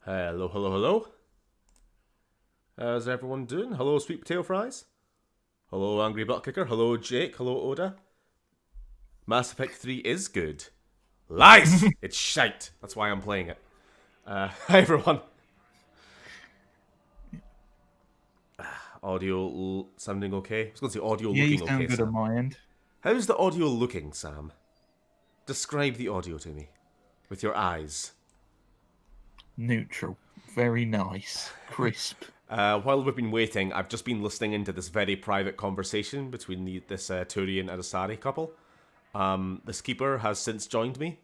Hello, hello, hello. How's everyone doing? Hello, sweet potato fries. Hello, angry butt kicker. Hello, Jake. Hello, Oda. Mass Effect 3 is good. Lies! It's shite. That's why I'm playing it. Hi, everyone. Audio sounding okay? I was going to say audio Yeah, you looking sound okay, good on Sam. my end. How's the audio looking, Sam? Describe the audio to me. With your eyes. Neutral. Very nice. Crisp. While we've been waiting, I've just been listening into this very private conversation between this Turian and Asari couple. The Keeper has since joined me,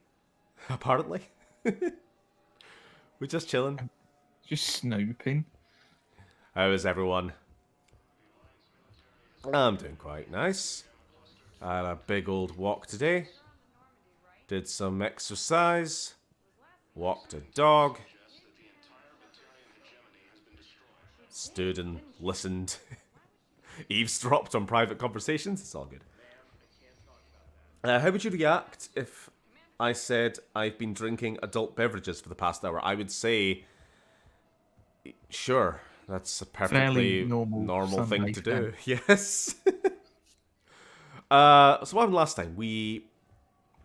apparently. We're just chilling. Just snooping. How is everyone? I'm doing quite nice. I had a big old walk today. Did some exercise. Walked a dog. Stood and listened. Eavesdropped on private conversations. It's all good. How would you react if I said I've been drinking adult beverages for the past hour? I would say, sure, that's a perfectly Fairly normal thing to Sunday do. Yes. So what happened last time? We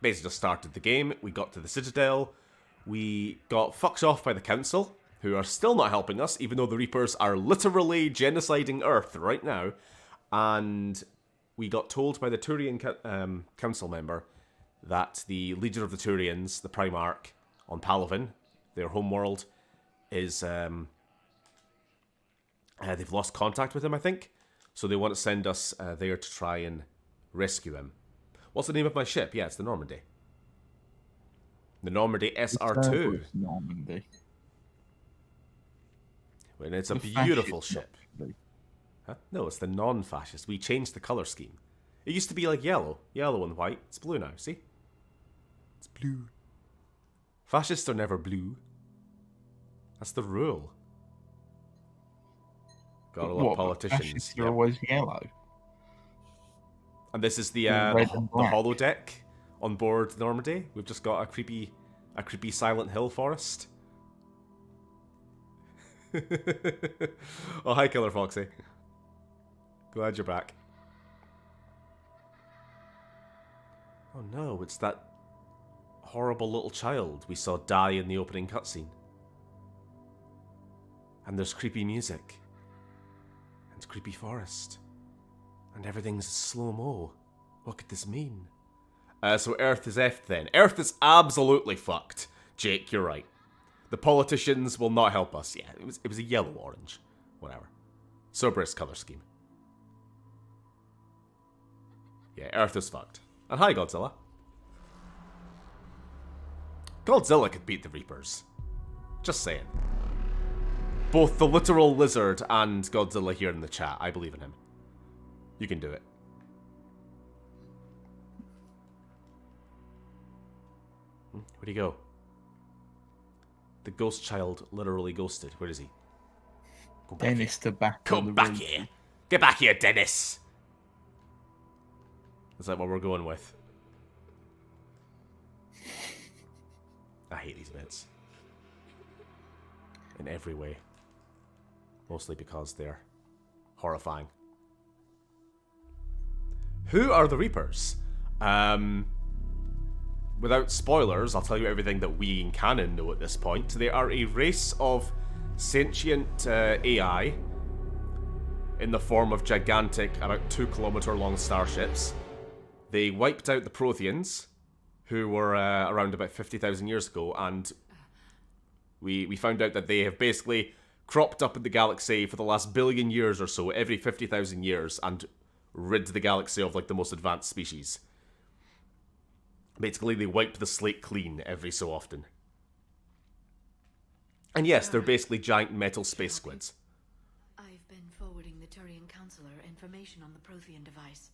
basically just started the game. We got to the Citadel. We got fucked off by the Council, who are still not helping us, even though the Reapers are literally genociding Earth right now. And we got told by the Turian council member that the leader of the Turians, the Primarch on Palaven, their homeworld, is they've lost contact with him, I think. So they want to send us there to try and rescue him. What's the name of my ship? Yeah, it's the Normandy. The Normandy SR2. Normandy. And it's a The beautiful fascist ship. Normandy. Huh? No, it's the non-fascist. We changed the colour scheme. It used to be like yellow and white. It's blue now, see? It's blue. Fascists are never blue. That's the rule. Gotta love politicians. Fascists are Yep. always yellow. And this is the Red and black. holodeck on board Normandy. We've just got a creepy Silent Hill forest. Oh, hi, Killer Foxy. Glad you're back. Oh no, it's that horrible little child we saw die in the opening cutscene. And there's creepy music. And creepy forest. And everything's slow-mo. What could this mean? So Earth is effed then. Earth is absolutely fucked. Jake, you're right. The politicians will not help us. Yeah, it was a yellow-orange. Whatever. Soberest colour scheme. Yeah, Earth is fucked. And hi, Godzilla. Godzilla could beat the Reapers. Just saying. Both the literal lizard and Godzilla here in the chat. I believe in him. You can do it. Where'd he go? The ghost child literally ghosted. Where is he? Go back Dennis to back. Come back here. Get back here, Dennis. Is that what we're going with? I hate these bits. In every way. Mostly because they're horrifying. Who are the Reapers? Without spoilers, I'll tell you everything that we in canon know at this point. They are a race of sentient AI in the form of gigantic, about 2-kilometer long starships. They wiped out the Protheans, who were around about 50,000 years ago, and we found out that they have basically cropped up in the galaxy for the last billion years or so, every 50,000 years, and rid the galaxy of like the most advanced species. Basically, they wipe the slate clean every so often. And yes, they're basically giant metal space squids. I've been forwarding the Turian Counselor information on the Prothean device.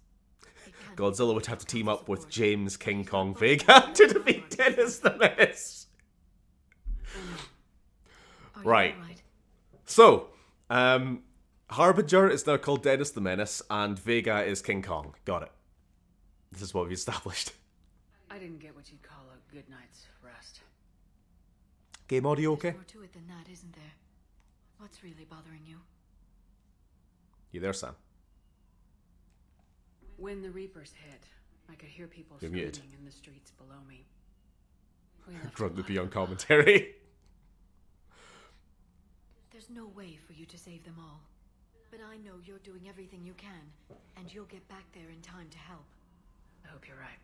Godzilla would have to team up with James King Kong Vega to defeat Dennis the Menace. Are Right. you all right? So, Harbinger is now called Dennis the Menace, and Vega is King Kong. Got it. This is what we established. I didn't get what you'd call a good night's rest. Game audio There's okay? more to it than that, isn't there? What's really bothering you? You there, Sam? When the Reapers hit, I could hear people You're screaming muted. in the streets below me. We left Drunk a to lot be on of blood. commentary. There's no way for you to save them all. But I know you're doing everything you can, and you'll get back there in time to help. I hope you're right.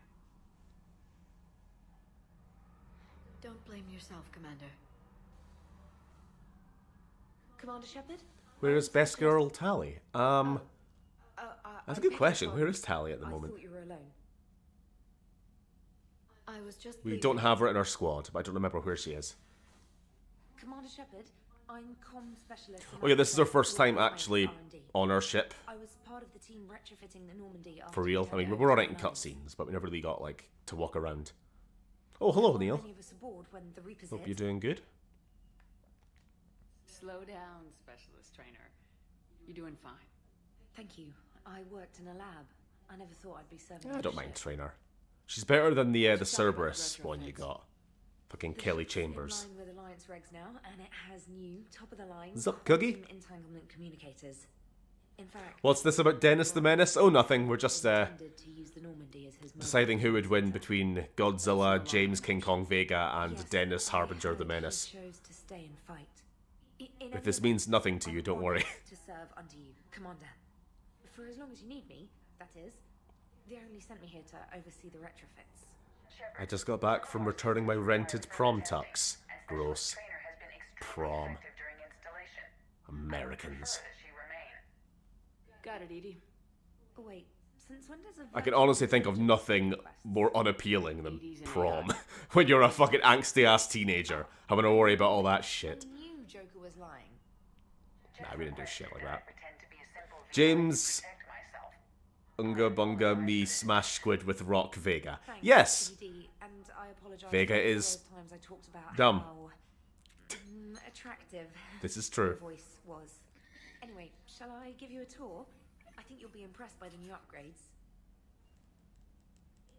Don't blame yourself, Commander. Commander Shepard? Where is best girl Tally? That's a I good beg your question. pardon. Where is Tally at the I moment? thought you were alone. I was just We leaving. don't have her in our squad, but I don't remember where she is. Commander Shepard, I'm comm specialist. in Oh yeah, this is our Arctic first time Alliance actually R&D. on our ship. I was part of the team retrofitting the Normandy after For real. the I mean, we turnover were of on it in the Alliance. cutscenes, but we never really got, like, to walk around. Oh, hello, There Neil. weren't many of us aboard when the Reapers Hope hit. you're doing good. Slow down, specialist trainer. You're doing fine. Thank you. I worked in a lab. I never thought I'd be serving. I on don't a mind ship. Trainer. She's better than the Let's talk about Cerberus retrofits. one you got. Fucking The Kelly ship's Chambers. in line with Alliance regs now, and it has new, top-of-the-line Zup, Cookie? quantum entanglement communicators. In fact, What's this about Dennis the Menace? Oh, nothing. We're just intended to use the Normandy as his deciding who would win mobile between Godzilla, James King Kong Vega, and Yes, Dennis I Harbinger the heard he Menace. chose to stay and fight. In If this every means way, nothing to you, I'm don't worry. honored to serve under you, Commander. For as long as you need me, that is. They only sent me here to oversee the retrofits. I just got back from returning my rented prom tux. Gross. Prom. Americans. Got it, Edie. Oh wait, since when does a I can virtual honestly think of intelligence nothing request? more unappealing than Ladies and prom. AI. When you're a fucking angsty ass teenager having to worry about all that shit. I knew Joker was lying. Nah, we didn't do shit like that. James Unga Bunga me smash squid with rock Vega. Thanks, Yes! ED, and I apologize Vega for all is those times I talked about dumb. how attractive This is your true. voice was. Anyway, shall I give you a tour? I think you'll be impressed by the new upgrades.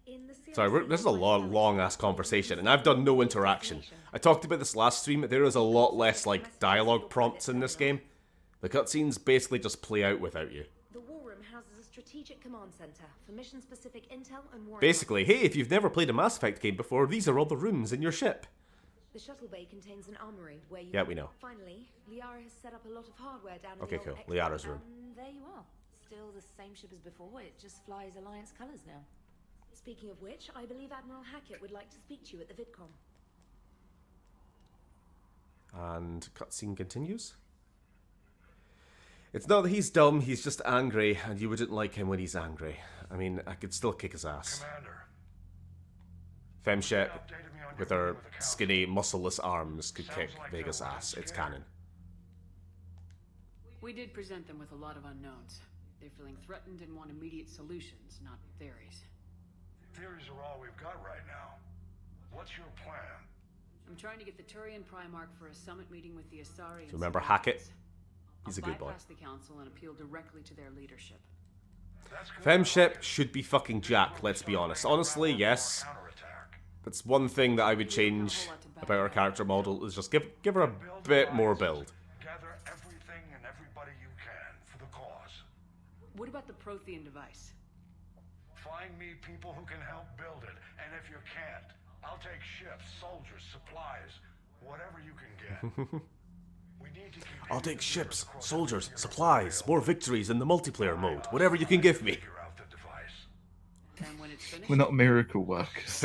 In the Sorry, this is a long ass conversation, and I've done no interaction. I talked about this last stream, there is a lot less, like, dialogue prompts in this game. The cutscenes basically just play out without you. The War Room houses a strategic command center for mission-specific intel and war. Basically, hey, if you've never played a Mass Effect game before, these are all the rooms in your ship. The shuttle bay contains an armory where you. Yeah, we know. Finally, Liara has set up a lot of hardware down in Okay, the old cool. X-Wing, Liara's room. and there you are. Still the same ship as before. It just flies Alliance colors now. Speaking of which, I believe Admiral Hackett would like to speak to you at the VidCon. And cutscene continues. It's not that he's dumb, he's just angry, and you wouldn't like him when he's angry. I mean, I could still kick his ass. Commander, Femship, updated me on with your her meeting with the council. skinny, muscleless arms, could Sounds kick like Vega's they're ass. working It's together. canon. We did present them with a lot of unknowns. They're feeling threatened and want immediate solutions, not theories. Theories are all we've got right now. What's your plan? I'm trying to get the Turian Primarch for a summit meeting with the Asari. and Remember civilians. Hackett? He's a I'll good boy. bypass the council and appeal directly to their leadership. That's good. Femship should be fucking jacked, let's be honest. Honestly, yes. Counterattack. That's one thing that I would change about her character model, is just give her a bit more build. Gather everything and everybody you can for the cause. What about the Prothean device? Find me people who can help build it, and if you can't, I'll take ships, soldiers, supplies, whatever you can get. We need to keep I'll take hitting ships, the course soldiers, of the supplies, more victories in the multiplayer mode, whatever you can give me. figure out the device. And when it's finished, We're not miracle workers.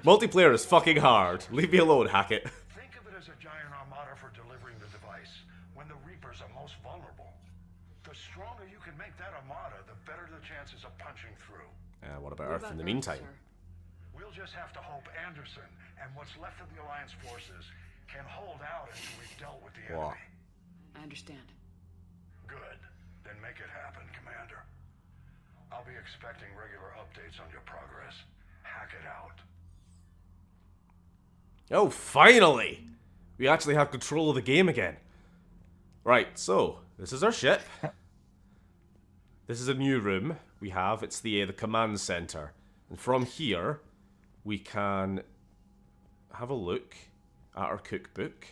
Multiplayer is fucking hard. Leave me alone, Hackett. Think of it as a giant armada for delivering the device when the Reapers are most vulnerable. The stronger you can make that armada, the better the chances of punching through. What about what Earth about in the Earth, meantime? sir? We'll just have to hope Anderson and what's left of the Alliance forces can hold out until we've dealt with the What? enemy. I understand. Good. Then make it happen, Commander. I'll be expecting regular updates on your progress. Hack it out. Oh, finally! We actually have control of the game again. Right, so, this is our ship. This is a new room we have. It's the command center. And from here, we can have a look at our cookbook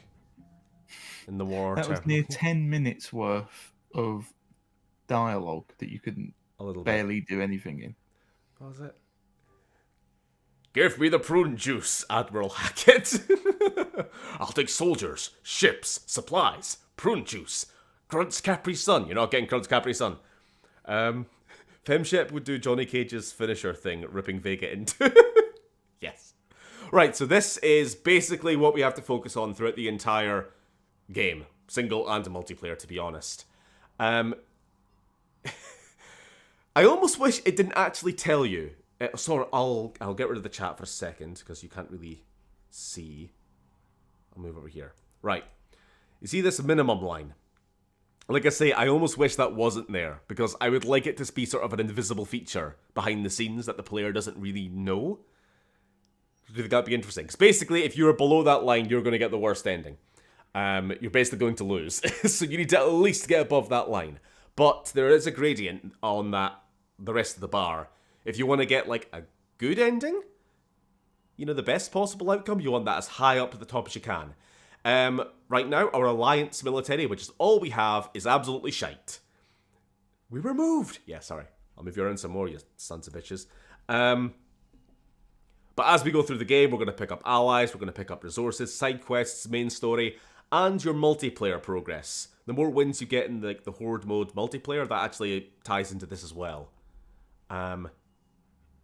in the war. That was near 10 minutes worth of dialogue that you couldn't barely do anything in. What was it? Give me the prune juice, Admiral Hackett. I'll take soldiers, ships, supplies, prune juice, Grunt's Capri Sun. You're not getting Grunt's Capri Sun. Femshep would do Johnny Cage's finisher thing, ripping Vega into. Yes. Right, so this is basically what we have to focus on throughout the entire game. Single and multiplayer, to be honest. I almost wish it didn't actually tell you. Sorry, I'll get rid of the chat for a second, because you can't really see. I'll move over here. Right. You see this minimum line? Like I say, I almost wish that wasn't there, because I would like it to be sort of an invisible feature behind the scenes that the player doesn't really know. Do you think that'd be interesting? Because basically, if you're below that line, you're going to get the worst ending. You're basically going to lose. So you need to at least get above that line. But there is a gradient on the rest of the bar. If you want to get, like, a good ending, you know, the best possible outcome, you want that as high up at the top as you can. Right now, our Alliance military, which is all we have, is absolutely shite. We were moved. Yeah, sorry. I'll move you around some more, you sons of bitches. But as we go through the game, we're going to pick up allies, we're going to pick up resources, side quests, main story, and your multiplayer progress. The more wins you get in the Horde mode multiplayer, that actually ties into this as well.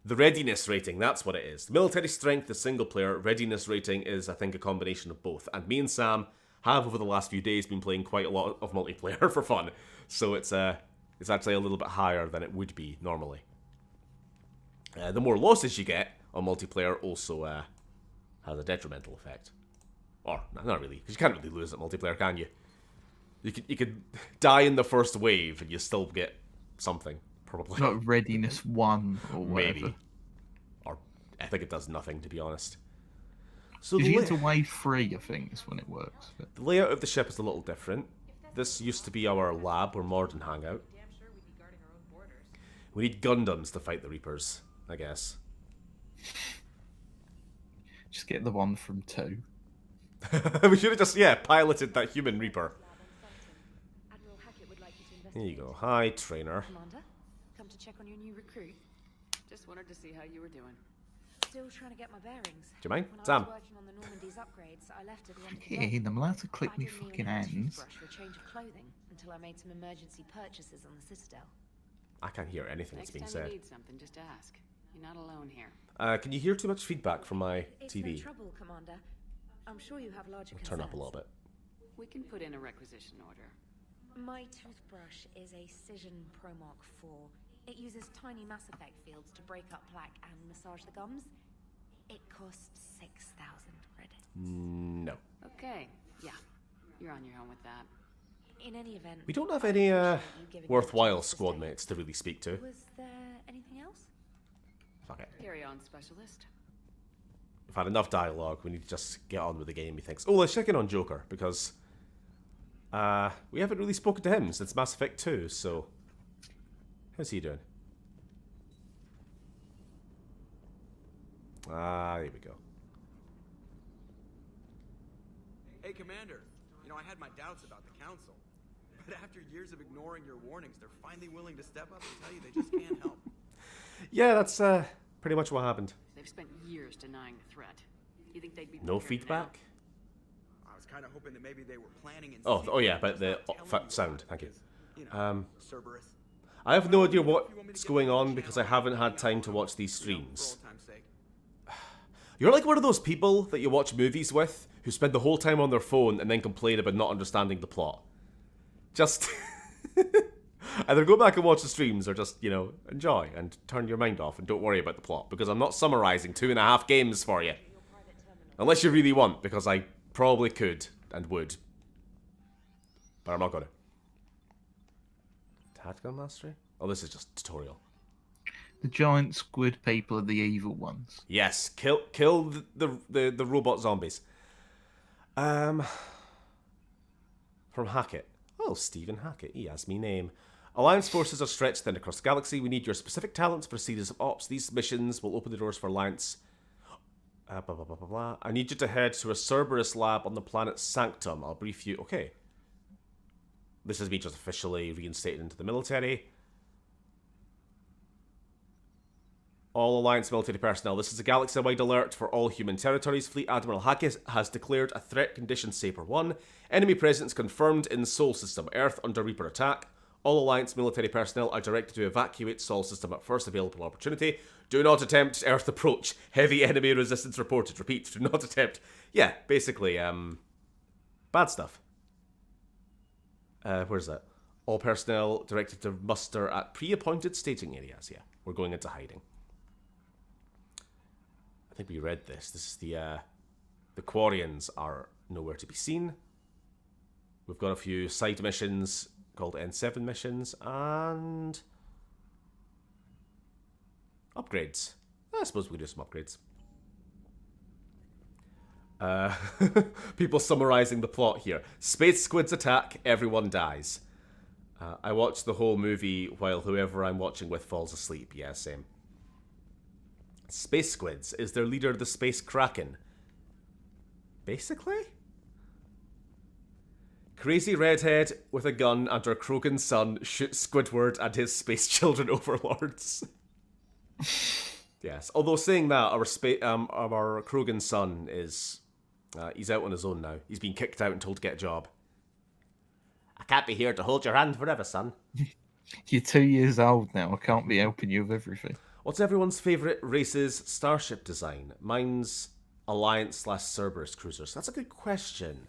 The readiness rating, that's what it is. The military strength is single player, readiness rating is, I think, a combination of both. And me and Sam have, over the last few days, been playing quite a lot of multiplayer for fun. So it's actually a little bit higher than it would be normally. The more losses you get on multiplayer also has a detrimental effect. Or, not really, because you can't really lose at multiplayer, can you? You could die in the first wave and you still get something. Probably. Not readiness 1 or whatever. Maybe. Or I think it does nothing, to be honest. So you get to wave 3, I think, is when it works. But... The layout of the ship is a little different. This used to be our lab where Morden hang out. We need Gundams to fight the Reapers, I guess. Just get the one from 2. We should have just, piloted that human Reaper. Here you go. Hi, trainer. Commander, come to check on your new recruit. Just wanted to see how you were doing. Still trying to get my bearings. Do you mind? When Sam. I was working on the Normandy's upgrades, I left at the end of the Yeah, day. I'm allowed to click I me didn't even fucking have a hands. toothbrush or a change of clothing until I made some emergency purchases on the Citadel. I can't hear anything that's Next being time said. you need something, just ask. You're not alone here. Can you hear too much feedback from my It's TV? no trouble, Commander. I'm sure you have larger Turn up a concerns. little bit. We can put in a requisition order. My toothbrush is a Cision Pro Mark IV. It uses tiny Mass Effect fields to break up plaque and massage the gums. It costs 6,000 credits. No. Okay, yeah. You're on your own with that. In any event, We don't have I any appreciate you giving me the worthwhile chance to squad stay. mates to really speak to. Was there anything else? Fuck it. Carry on, specialist. We've had enough dialogue. We need to just get on with the game, he thinks. Oh, let's check in on Joker, because we haven't really spoken to him since Mass Effect 2, so... How's he doing? There we go. Hey, Commander. You know, I had my doubts about the Council. But after years of ignoring your warnings, they're finally willing to step up and tell you they just can't help. Yeah, that's pretty much what happened. They've spent years denying the threat. You think they'd be No prepared feedback? I was kind of hoping that maybe they were planning and Oh yeah, but the sound, thank you. You know, Cerberus. I have no idea what's going on because I haven't had time to watch these streams. For old time's sake. You're like one of those people that you watch movies with who spend the whole time on their phone and then complain about not understanding the plot. Just either go back and watch the streams or just, you know, enjoy and turn your mind off and don't worry about the plot, because I'm not summarizing 2.5 games for you. Unless you really want, because I probably could and would. But I'm not gonna. Tactical mastery? Oh, this is just tutorial. The giant squid people are the evil ones. Yes, kill the robot zombies. From Hackett. Oh, Stephen Hackett. He has me name. Alliance forces are stretched thin across the galaxy. We need your specific talents for a series of ops. These missions will open the doors for Alliance. Blah, blah, blah, blah, blah. I need you to head to a Cerberus lab on the planet Sanctum. I'll brief you. Okay. This is me just officially reinstated into the military. All Alliance military personnel. This is a galaxy-wide alert for all human territories. Fleet Admiral Hackett has declared a threat condition Saber 1. Enemy presence confirmed in Sol System. Earth under Reaper attack. All Alliance military personnel are directed to evacuate Sol System at first available opportunity. Do not attempt Earth approach. Heavy enemy resistance reported. Repeat, do not attempt. Yeah, basically, bad stuff. Where's that? All personnel directed to muster at pre-appointed staging areas. Yeah, we're going into hiding. I think we read this. This is the Quarians are nowhere to be seen. We've got a few side missions called N7 missions and upgrades. I suppose we can do some upgrades. People summarizing the plot here. Space squids attack, everyone dies. I watch the whole movie while whoever I'm watching with falls asleep. Yeah, same. Space squids. Is their leader the Space Kraken? Basically? Crazy redhead with a gun and her Krogan son shoots Squidward and his space children overlords. Yes. Although saying that, our Krogan son is... he's out on his own now. He's been kicked out and told to get a job. I can't be here to hold your hand forever, son. You're 2 years old now. I can't be helping you with everything. What's everyone's favourite race's starship design? Mine's Alliance/Cerberus cruisers. That's a good question.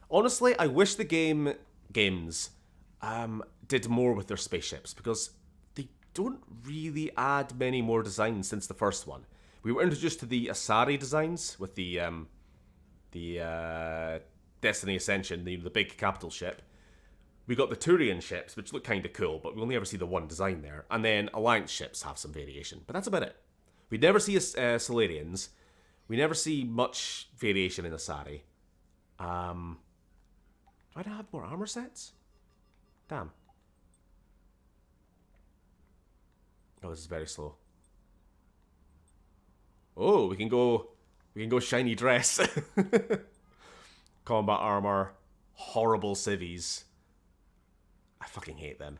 Honestly, I wish the games did more with their spaceships, because they don't really add many more designs since the first one. We were introduced to the Asari designs with the Destiny Ascension, the big capital ship. We got the Turian ships, which look kind of cool, but we only ever see the one design there. And then Alliance ships have some variation, but that's about it. We never see Solarians. We never see much variation in Asari. Do I not have more armor sets? Damn. Oh, this is very slow. Oh, we can go shiny dress. Combat armor, horrible civvies. I fucking hate them.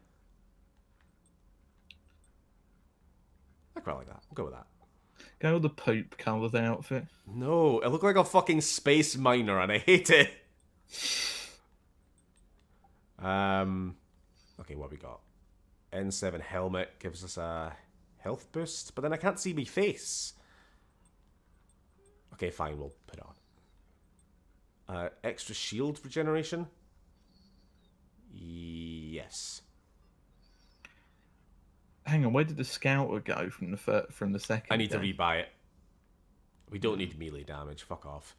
I quite like that. We'll go with that. Go with the poop coloured outfit. No, it looked like a fucking space miner and I hate it. Okay, what have we got? N7 helmet gives us a health boost, but then I can't see me face. Okay, fine, we'll put it on. Extra shield regeneration? Yes. Hang on, where did the scouter go from the second? I need to rebuy it. We don't need melee damage. Fuck off.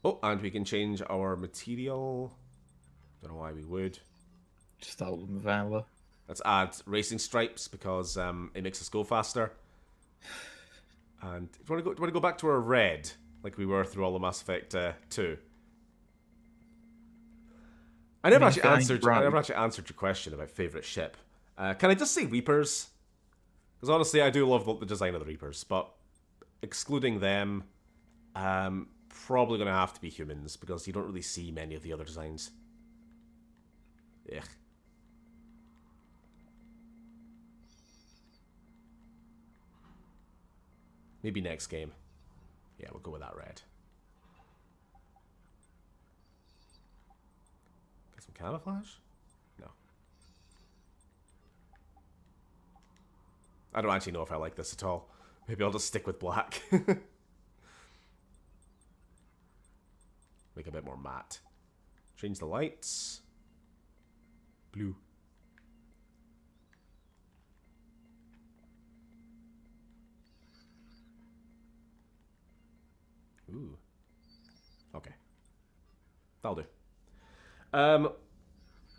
Oh, and we can change our material. Don't know why we would. Stolen valor. Let's add racing stripes because it makes us go faster. And do you want to go back to our red like we were through all of Mass Effect 2? I never actually answered your question about favourite ship. Can I just say Reapers? Because honestly, I do love the design of the Reapers, but excluding them, probably going to have to be humans because you don't really see many of the other designs. Ugh. Maybe next game. Yeah, we'll go with that red. Get some camouflage? No. I don't actually know if I like this at all. Maybe I'll just stick with black. Make a bit more matte. Change the lights. Blue. Ooh. Okay. That'll do.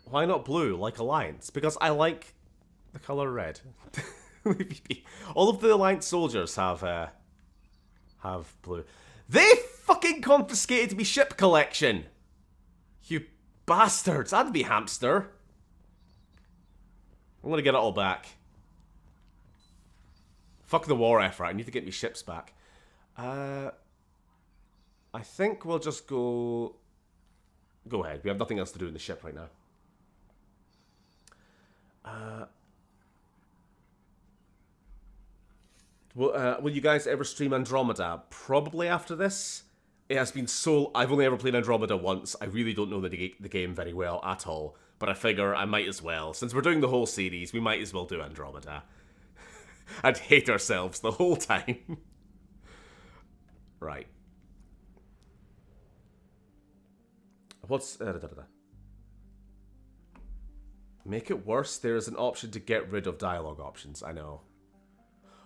Why not blue, like Alliance? Because I like the colour red. All of the Alliance soldiers have blue. They fucking confiscated me ship collection! You bastards! That'd be hamster. I'm gonna get it all back. Fuck the war effort. I need to get me ships back. I think we'll just go... Go ahead. We have nothing else to do in the ship right now. Will you guys ever stream Andromeda? Probably after this. It has been so... I've only ever played Andromeda once. I really don't know the game very well at all. But I figure I might as well. Since we're doing the whole series, we might as well do Andromeda. And hate ourselves the whole time. Right. What's... Make it worse, there is an option to get rid of dialogue options. I know.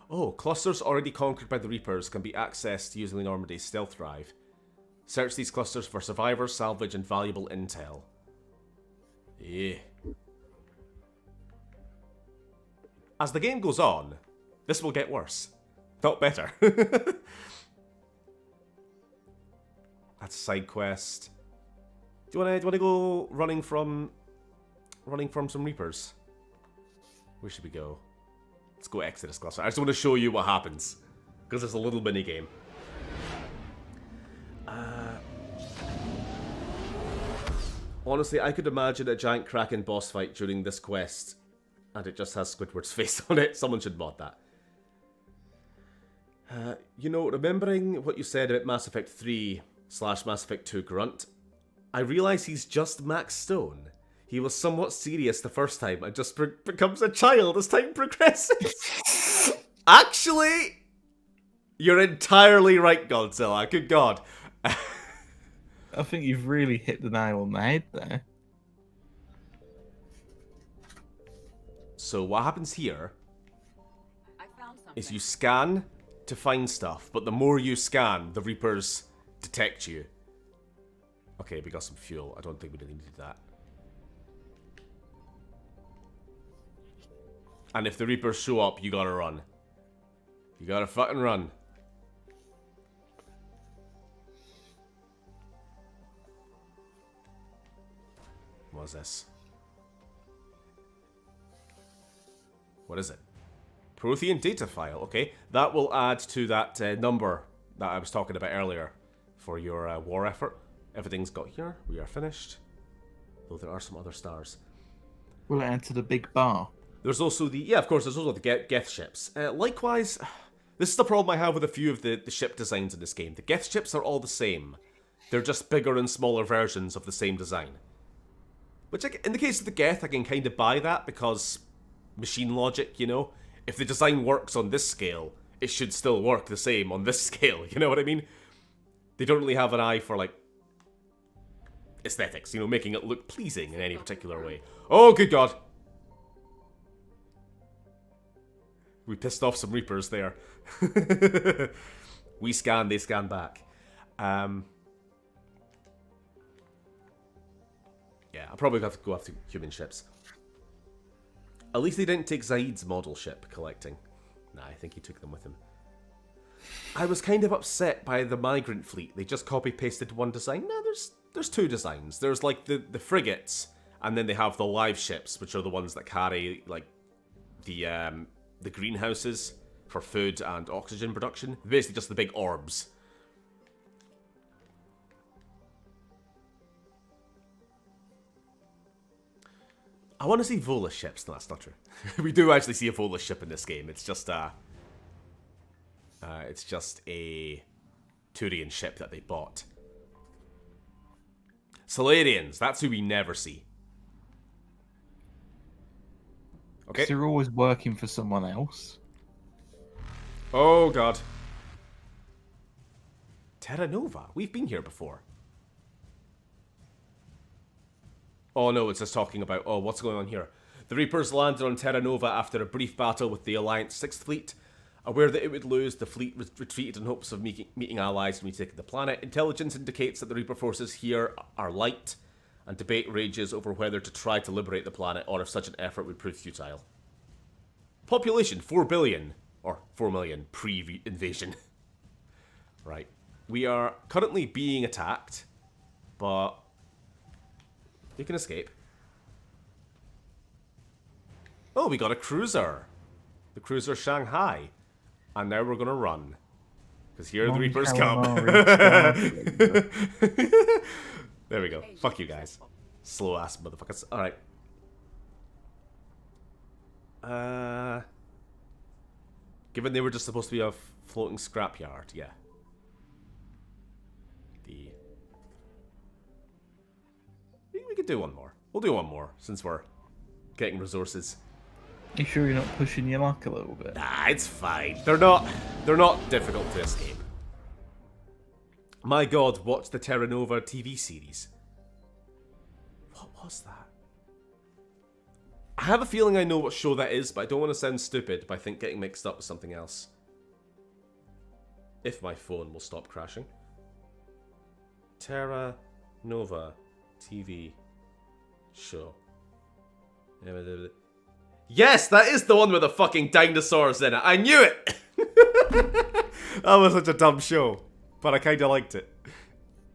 Oh, clusters already conquered by the Reapers can be accessed using Normandy's stealth drive. Search these clusters for survivors, salvage, and valuable intel. Yeah. As the game goes on, this will get worse. Not better. That's a side quest. Do you wanna go running from some Reapers? Where should we go? Let's go Exodus cluster. I just want to show you what happens. Because it's a little mini game. Honestly, I could imagine a giant Kraken boss fight during this quest. And it just has Squidward's face on it. Someone should mod that. You know, remembering what you said about Mass Effect 3 / Mass Effect 2 Grunt, I realise he's just Max Stone. He was somewhat serious the first time and just becomes a child as time progresses. Actually, you're entirely right, Godzilla. Good God. I think you've really hit the nail on the head there. So what happens here I found something. is you scan to find stuff, but the more you scan, the Reapers detect you. Okay, we got some fuel. I don't think we really needed that. And if the Reapers show up, you gotta run. You gotta fucking run. What's this? What is it? Prothean data file. Okay, that will add to that number that I was talking about earlier for your war effort. Everything's got here. We are finished. Though there are some other stars. Will it add to the big bar? There's also the... Yeah, of course, there's also the Geth ships. Likewise, this is the problem I have with a few of the ship designs in this game. The Geth ships are all the same. They're just bigger and smaller versions of the same design. Which, in the case of the Geth, I can kind of buy that because machine logic, you know? If the design works on this scale, it should still work the same on this scale, you know what I mean? They don't really have an eye for, like, aesthetics, you know, making it look pleasing in any particular way. Oh, good God! We pissed off some Reapers there. We scan, they scan back. Yeah, I'll probably have to go after human ships. At least they didn't take Zaid's model ship collecting. Nah, I think he took them with him. I was kind of upset by the migrant fleet. They just copy-pasted one design. No, there's two designs. There's like the frigates, and then they have the live ships, which are the ones that carry like the greenhouses for food and oxygen production. Basically just the big orbs. I want to see Volus ships. No, that's not true. We do actually see a Volus ship in this game. It's just a Turian ship that they bought. Solarians, that's who we never see. Okay. They're always working for someone else. Oh, God. Terra Nova. We've been here before. Oh, no, it's just talking about... Oh, what's going on here? The Reapers landed on Terra Nova after a brief battle with the Alliance 6th Fleet. Aware that it would lose, the fleet retreated in hopes of meeting allies and retaking the planet. Intelligence indicates that the Reaper forces here are light, and debate rages over whether to try to liberate the planet or if such an effort would prove futile. Population, 4 billion. Or 4 million pre-invasion. Right. We are currently being attacked, but you can escape. Oh, we got a cruiser. The cruiser Shanghai. And now we're gonna run. Because here the Reapers come. There we go. Fuck you guys. Slow ass motherfuckers. Alright. Given they were just supposed to be a floating scrapyard, yeah. We could do one more. We'll do one more, since we're getting resources. You sure you're not pushing your luck a little bit? Nah, it's fine. They're not difficult to escape. My god, watch the Terra Nova TV series. What was that? I have a feeling I know what show that is, but I don't want to sound stupid by getting mixed up with something else. If my phone will stop crashing. Terra Nova TV show. Yes, that is the one with the fucking dinosaurs in it. I knew it! That was such a dumb show, but I kinda liked it.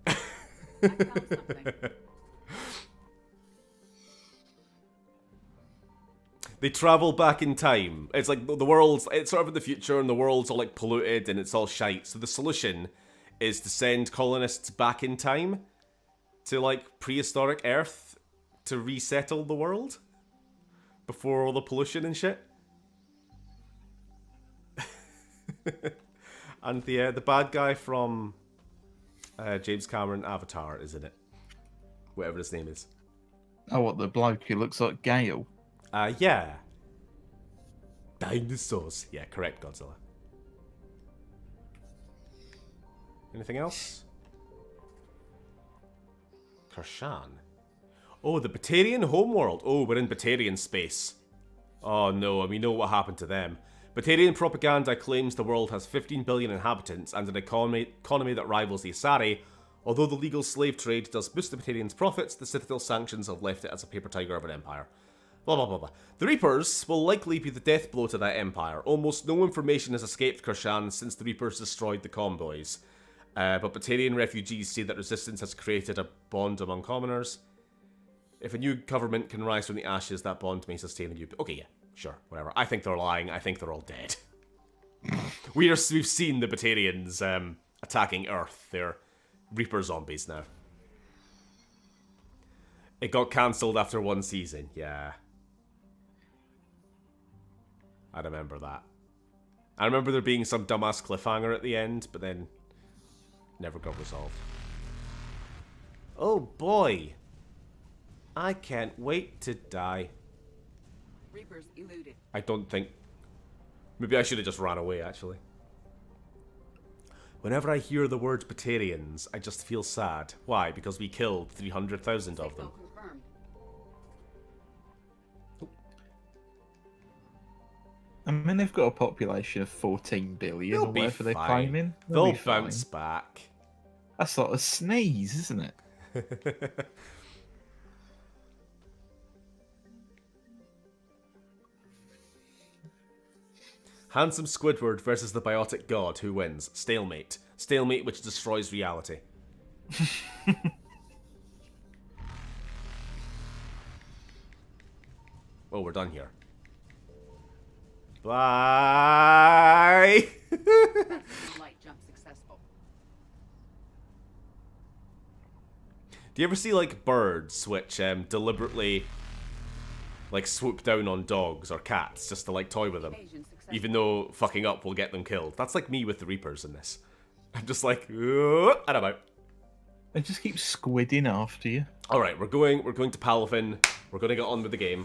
I found something. They travel back in time. It's like the world's, it's sort of in the future and the world's all like polluted and it's all shite. So the solution is to send colonists back in time to like prehistoric Earth to resettle the world before all the pollution and shit. And the bad guy from James Cameron Avatar is in it. Whatever his name is. Oh, what, the bloke who looks like Gale? Yeah. Dinosaurs. Yeah, correct, Godzilla. Anything else? Kershan. Oh, the Batarian homeworld. Oh, we're in Batarian space. Oh no, and we know what happened to them. Batarian propaganda claims the world has 15 billion inhabitants and an economy that rivals the Asari. Although the legal slave trade does boost the Batarians' profits, the Citadel sanctions have left it as a paper tiger of an empire. Blah, blah, blah, blah. The Reapers will likely be the death blow to that empire. Almost no information has escaped Kershan since the Reapers destroyed the convoys. But Batarian refugees say that resistance has created a bond among commoners. If a new government can rise from the ashes, that bond may sustain a new... Okay, yeah, sure, whatever. I think they're lying. I think they're all dead. We've seen the Batarians attacking Earth. They're Reaper zombies now. It got cancelled after one season, yeah. I remember that. I remember there being some dumbass cliffhanger at the end, but then never got resolved. Oh boy! I can't wait to die. Reapers eluded. I don't think... Maybe I should have just ran away, actually. Whenever I hear the word Batarians, I just feel sad. Why? Because we killed 300,000 of them. Confirmed. I mean, they've got a population of 14 billion They'll or be whatever they're fine. claiming. They'll be bounce fine. back. That's like a sneeze, isn't it? Handsome Squidward versus the Biotic God. Who wins? Stalemate. Stalemate which destroys reality. Oh, we're done here. Bye! Light jump successful. Do you ever see, like, birds which deliberately, like, swoop down on dogs or cats just to, like, toy with them? Even though fucking up will get them killed. That's like me with the Reapers in this. I'm just like, and I'm out. They just keep squidding after you. Alright, we're going to Palafin. We're going to get on with the game.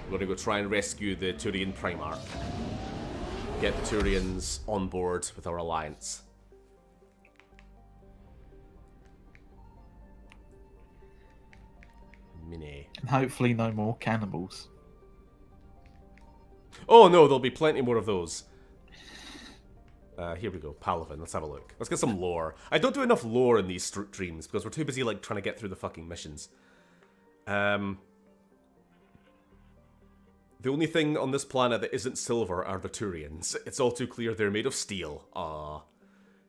We're going to go try and rescue the Turian Primarch. Get the Turians on board with our alliance. Mine. And hopefully no more cannibals. Oh no, there'll be plenty more of those. Here we go, Palafin, let's have a look. Let's get some lore. I don't do enough lore in these streams because we're too busy like trying to get through the fucking missions. The only thing on this planet that isn't silver are the Turians. It's all too clear they're made of steel. Ah,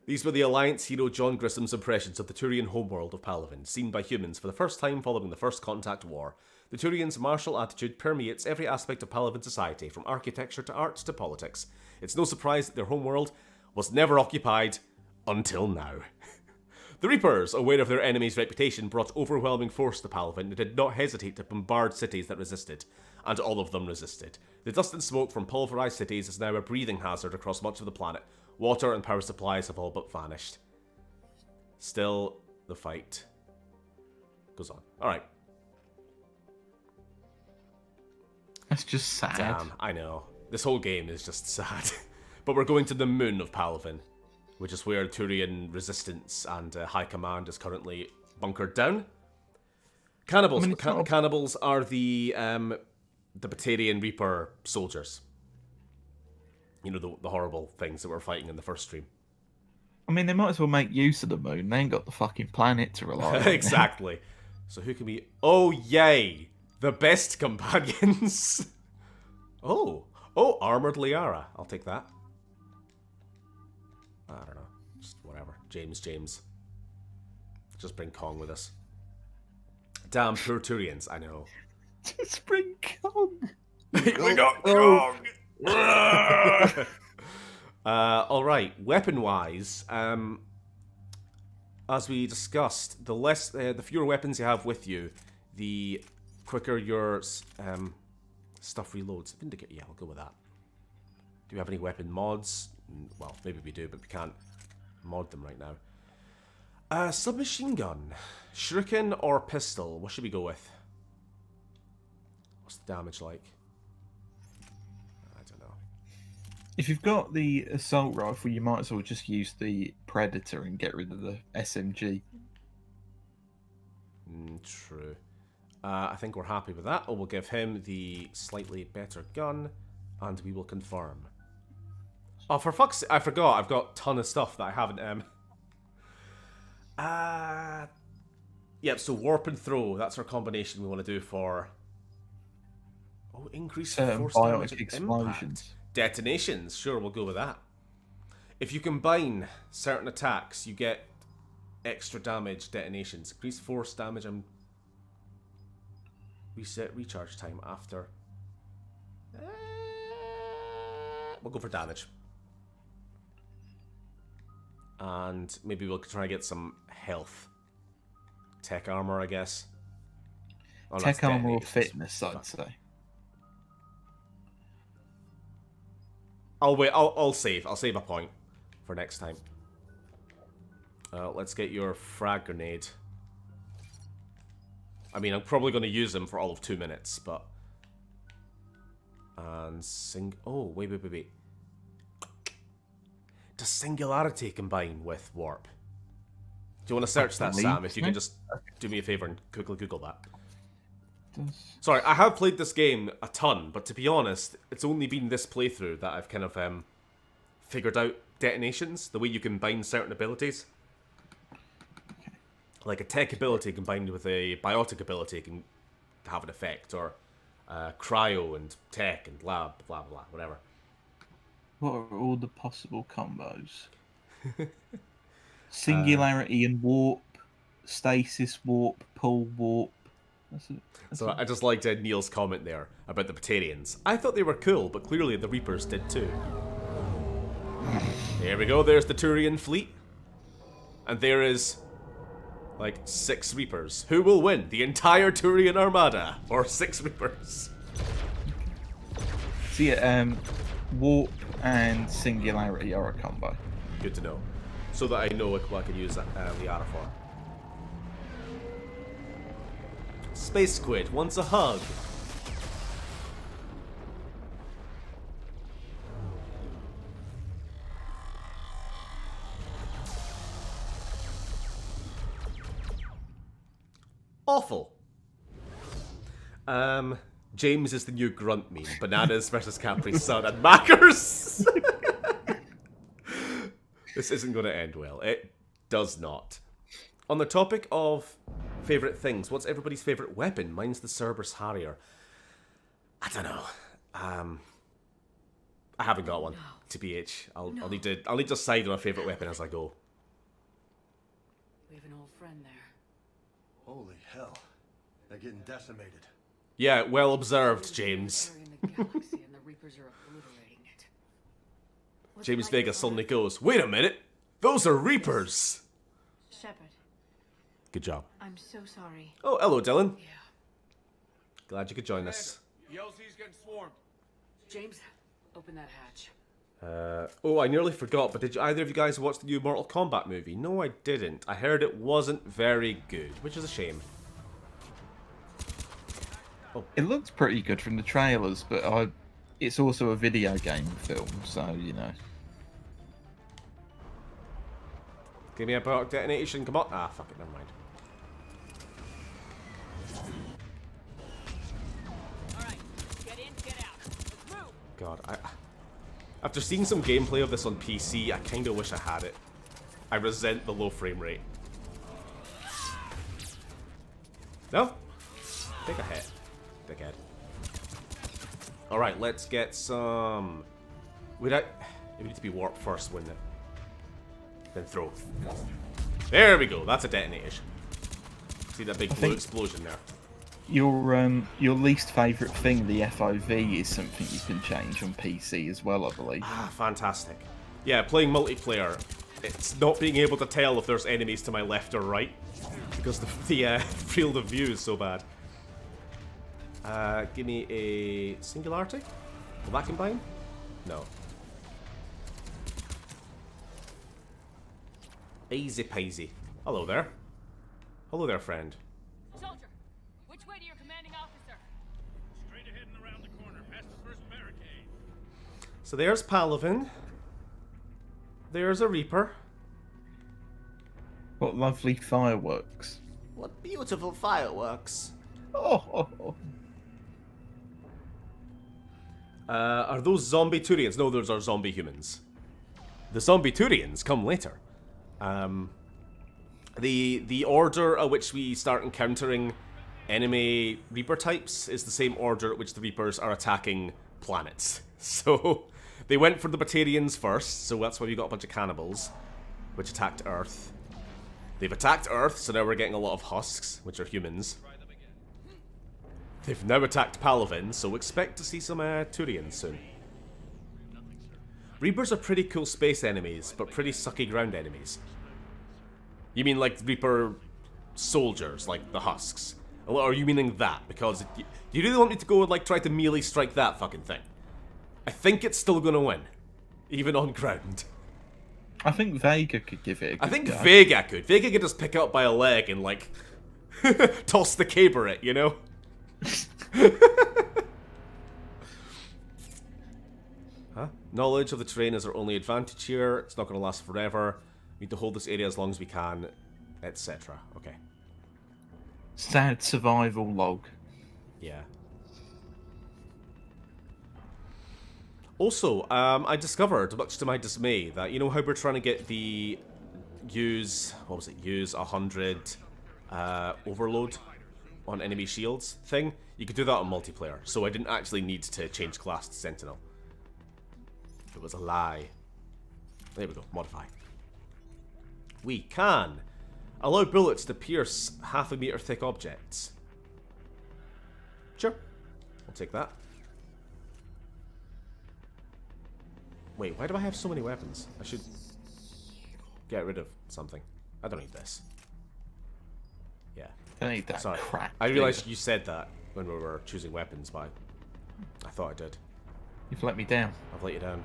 These were the Alliance hero John Grissom's impressions of the Turian homeworld of Palaven, seen by humans for the first time following the First Contact War. The Turians' martial attitude permeates every aspect of Palaven society, from architecture to art to politics. It's no surprise that their homeworld was never occupied until now. The Reapers, aware of their enemy's reputation, brought overwhelming force to Palaven and did not hesitate to bombard cities that resisted. And all of them resisted. The dust and smoke from pulverized cities is now a breathing hazard across much of the planet. Water and power supplies have all but vanished. Still, the fight goes on. Alright. That's just sad. Damn, I know. This whole game is just sad. But we're going to the moon of Palaven, which is where Turian resistance and high command is currently bunkered down. Cannibals. Cannibals are the Batarian Reaper soldiers. You know, the horrible things that we're fighting in the first stream. I mean, they might as well make use of the moon. They ain't got the fucking planet to rely on. Exactly. So who can we... Oh, yay! The best companions! Oh, Armored Liara. I'll take that. I don't know. Just whatever. James. Just bring Kong with us. Damn, poor Turians, I know. Just bring Kong. We got Kong! Alright, weapon-wise, as we discussed, the fewer weapons you have with you, the quicker your stuff reloads. Vindicate, yeah, I'll go with that. Do we have any weapon mods? Well, maybe we do, but we can't mod them right now. Submachine gun. Shuriken or pistol? What should we go with? What's the damage like? I don't know. If you've got the assault rifle, you might as well just use the Predator and get rid of the SMG. True. I think we're happy with that. We'll give him the slightly better gun, and we will confirm. Oh, for fuck's sake, I forgot. I've got a ton of stuff that I haven't... Yep, so warp and throw. That's our combination we want to do for... Oh, increase force damage and impact. Detonations. Sure, we'll go with that. If you combine certain attacks, you get extra damage detonations. Increase force damage and reset recharge time after. We'll go for damage. And maybe we'll try and get some health. Tech armor, I guess. Oh, Tech armor or fitness, I'd say. I'll wait. I'll save. I'll save a point for next time. Let's get your frag grenade. I mean, I'm probably going to use them for all of 2 minutes, but... And oh, wait. Does Singularity combine with Warp? Do you want to search that, Sam? If you can just do me a favor and quickly Google that. Sorry, I have played this game a ton, but to be honest, it's only been this playthrough that I've kind of figured out detonations, the way you combine certain abilities. Like a tech ability combined with a biotic ability can have an effect, or cryo and tech and lab, blah blah, whatever. What are all the possible combos? Singularity and warp, stasis warp, pull warp. So I just liked Neil's comment there about the Batarians. I thought they were cool, but clearly the Reapers did too. There we go, there's the Turian fleet. And there is, like, 6 Reapers. Who will win? The entire Turian armada? Or 6 Reapers? So yeah, warp and singularity are a combo. Good to know. So that I know what I can use Liara for. Space Squid wants a hug. Awful. James is the new grunt meme. Bananas versus Capri Sun and Mackers. This isn't going to end well. It does not. On the topic of favourite things, what's everybody's favourite weapon? Mine's the Cerberus Harrier. I don't know. I haven't got one. TBH. I'll need to decide on a favorite weapon as I go. We have an old friend there. Holy hell. They're getting decimated. Yeah, well observed, James. In the galaxy, and the Reapers are obliterating it. James Vega suddenly goes, "Wait a minute, those are Reapers." Shepard, Good job. I'm so sorry. Oh, hello, Dylan. Yeah. Glad you could join us. The LZ's getting swarmed. James, open that hatch. Oh, I nearly forgot, but did either of you guys watch the new Mortal Kombat movie? No, I didn't. I heard it wasn't very good, which is a shame. It looks pretty good from the trailers, but it's also a video game film, so, you know. Give me a product detonation, come on. Ah, fuck it, never mind. Alright, get in, get out. Let's move! God, after seeing some gameplay of this on PC, I kinda wish I had it. I resent the low frame rate. No? Take a hit. Dickhead. Alright, let's get some... It would need to be warp first, wouldn't it? Then throw. There we go, that's a detonation. See that big blue explosion there? Your least favourite thing, the FOV, is something you can change on PC as well, I believe. Ah, fantastic. Yeah, playing multiplayer, it's not being able to tell if there's enemies to my left or right, because the field of view is so bad. Give me a singularity? Will that combine? No. Easy peasy. Hello there. Hello there, friend. Soldier, which way to your commanding officer? Straight ahead and around the corner, past the first barricade. So there's Palavin. There's a Reaper. What lovely fireworks. What beautiful fireworks. Oh. Are those zombie Turians? No, those are zombie humans. The zombie Turians come later. The order at which we start encountering enemy Reaper types is the same order at which the Reapers are attacking planets. So they went for the Batarians first, so that's why we got a bunch of cannibals, which attacked Earth. They've attacked Earth, so now we're getting a lot of husks, which are humans. They've now attacked Palavin, so expect to see some Turians soon. Reapers are pretty cool space enemies, but pretty sucky ground enemies. You mean like Reaper soldiers, like the husks? Or are you meaning that? Because do you really want me to go and like try to melee strike that fucking thing? I think it's still gonna win, even on ground. I think Vega could give it a good I think go. Vega could. Vega could just pick up by a leg and like toss the caber it, you know? Huh? Knowledge of the terrain is our only advantage here. It's not going to last forever. We need to hold this area as long as we can, etc. Okay. Sad survival log. Yeah. Also, I discovered, much to my dismay, that you know how we're trying to get the use 100 overload on enemy shields thing? You could do that on multiplayer, so I didn't actually need to change class to Sentinel. It was a lie. There we go, modify. We can allow bullets to pierce half a meter thick objects. Sure, I'll take that. Wait, why do I have so many weapons? I should get rid of something. I don't need this. Yeah. I need that Sorry. crap. I realised you said that when we were choosing weapons, but I thought I did. You've let me down. I've let you down.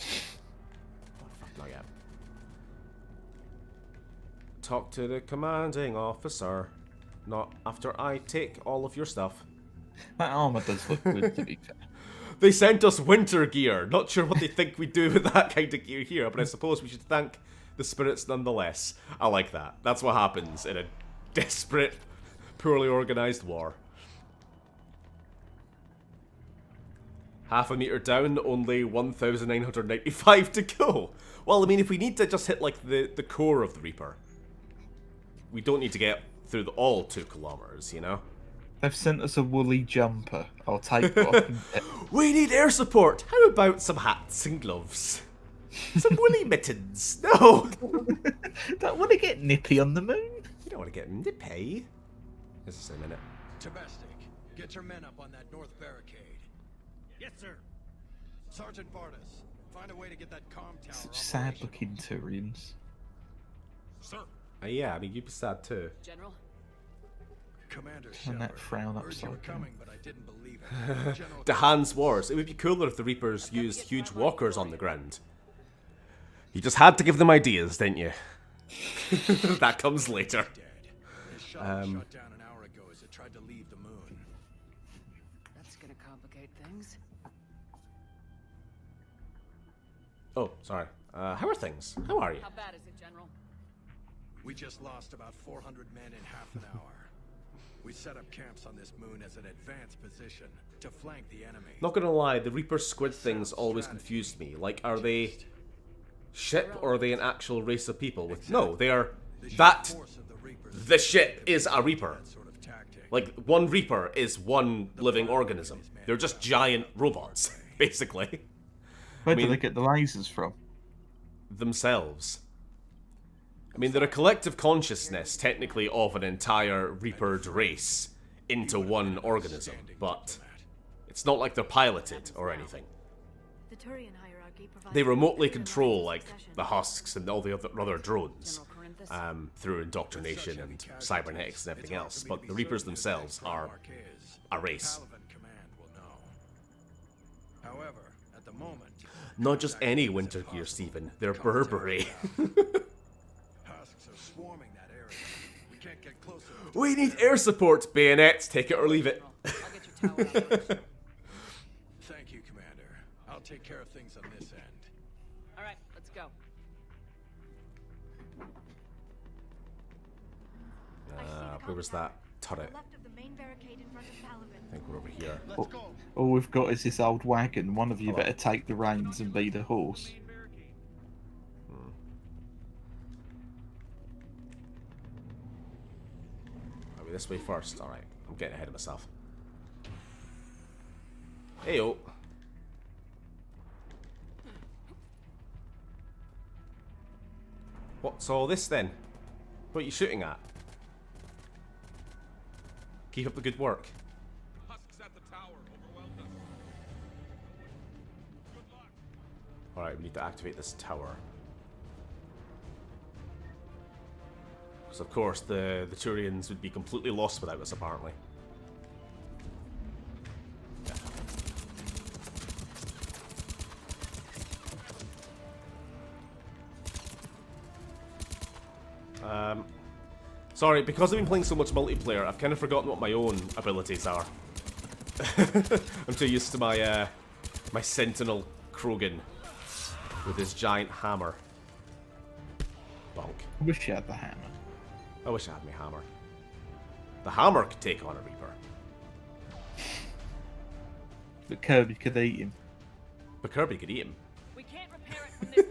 Oh, fuck, not yet. Talk to the commanding officer. Not after I take all of your stuff. That armor does look good, to be fair. They sent us winter gear. Not sure what they think we do with that kind of gear here, but I suppose we should thank the spirits nonetheless. I like that. That's what happens in a desperate, poorly organised war. Half a meter down, only 1,995 to go. Well, I mean, if we need to just hit, like, the core of the Reaper, we don't need to get through all 2 kilometers, you know? They've sent us a woolly jumper. I'll take what I can get. We need air support. How about some hats and gloves? Some woolly mittens. No. Don't want to get nippy on the moon. You don't want to get nippy. Just a minute. Tabastic, get your men up on that north barricade. Yes, sir. Sergeant Bartis, find a way to get that comm tower. Such sad-looking Turians. Sir. Yeah, I mean, you'd be sad too. General? Commander And that Shepard, frown heard you were upside down. coming, but I didn't believe it. General The Hands Wars. It would be cooler if the Reapers used huge walkers on the ground. You just had to give them ideas, didn't you? That comes later. dead. His shuttle shut down an hour ago as it tried to leave the moon. That's gonna complicate things. Oh, sorry. How are things? How are you? How bad is it, General? We just lost about 400 men in half an hour. We set up camps on this moon as an advanced position to flank the enemy. Not gonna lie, the Reaper squid things always confused me. Like, are they ship or are they an actual race of people? With no, they are that. The ship is a Reaper. Like, one Reaper is one living organism. They're just giant robots, basically. Where do they get the lasers from? Themselves. I mean, they're a collective consciousness, technically, of an entire Reapered race into one organism, but it's not like they're piloted or anything. The Turian hierarchy provides They remotely the control, like, succession. the husks and all the other drones, General Corinthus? through indoctrination and cybernetics and everything else, but the Reapers themselves are a race. Command will know. However, at the moment, Not just any Winter Gear, Stephen, they're Burberry. husks are swarming that area. We can't get closer. We need air support, bayonets, take it or leave it. General, I'll get your tower out first. Thank you, Commander. I'll take care of things on this end. All right, let's go. Where was that turret? Left of the main barricade in front of Paladin. I think we're over here. All we've got is this old wagon. One of you better take the reins and be the horse. Are we this way first? Alright, I'm getting ahead of myself. Heyo. What's all this then? What are you shooting at? Keep up the good work. Husks at the tower overwhelmed us. Good luck. Alright, we need to activate this tower. Because of course the Turians would be completely lost without us, apparently. Sorry, because I've been playing so much multiplayer, I've kind of forgotten what my own abilities are. I'm too used to my my Sentinel Krogan with his giant hammer. Bonk. I wish you had the hammer. I wish I had my hammer. The hammer could take on a Reaper. But Kirby could eat him. But Kirby could eat him. We can't repair it from this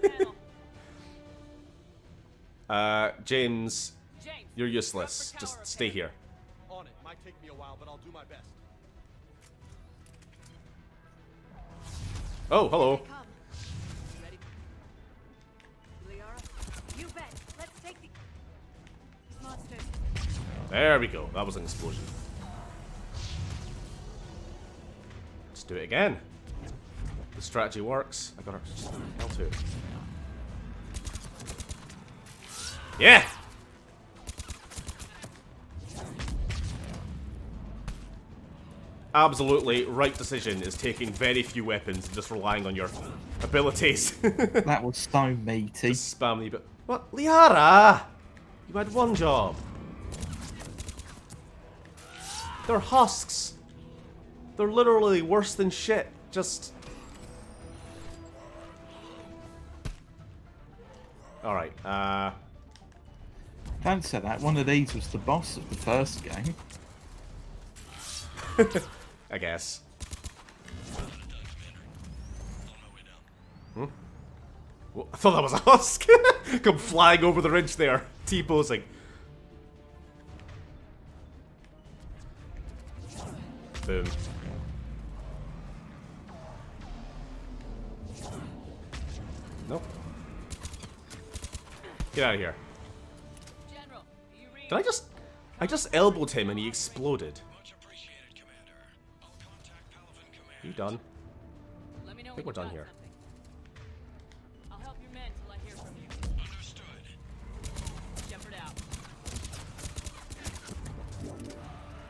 panel. James, James, you're useless. prep for tower Just stay here. On it. Might take me a while, but I'll do my best. Oh, hello. Come. You ready? Liara? You bet. Let's take the monsters. There we go. That was an explosion. Let's do it again. The strategy works. I got her L2. Yeah! Absolutely right decision is taking very few weapons and just relying on your abilities. That was so meaty. Just spam the bit. What? Liara! You had one job. They're husks. They're literally worse than shit. Just... Alright, Don't say that. One of these was the boss of the first game. I guess. Well, I thought that was a husk. Come flying over the ridge there, T-posing. Boom. Nope. Get out of here. General, do you read? Did I just elbowed him and he exploded. Much appreciated, Commander. I'll contact Paladin Command. You done? Let me know I think when we're you've done got here. something. I'll help your men till I hear from you. Understood. Shepherd out.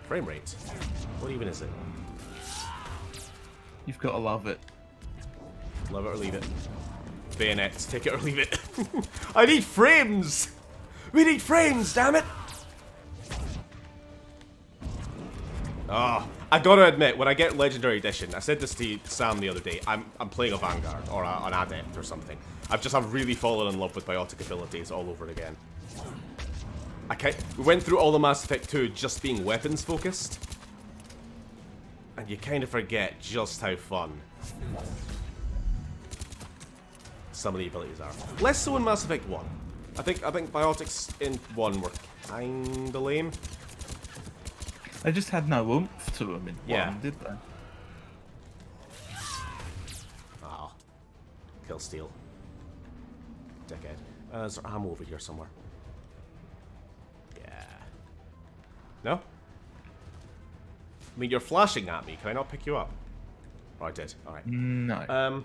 Frame rate. What even is it? You've got to love it. Love it or leave it. Bayonets, take it or leave it. I need frames! We need frames, damn it! Ah, I gotta admit, when I get Legendary Edition, I said this to Sam the other day, I'm playing a Vanguard, or an Adept or something. I've really fallen in love with biotic abilities all over again. We went through all the Mass Effect 2 just being weapons focused. And you kind of forget just how fun some of the abilities are. Less so in Mass Effect 1. I think biotics in 1 were kinda lame. They just had no oomph to them in one, did they? Oh. Kill steal. Dickhead. There's there ammo over here somewhere. Yeah. No? I mean, you're flashing at me. Can I not pick you up? Oh, I did. Alright. No. Commander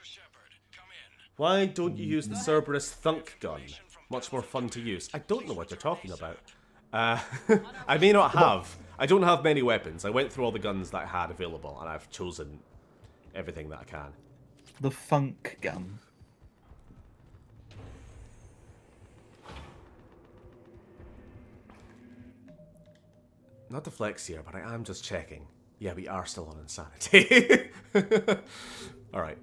Shepard, come in. Why don't you use the Cerberus Thunk gun? Much more fun to use. I don't know what you're talking about. I may not have. I don't have many weapons. I went through all the guns that I had available, and I've chosen everything that I can. The Funk gun. Not to flex here, but I am just checking. Yeah, we are still on insanity. Alright.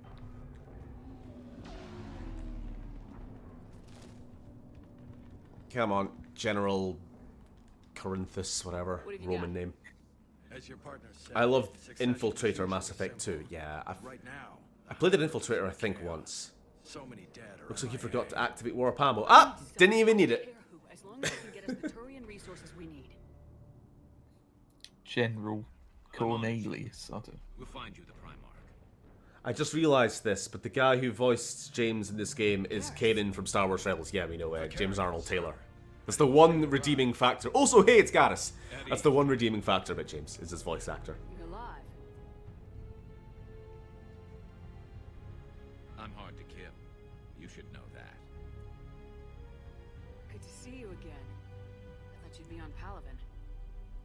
Come on, General Corinthus, whatever, Roman name. As your partner said, I love succession Infiltrator is Mass Effect simple. 2. Yeah, Right now, I played an Infiltrator, I think, once. so many dead Looks like you forgot to activate Warp Ammo. Ah! Didn't even need it. As long as you can get us the Turian resources we need. General Cornelius. I don't... We'll find you the Primarch. I just realised this, but the guy who voiced James in this game is Kanan from Star Wars Rebels. Yeah, we know, James Arnold Taylor. That's the one redeeming factor. Also, hey, it's Garrus. That's the one redeeming factor about James, is his voice actor. You're alive. I'm hard to kill. You should know that. Good to see you again. I thought you'd be on Palaven.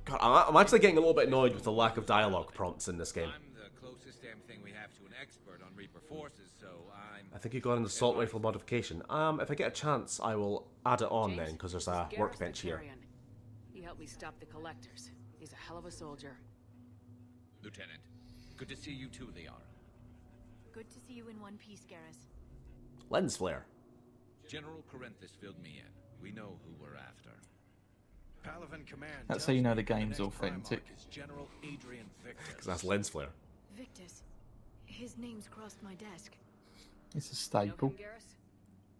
God, I'm actually getting a little bit annoyed with the lack of dialogue prompts in this game. I'm the closest damn thing we have to an expert on Reaper forces, so I think you got an assault rifle modification. If I get a chance, I will add it on then, because there's a workbench here. He helped me stop the collectors. He's a hell of a soldier. Lieutenant, good to see you too, Liara. Good to see you in one piece, Garrus. Lens flare. General Corinthus filled me in. We know who we're after. Palaven Command. That's how you know the game's authentic. General Adrian Victus. Because that's lens flare. Victus. His name's crossed my desk. It's a staple.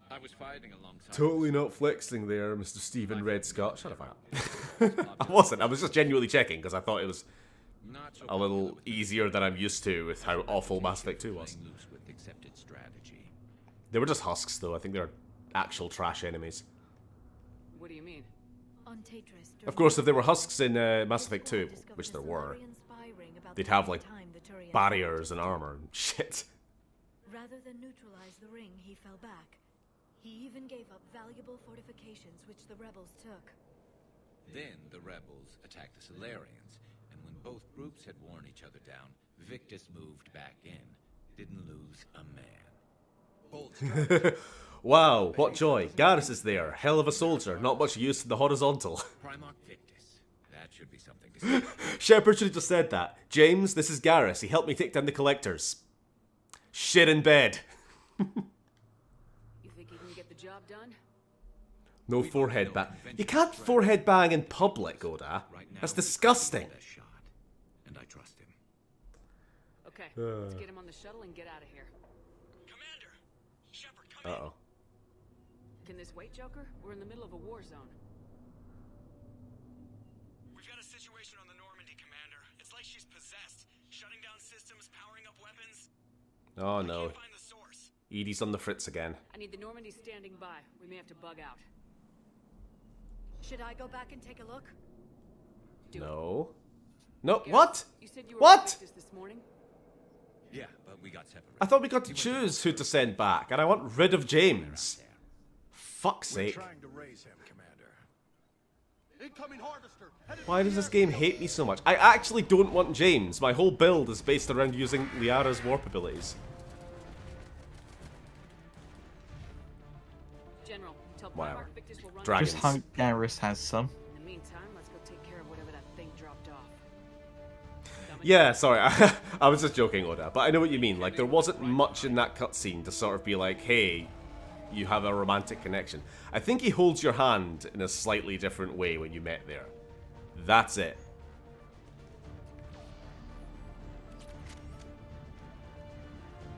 I was fighting alongside. Totally not flexing there, Mr. Stephen RedScot. Shut up. I wasn't. I was just genuinely checking because I thought it was a little easier than I'm used to with how awful Mass Effect 2 was. With accepted strategy. They were just husks, though. I think they're actual trash enemies. What do you mean? On Tatris, Of course, if there were husks in Mass Effect 2, which there were, they'd have, like, barriers and armor and shit. Rather than neutralize the ring, he fell back. He even gave up valuable fortifications which the rebels took. Then the rebels attacked the Solarians, and when both groups had worn each other down, Victus moved back in. Didn't lose a man. Wow, what joy. Garrus is there. Hell of a soldier. Not much use in the horizontal. Primarch Victus. That should be something to see. Shepard should have just said that. James, this is Garrus. He helped me take down the collectors. Shit in bed. You think you can get the job done? No forehead bang. You can't forehead bang in public, Oda. That's disgusting. And I trust him. Okay, let's get him on the shuttle and get out of here. Commander, Shepard, come Uh-oh. Can this wait, Joker? We're in the middle of a war zone. We've got a situation on the Normandy, Commander. It's like possessed. Shutting down systems, powering up weapons. Oh no. Can't find the source. Edie's on the fritz again. I need the Normandy standing by. We may have to bug out. Should I go back and take a look? No. No, Garrus, what? You said you were What? with Victus this morning? Yeah, but we got separated. I thought we got to choose who to send back, and I want rid of James. Fuck's We're sake. trying to raise him, Commander. Incoming harvester. Headed Why for does the this game hate me so much? I actually don't want James. My whole build is based around using Liara's warp abilities. General, tell Whatever. Primarch Victus will run. Dragons. Just hope Garrus has some. In the meantime, let's go take care of whatever that thing dropped off. Yeah, sorry, I was just joking, Oda, but I know what you mean. Like, there wasn't much in that cutscene to sort of be like, hey, you have a romantic connection. I think he holds your hand in a slightly different way when you met there. That's it.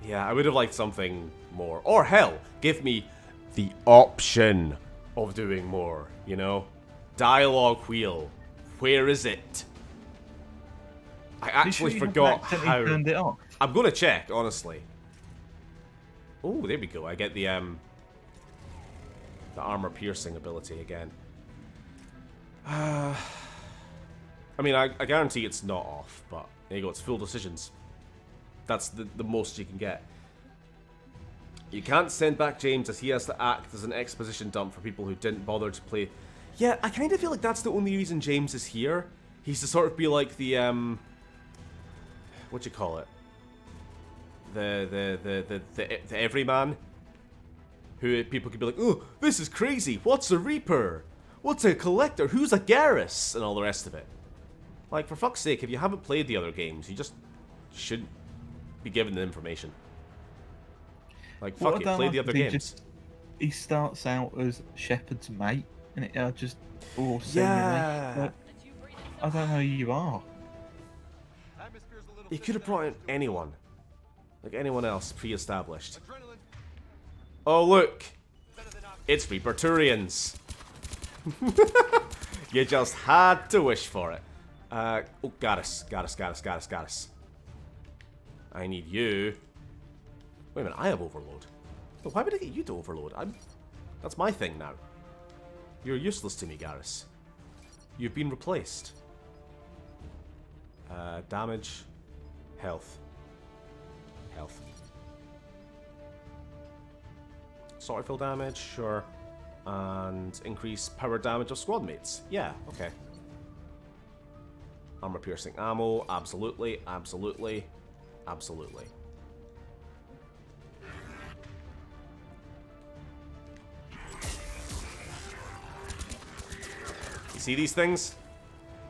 Yeah, I would have liked something more. Or hell, give me the option of doing more, you know? Dialogue wheel. Where is it? I actually forgot how... Turned it off? I'm gonna check, honestly. Oh, there we go. I get the armor piercing ability again. I mean, I guarantee it's not off, but there you go. It's full decisions. That's the most you can get. You can't send back James as he has to act as an exposition dump for people who didn't bother to play. Yeah, I kind of feel like that's the only reason James is here. He's to sort of be like the what do you call it? The everyman, who people could be like, oh, this is crazy. What's a Reaper? What's a Collector? Who's a Garrus? And all the rest of it. Like, for fuck's sake, if you haven't played the other games, you just shouldn't be given the information. Like, fuck it, play the other games. He starts out as Shepard's mate, and it just all Yeah. like, I don't know who you are. You could have brought in anyone. Like anyone else pre-established. Oh, look! It's Reaper Turians. You just had to wish for it. Oh, Garrus. I need you. Wait a minute, I have Overload. But why would I get you to Overload? That's my thing now. You're useless to me, Garrus. You've been replaced. Damage. Health. Sorry, fill damage, sure. And increase power damage of squad mates. Yeah, okay. Armor piercing ammo, absolutely. You see these things?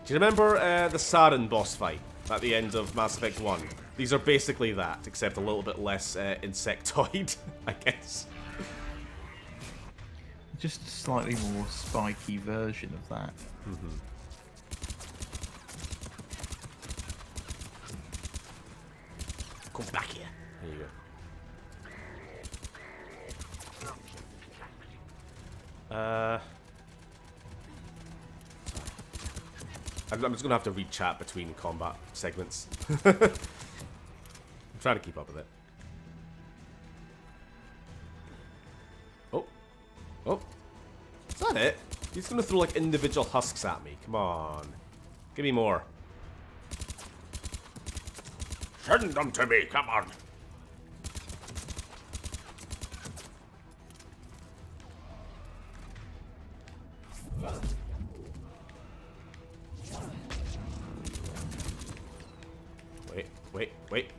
Do you remember the Saren boss fight at the end of Mass Effect 1? These are basically that, except a little bit less insectoid, I guess. Just a slightly more spiky version of that. Come back here. There you go. I'm just gonna have to read chat between combat segments. I'm trying to keep up with it. Oh. Is that it? He's gonna throw like individual husks at me. Come on. Give me more. Send them to me, come on.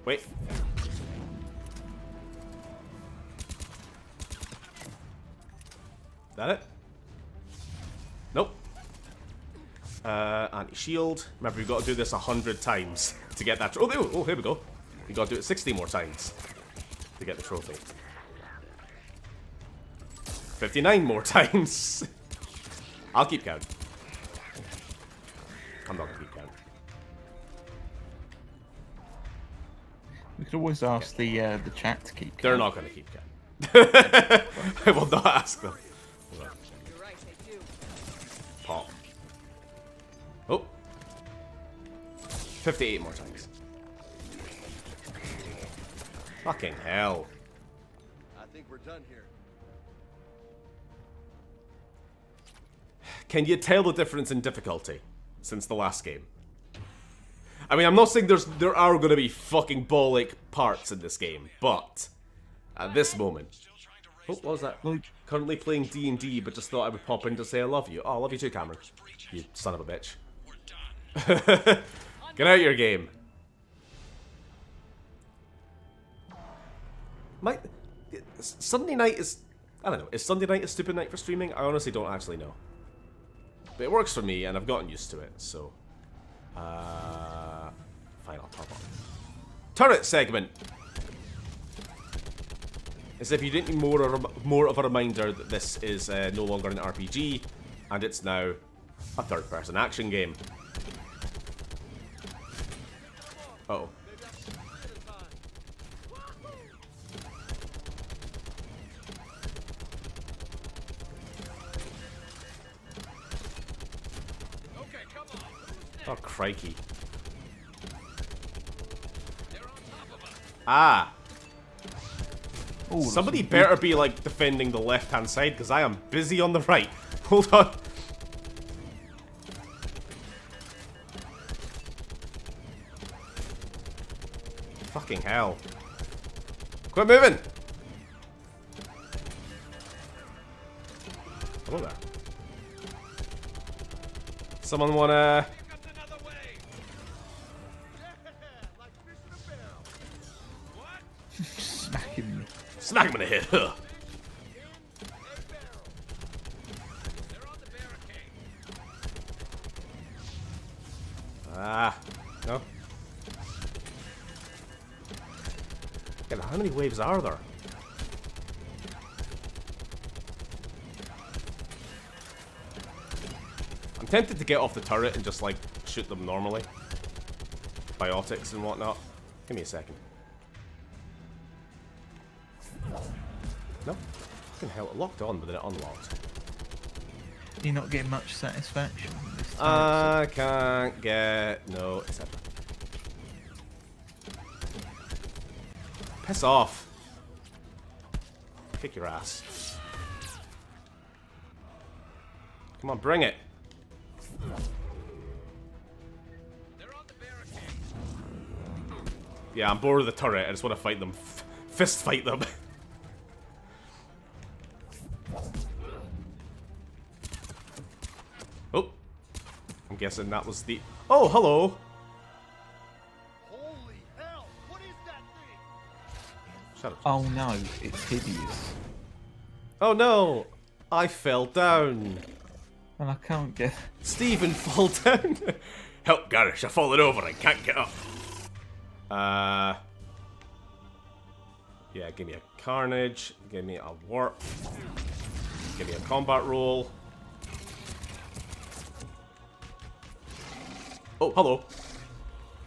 Wait. That it? Nope. Anti-shield. Remember, we've got to do this 100 times to get that. Oh, here we go. We got to do it 60 more times to get the trophy. 59 more times. I'll keep count. I'm not gonna keep count. We could always ask the chat to keep count. They're not gonna keep count. I will not ask them. You're right, they do. Pop. Oh. 58 more times. Fucking hell. I think we're done here. Can you tell the difference in difficulty since the last game? I mean, I'm not saying there are going to be fucking bollock parts in this game, but at this moment... Oh, what was that? Currently playing D&D, but just thought I would pop in to say I love you. Oh, I love you too, Cameron. You son of a bitch. Get out of your game. Sunday night is... I don't know. Is Sunday night a stupid night for streaming? I honestly don't actually know. But it works for me, and I've gotten used to it, so... Fine, I'll pop on. Turret segment! As if you didn't need more of a reminder that this is no longer an RPG, and it's now a third-person action game. Uh-oh. Oh, crikey. Ah! Ooh, somebody better be, like, defending the left-hand side, because I am busy on the right. Hold on. Fucking hell. Quit moving! Hello there. Someone wanna... Smack him in the head. Huh. Ah, no. God, how many waves are there? I'm tempted to get off the turret and just like shoot them normally. Biotics and whatnot. Give me a second. No? Fucking hell, it locked on, but then it unlocked. You're not getting much satisfaction with this time, I can't get... no, etc. Piss off. Kick your ass. Come on, bring it. Yeah, I'm bored of the turret. I just want to fight them. Fist fight them. Oh. I'm guessing that was the... oh, hello. Holy hell! What is that thing? Shut up. Oh no, it's hideous. Oh no! I fell down. And I can't get... Stephen fall down. Help, Garish, I've fallen over. I can't get up. Yeah, give me a carnage. Give me a warp. Give me a combat roll. Oh, hello.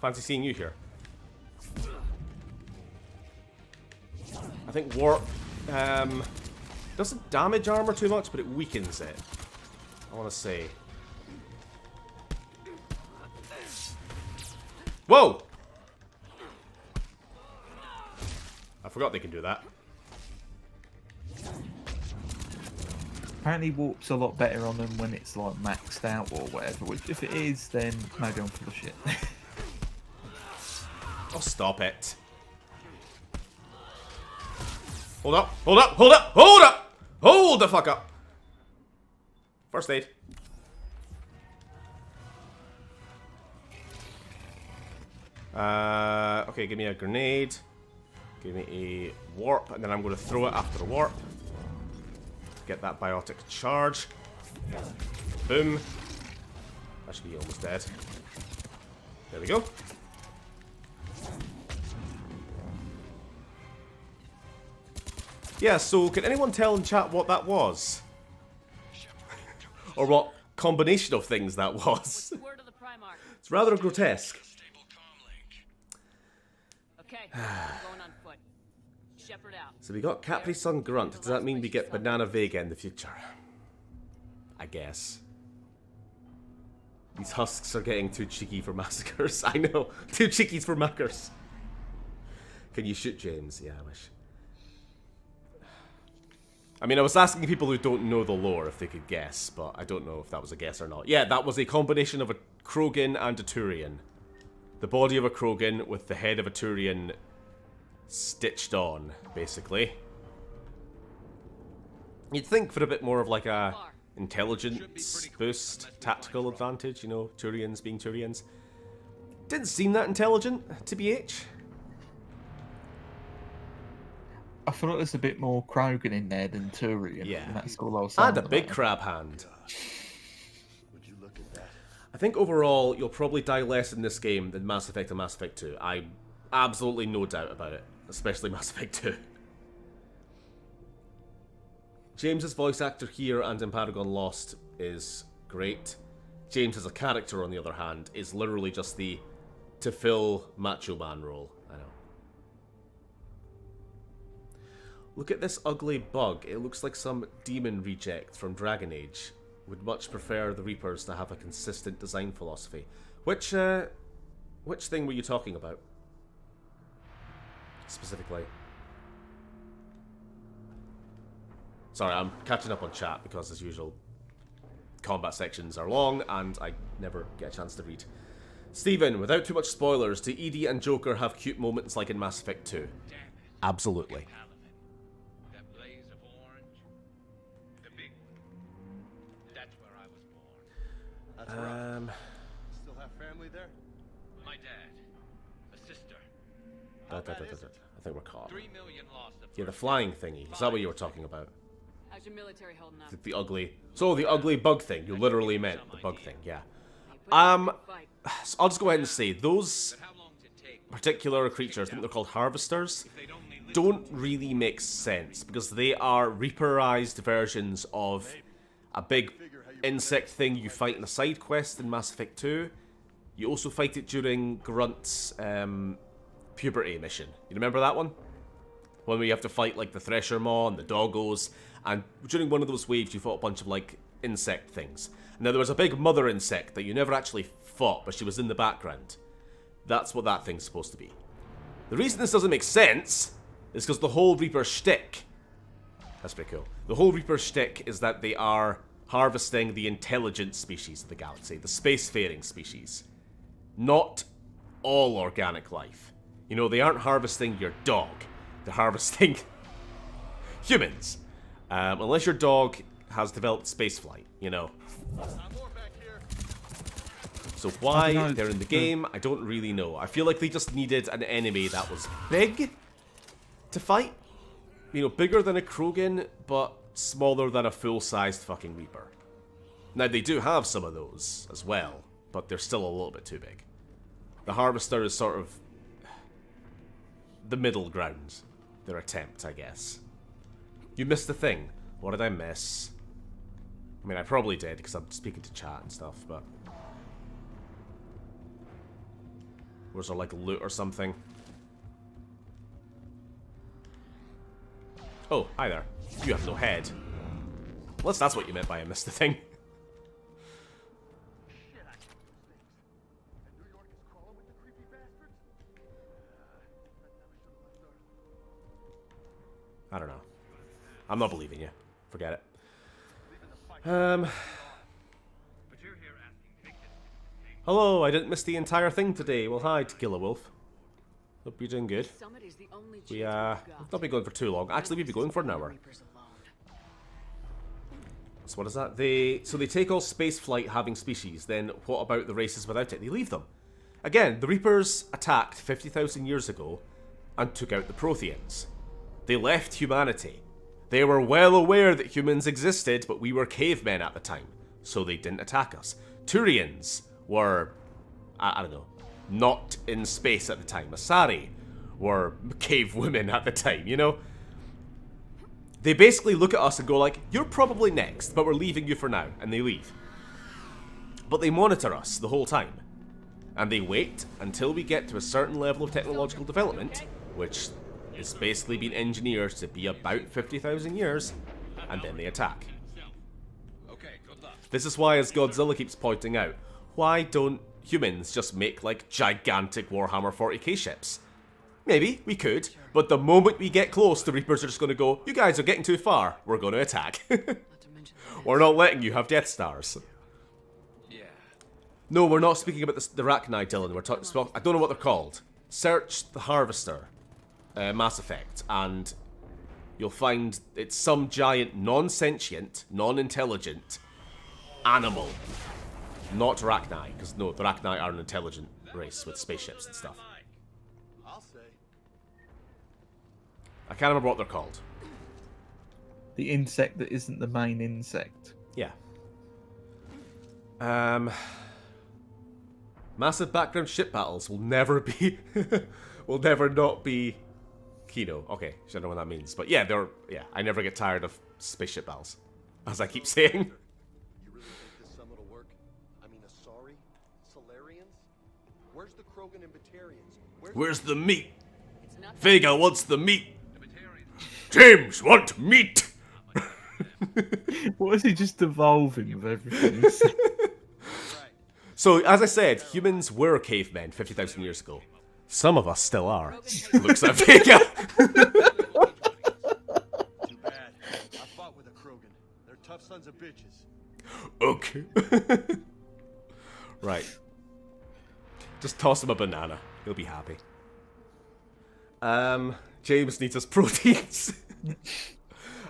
Fancy seeing you here. I think warp doesn't damage armor too much, but it weakens it. I want to say. Whoa! I forgot they can do that. Apparently warp's a lot better on them when it's like maxed out or whatever, which if it is, then maybe I'm full of shit. Oh, stop it. Hold up, hold up, hold up, hold up! Hold the fuck up! First aid. Okay, give me a grenade. Give me a warp, and then I'm going to throw it after a warp. Get that biotic charge. Boom. That should be almost dead. There we go. Yeah, so can anyone tell in chat what that was? Or what combination of things that was? It's rather grotesque. Okay, going on foot. Shepherd out. So we got Capri Sun Grunt. Does that mean we get Banana Vega in the future? I guess. These husks are getting too cheeky for massacres. I know. Too cheeky for mackers. Can you shoot James? Yeah, I wish. I mean, I was asking people who don't know the lore if they could guess, but I don't know if that was a guess or not. Yeah, that was a combination of a Krogan and a Turian. The body of a Krogan with the head of a Turian stitched on, basically. You'd think for a bit more of like a intelligence boost, tactical advantage, you know, Turians being Turians. Didn't seem that intelligent, TBH. I feel like there's a bit more Krogan in there than Turian. Yeah. And that's all I was saying. And a big about crab hand. Would you look at that? I think overall, you'll probably die less in this game than Mass Effect and Mass Effect 2. I absolutely no doubt about it. Especially Mass Effect 2. James's voice actor here and in Paragon Lost is great. James as a character, on the other hand, is literally just the to fill Macho Man role. I know. Look at this ugly bug. It looks like some demon reject from Dragon Age. Would much prefer the Reapers to have a consistent design philosophy. Which thing were you talking about? Specifically. Sorry, I'm catching up on chat because, as usual, combat sections are long and I never get a chance to read. Steven, without too much spoilers, do Edie and Joker have cute moments like in Mass Effect 2? Absolutely. That blaze of orange, the big one. That's where I was born. That's right. Still have family there? My dad, a sister. I think we're caught. 3 million lost. Yeah, the flying thingy. Is that what you were talking about? How's your military holding up? The ugly... So, the ugly bug thing. You literally meant the bug thing, yeah. So I'll just go ahead and say, those particular creatures, I think they're called harvesters, don't really make sense, because they are Reaperized versions of a big insect thing you fight in a side quest in Mass Effect 2. You also fight it during Grunt's puberty mission. You remember that one? When we have to fight like the Thresher Maw and the Doggos, and during one of those waves you fought a bunch of like insect things. Now there was a big mother insect that you never actually fought, but she was in the background. That's what that thing's supposed to be. The reason this doesn't make sense is because the whole Reaper shtick, that's pretty cool, the whole Reaper shtick is that they are harvesting the intelligent species of the galaxy, the spacefaring species. Not all organic life. You know, they aren't harvesting your dog. They're harvesting humans. Unless your dog has developed spaceflight, you know. So why they're in the game, I don't really know. I feel like they just needed an enemy that was big to fight. You know, bigger than a Krogan, but smaller than a full-sized fucking Reaper. Now, they do have some of those as well, but they're still a little bit too big. The Harvester is sort of the middle ground. Their attempt, I guess. You missed the thing. What did I miss? I mean, I probably did, because I'm speaking to chat and stuff, but... Was there, like, loot or something? Oh, hi there. You have no head. Unless that's what you meant by I missed the thing. I don't know. I'm not believing you. Forget it. Hello, I didn't miss the entire thing today. Well, hi, Tequila Wolf. Hope you're doing good. We, not be going for too long. Actually, we'd be going for an hour. So what is that? So they take all spaceflight having species, then what about the races without it? They leave them. Again, the Reapers attacked 50,000 years ago and took out the Protheans. They left humanity. They were well aware that humans existed, but we were cavemen at the time, so they didn't attack us. Turians were, I don't know, not in space at the time. Asari were cave women at the time, you know? They basically look at us and go like, you're probably next, but we're leaving you for now, and they leave. But they monitor us the whole time. And they wait until we get to a certain level of technological development, which is basically been engineered to be about 50,000 years, and then they attack. This is why, as Godzilla keeps pointing out, why don't humans just make, like, gigantic Warhammer 40k ships? Maybe, we could. But the moment we get close, the Reapers are just going to go, you guys are getting too far. We're going to attack. We're not letting you have Death Stars. Yeah. No, we're not speaking about the Rachni, Dylan. We're talking. I don't know what they're called. Search the Harvester, Mass Effect, and you'll find it's some giant, non-sentient, non-intelligent animal. Not Rachni, because no, the Rachni are an intelligent race with spaceships and stuff. I'll say. I can't remember what they're called. The insect that isn't the main insect. Yeah. Massive background ship battles will never be... will never not be... Kino. Okay, I don't know what that means. But yeah, I never get tired of spaceship battles. As I keep saying. You really think this summit will work? I mean, Asari? Solarians? Where's the Krogan and Batarians? Where's the meat? Vega wants the meat. James want meat. What is he just evolving with everything? He said? So, as I said, humans were cavemen 50,000 years ago. Some of us still are. Looks at Vega. Too bad. I fought with a Krogan. They're tough sons of bitches. Okay. Right. Just toss him a banana. He'll be happy. James needs his proteins.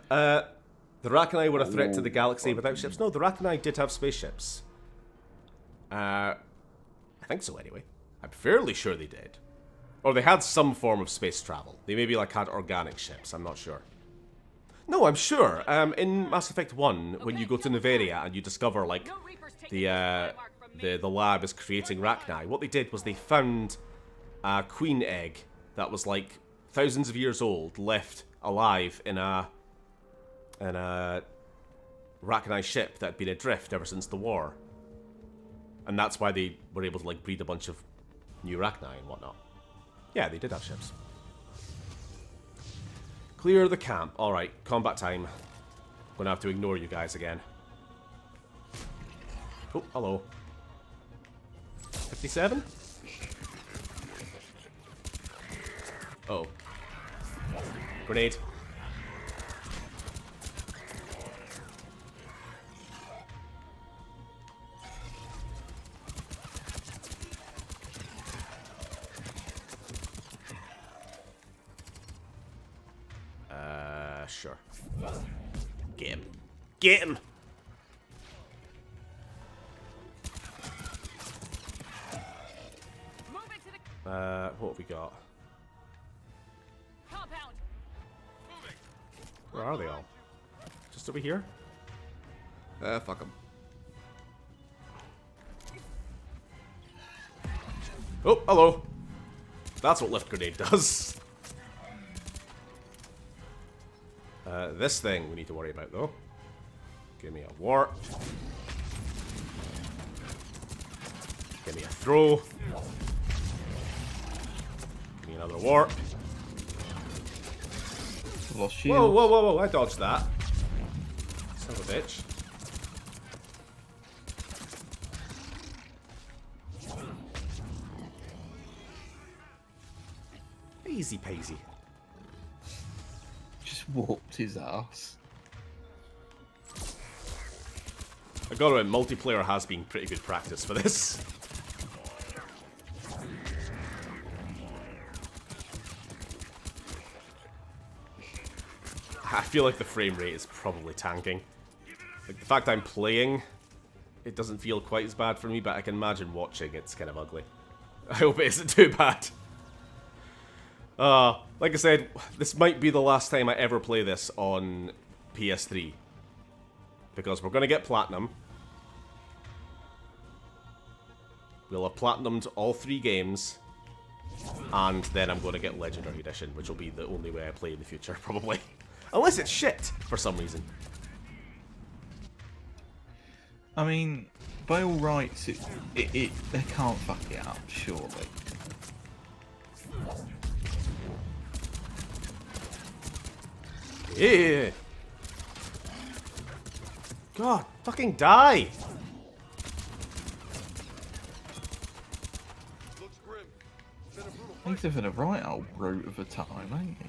The Rachni were a threat to the galaxy without ships. No, the Rachni did have spaceships. I think so anyway. I'm fairly sure they did. Or they had some form of space travel. They maybe like had organic ships, I'm not sure. No, I'm sure. In Mass Effect 1, when you go to Neveria and you discover like the lab is creating Rachni, what they did was they found a queen egg that was like thousands of years old, left alive in a Rachni ship that had been adrift ever since the war. And that's why they were able to like breed a bunch of new Rachni and whatnot. Yeah, they did have ships. Clear the camp. Alright, combat time. Gonna have to ignore you guys again. Oh, hello. 57? Oh. Grenade. Sure. Get him. Get him! What have we got? Compound. Where are they all? Just over here? Fuck them. Oh, hello. That's what lift grenade does. This thing we need to worry about, though. Give me a warp. Give me a throw. Give me another warp. Lost shield. Whoa, whoa, whoa, whoa, I dodged that. Son of a bitch. Easy peasy. Just warped his ass. I gotta admit, multiplayer has been pretty good practice for this. I feel like the frame rate is probably tanking. Like, the fact I'm playing, it doesn't feel quite as bad for me, but I can imagine watching it's kind of ugly. I hope it isn't too bad. Like I said, this might be the last time I ever play this on PS3. Because we're gonna get Platinum. We'll have Platinumed all 3 games. And then I'm gonna get Legendary Edition, which will be the only way I play in the future, probably. Unless it's shit, for some reason. I mean, by all rights, they can't fuck it up, surely. Yeah. God, fucking die! Looks grim. Been a brutal Are He's having a right old brute of a time, ain't he?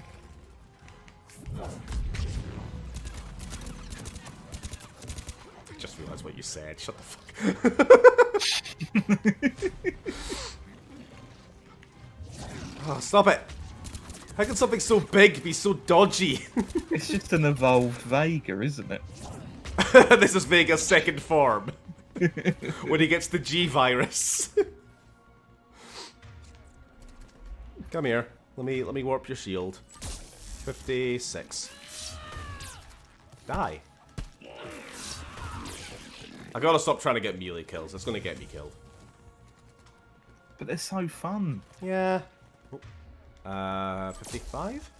Just realised what you said. Shut the fuck. Oh, stop it! How can something so big be so dodgy? It's just an evolved Vega, isn't it? This is Vega's second form. When he gets the G virus. Come here. Let me warp your shield. 56. Die. I gotta stop trying to get melee kills. It's gonna get me killed. But they're so fun. Yeah. 55?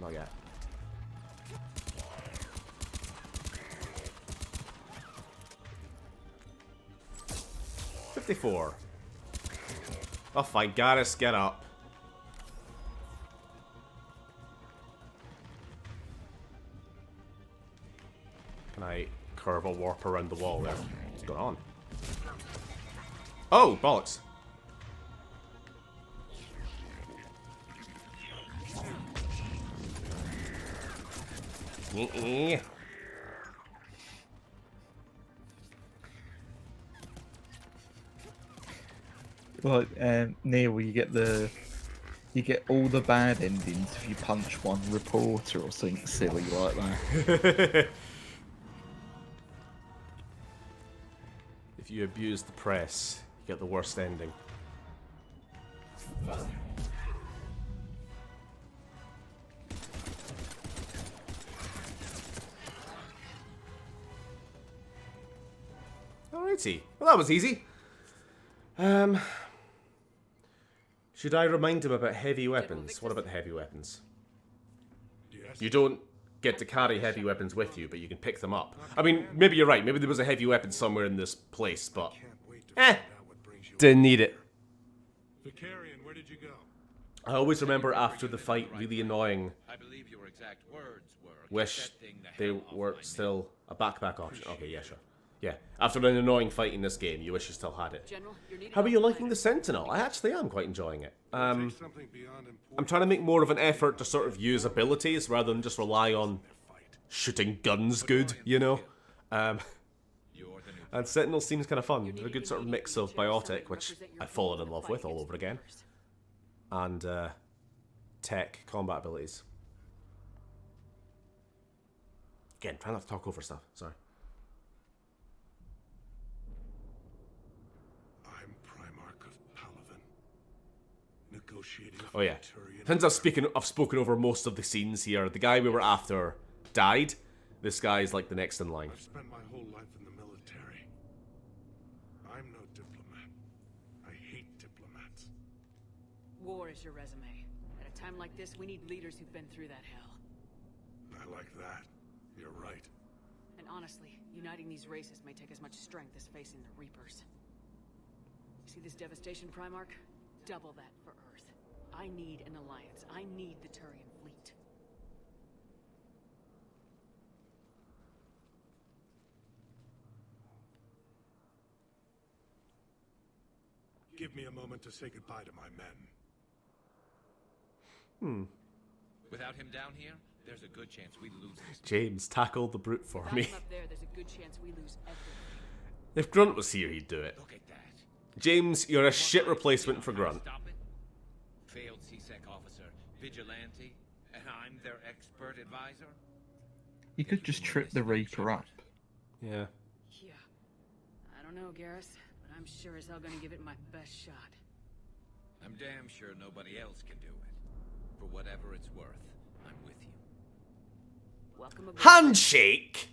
Not yet. $54. Oh, fine. Garrus, get up. Can I curve a warp around the wall there? What's going on? Oh, bollocks. Like Neil, you get all the bad endings if you punch one reporter or something silly like that. If you abuse the press, you get the worst ending. Alrighty. Well, that was easy. Should I remind him about heavy weapons? What about the heavy weapons? Yes. You don't get to carry heavy weapons with you, but you can pick them up. I mean, maybe you're right. Maybe there was a heavy weapon somewhere in this place, but... Didn't need it. Vicarian, where did you go? I always remember after the fight, really annoying. I believe your exact words were, Wish "Get that thing the they hell off were my still a backpack option. Okay, yeah, sure. Yeah, after an annoying fight in this game, you wish you still had it. General, you're needed How are on you the liking the Sentinel? I actually am quite enjoying it. Take something beyond important. I'm trying to make more of an effort to sort of use abilities rather than just rely on shooting guns good, you know? You're the new And Sentinel seems kind of fun. They're a good sort of mix of Biotic, which I've fallen in love with all over again, and tech combat abilities. Again, try not to talk over stuff. Sorry. I'm Primarch of Palaven. Negotiating. Oh yeah. Victorian Since I've spoken over most of the scenes here. The guy we were after died. This guy's like the next in line. I've spent my whole life in the military. I'm no diplomat. I hate diplomats. War is your resume. At a time like this, we need leaders who've been through that hell. I like that. You're right. And honestly, uniting these races may take as much strength as facing the Reapers. See this devastation, Primarch? Double that for Earth. I need an alliance. I need the Turian fleet. Give me a moment to say goodbye to my men. Without him down here, there's a good chance we lose this. James, tackle the brute for Without me. him up there's a good chance we lose everything. If Grunt was here, he'd do it. Look at that. James, you're a shit replacement for Grunt. Stop it. Failed CSEC officer, vigilante, and I'm their expert advisor. You could just trip the Reaper up. Yeah. Yeah. I don't know, Garrus, but I'm sure as hell gonna give it my best shot. I'm damn sure nobody else can do it. For whatever it's worth, I'm with you. Welcome aboard. Handshake?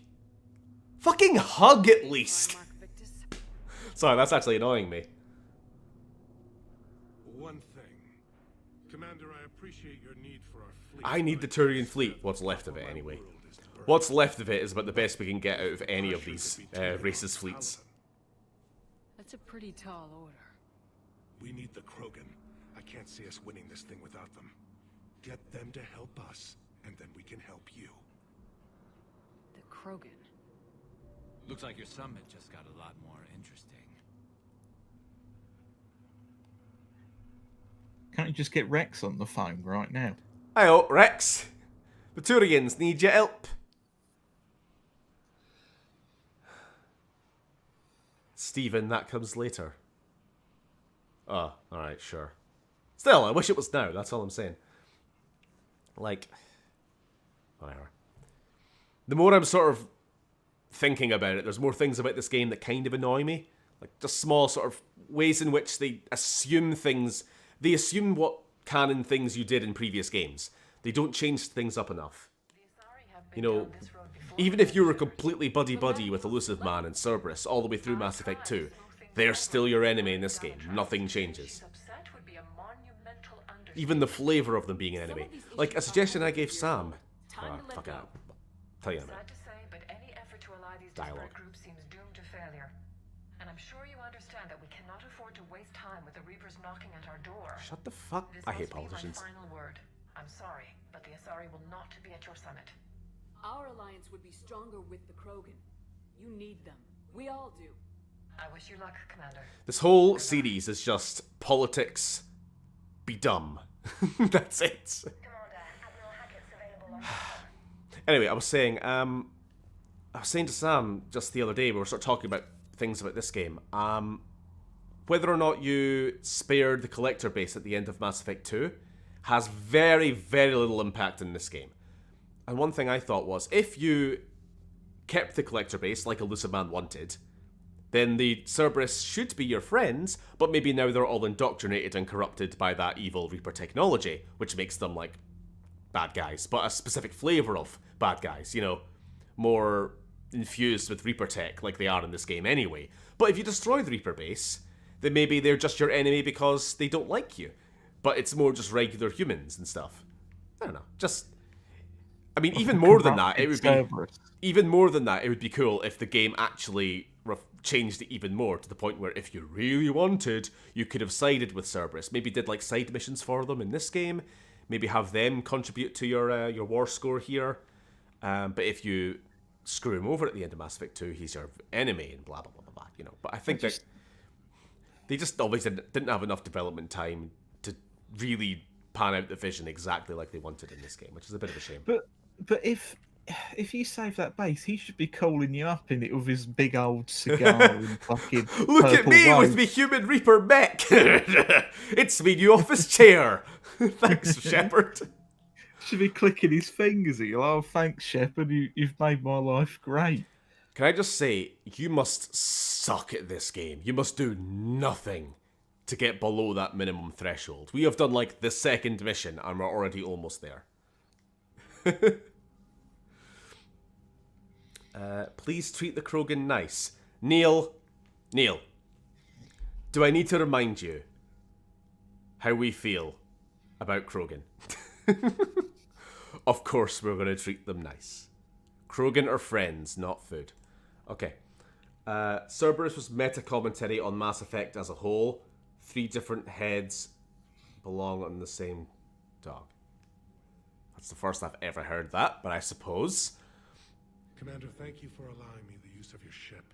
Fucking hug at least. Primarch Victus. Sorry, that's actually annoying me. One thing. Commander, I appreciate your need for our fleet. I need the Turian fleet. What's left of it, anyway. What's left of it is about the best we can get out of any of these races' fleets. That's a pretty tall order. We need the Krogan. I can't see us winning this thing without them. Get them to help us, and then we can help you. The Krogan. Looks like your summit just got a lot more interesting. Can't you just get Rex on the phone right now? Hi, Rex. The Turians need your help. Stephen, that comes later. Oh, alright, sure. Still, I wish it was now, that's all I'm saying. Like, whatever. The more I'm sort of thinking about it, there's more things about this game that kind of annoy me. Like, just small sort of ways in which they assume things. They assume what canon things you did in previous games. They don't change things up enough. You know, even if you were completely buddy-buddy with Elusive Man and Cerberus all the way through Mass Effect 2, they're still your enemy in this game. Nothing changes. Even the flavour of them being an enemy. Like, a suggestion I gave Sam. Fuck it. Tell you in a minute. Dialogue. And I'm sure you understand that we cannot afford to waste time with the Reapers knocking at our door. Shut the fuck. I hate politicians. This must be my final word. I'm sorry, but the Asari will not be at your summit. Our alliance would be stronger with the Krogan. You need them. We all do. I wish you luck, Commander. This whole series is just politics. Be dumb. That's it. Anyway, I was saying to Sam just the other day, we were sort of talking about things about this game. Whether or not you spared the collector base at the end of Mass Effect 2 has very, very little impact in this game. And one thing I thought was, if you kept the collector base like Elusive Man wanted, then the Cerberus should be your friends, but maybe now they're all indoctrinated and corrupted by that evil Reaper technology, which makes them, like, bad guys, but a specific flavour of bad guys, you know, more infused with Reaper tech like they are in this game anyway. But if you destroy the Reaper base, then maybe they're just your enemy because they don't like you. But it's more just regular humans and stuff. I don't know, just... I mean, even more than that, it would be cool if the game actually changed it even more to the point where if you really wanted, you could have sided with Cerberus. Maybe did like side missions for them in this game. Maybe have them contribute to your war score here. But if you screw him over at the end of Mass Effect 2, he's your enemy and blah blah blah blah blah. You know. But I think that they just always didn't have enough development time to really pan out the vision exactly like they wanted in this game, which is a bit of a shame. But if you save that base, he should be calling you up in it with his big old cigar and fucking look at me robe. with me human Reaper mech. It's me new office chair. Thanks, Shepard. Should be clicking his fingers at you. Oh, thanks, Shepard. You've made my life great. Can I just say, you must suck at this game. You must do nothing to get below that minimum threshold. We have done like the second mission and we're already almost there. Please treat the Krogan nice. Neil, do I need to remind you how we feel about Krogan? Of course we're going to treat them nice. Krogan are friends, not food. Okay. Cerberus was meta-commentary on Mass Effect as a whole. 3 different heads belong on the same dog. That's the first I've ever heard that, but I suppose. Commander, thank you for allowing me the use of your ship,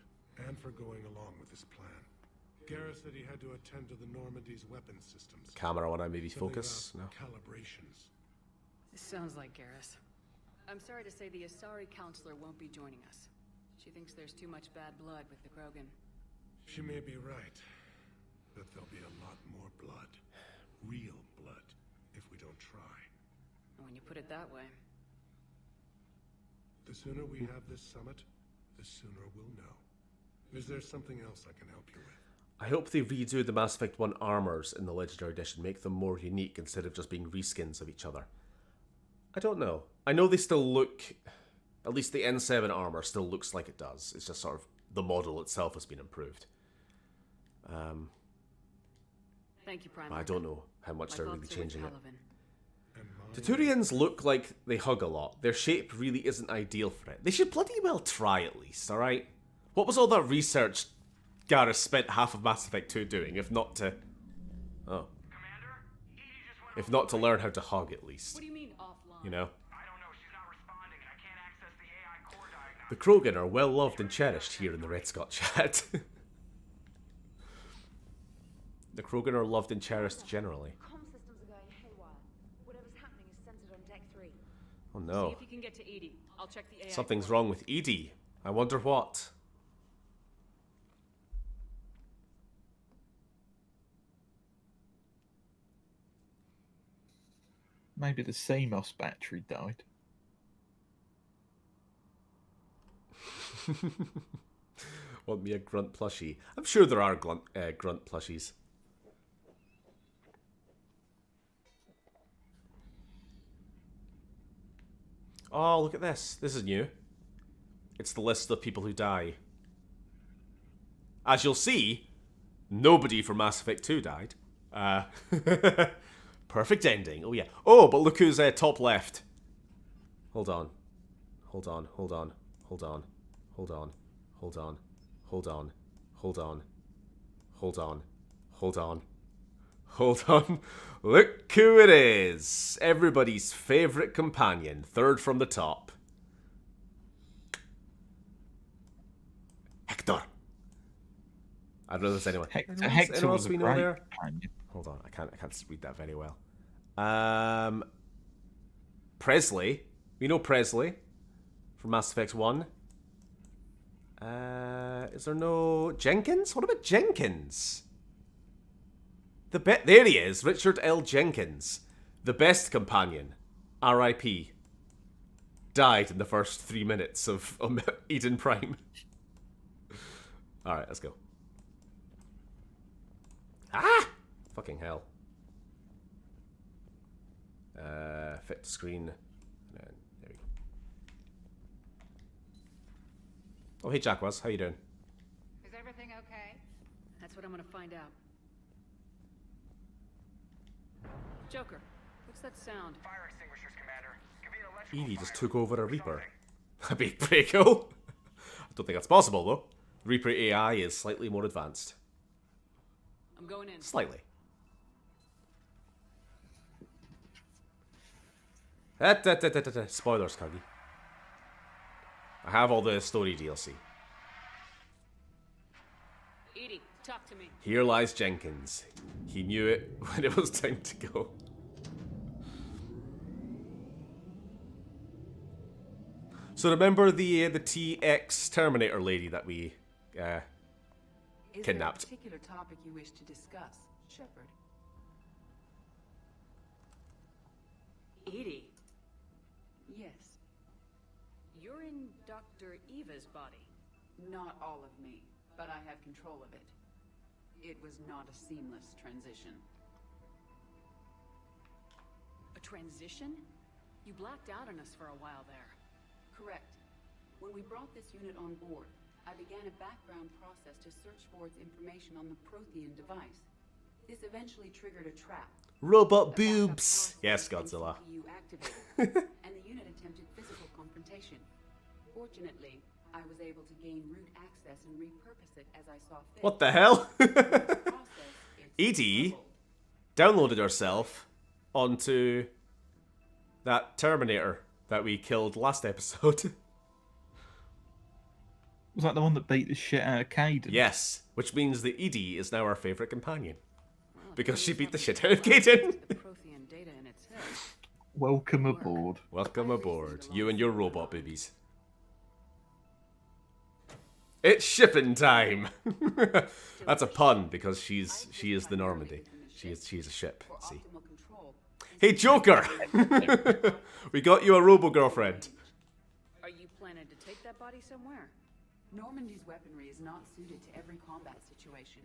and for going along with this plan. Garrus said he had to attend to the Normandy's weapons systems. Camera when I maybe focus? No. Calibrations. This sounds like Garrus. I'm sorry to say the Asari counselor won't be joining us. She thinks there's too much bad blood with the Krogan. She may be right, but there'll be a lot more blood. Real blood, if we don't try. When you put it that way. The sooner we have this summit, the sooner we'll know. Is there something else I can help you with? I hope they redo the Mass Effect 1 armors in the Legendary Edition, make them more unique instead of just being reskins of each other. I don't know. I know they still look... At least the N7 armor still looks like it does. It's just sort of... The model itself has been improved. Thank you, Prime. I don't know how much they're really changing it. And The Turians look like they hug a lot. Their shape really isn't ideal for it. They should bloody well try at least, alright? What was all that research Garrus spent half of Mass Effect 2 doing, if not to... Oh. If not to learn how to hug at least. What do you mean offline? You know? I don't know. She's not responding, and I can't access the AI core diagnostic. The Krogan are well loved and cherished here in the RedScot chat. The Krogan are loved and cherished generally. Comm systems Oh no. See if you can get to Edie. I'll check the AI. Something's wrong with Edie. I wonder what. Maybe the CMOS battery died. Want me a grunt plushie? I'm sure there are grunt plushies. Oh, look at this. This is new. It's the list of people who die. As you'll see, nobody from Mass Effect 2 died. Perfect ending. Oh, yeah. Oh, but look who's top left. Hold on. Hold on. Hold on. Hold on. Hold on. Hold on. Hold on. Hold on. Hold on. Hold on. Hold on. Look who it is. Everybody's favourite companion. Third from the top. Hector. I don't know if there's anyone. Hector else was a we know great there? companion. Hold on, I can't read that very well. Presley. We know Presley from Mass Effect 1. Is there no Jenkins? What about Jenkins? There he is, Richard L. Jenkins. The best companion. R.I.P. Died in the first 3 minutes of Eden Prime. Alright, let's go. Ah! Fucking hell. Fit to screen. And then, there we go. Oh, hey, Jacquaz. How you doing? Is everything okay? That's what I'm gonna find out. Joker, what's that sound? Fire extinguishers, Commander. Could be an electrical Edie just fire took over a or Reaper. something. That'd be pretty cool. I don't think that's possible, though. Reaper AI is slightly more advanced. I'm going in. Slightly. Spoilers, Cuggy. I have all the story DLC. Edie, talk to me. Here lies Jenkins. He knew it when it was time to go. So remember the TX Terminator lady that we kidnapped? Is there a particular topic you wish to discuss, Shepard? Edie, Yes. you're in Dr. Eva's body. Not all of me, but I have control of it. It was not a seamless transition. A transition? You blacked out on us for a while there. Correct. When we brought this unit on board, I began a background process to search for its information on the Prothean device. This eventually triggered a trap. Robot A backup boobs! power Yes, source Godzilla. and CPU activated, and the unit attempted physical confrontation. Fortunately, I was able to gain root access and repurpose it as I saw fit. What the hell? In the process, it's Edie troubled. downloaded herself onto that Terminator that we killed last episode. Was that the one that beat the shit out of Caden? Yes, which means that Edie is now our favourite companion. Well, if Because she Edie's beat the not shit really out of Caden. the Prothean data in its head. Welcome aboard. Welcome aboard, you and your robot boobies. It's shipping time! That's a pun because she is the Normandy. She is a ship. For See. optimal control. Hey Joker! We got you a robo girlfriend. Are you planning to take that body somewhere? Normandy's weaponry is not suited to every combat situation.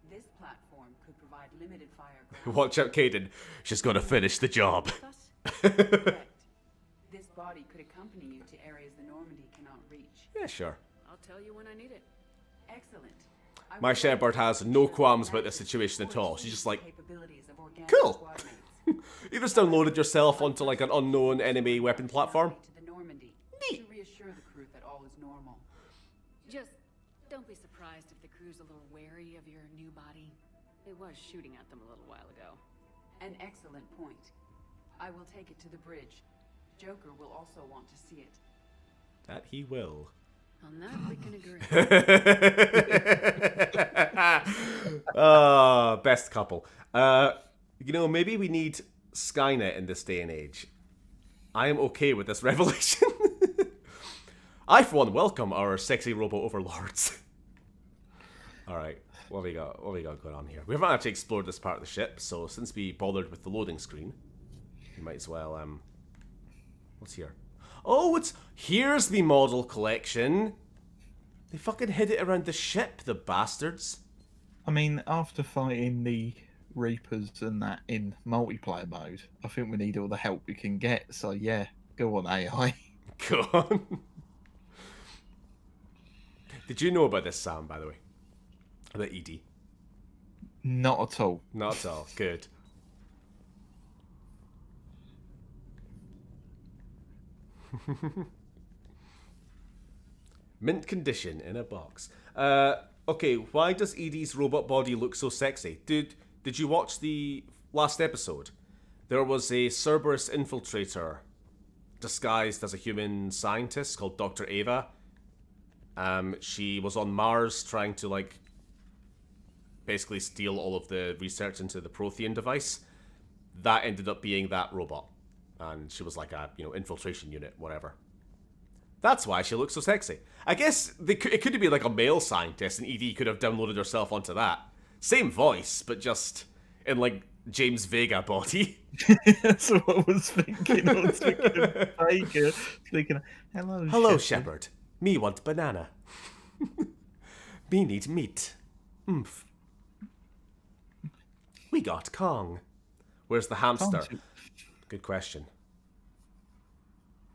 This platform could provide limited fire ground. Watch out, Caden. She's gonna finish the job. With us? Correct. This body could accompany you to areas the Normandy cannot reach. Yeah, sure. I'll tell you when I need it. Excellent. I My would Shepard like to has no ensure qualms that about this situation at all. She's just like, capabilities of organic cool. squad mates. you just downloaded yourself onto like an unknown enemy weapon platform. To the Normandy. Neat. To reassure the crew that all is normal. Just don't be surprised if the crew's a little wary of your new body. It was shooting at them a little while ago. An excellent point. I will take it to the bridge. Joker will also want to see it. That he will. On that, we can agree. Best couple. Maybe we need Skynet in this day and age. I am okay with this revelation. I, for one, welcome our sexy robot overlords. Alright, what have we got? What have we got going on here? We haven't actually explored this part of the ship, so since we bothered with the loading screen, we might as well, what's here? Oh, here's the model collection. They fucking hid it around the ship, the bastards. I mean, after fighting the Reapers and that in multiplayer mode, I think we need all the help we can get. So yeah, go on AI. Go on. Did you know about this, Sam, by the way? About ED? Not at all. Not at all. Good. Mint condition in a box. Okay, why does Edie's robot body look so sexy? Did you watch the last episode? There was a Cerberus infiltrator disguised as a human scientist called Dr. Ava. She was on Mars trying to, like, basically steal all of the research into the Prothean device. That ended up being that robot. And she was like a, infiltration unit, whatever. That's why she looks so sexy. I guess it could have been like a male scientist, and Edie could have downloaded herself onto that. Same voice, but just in, like, James Vega body. That's what I was thinking. I was thinking of Vega. Thinking, hello, Shepard. Me want banana. Me need meat. Oomph. We got Kong. Where's the hamster? Good question.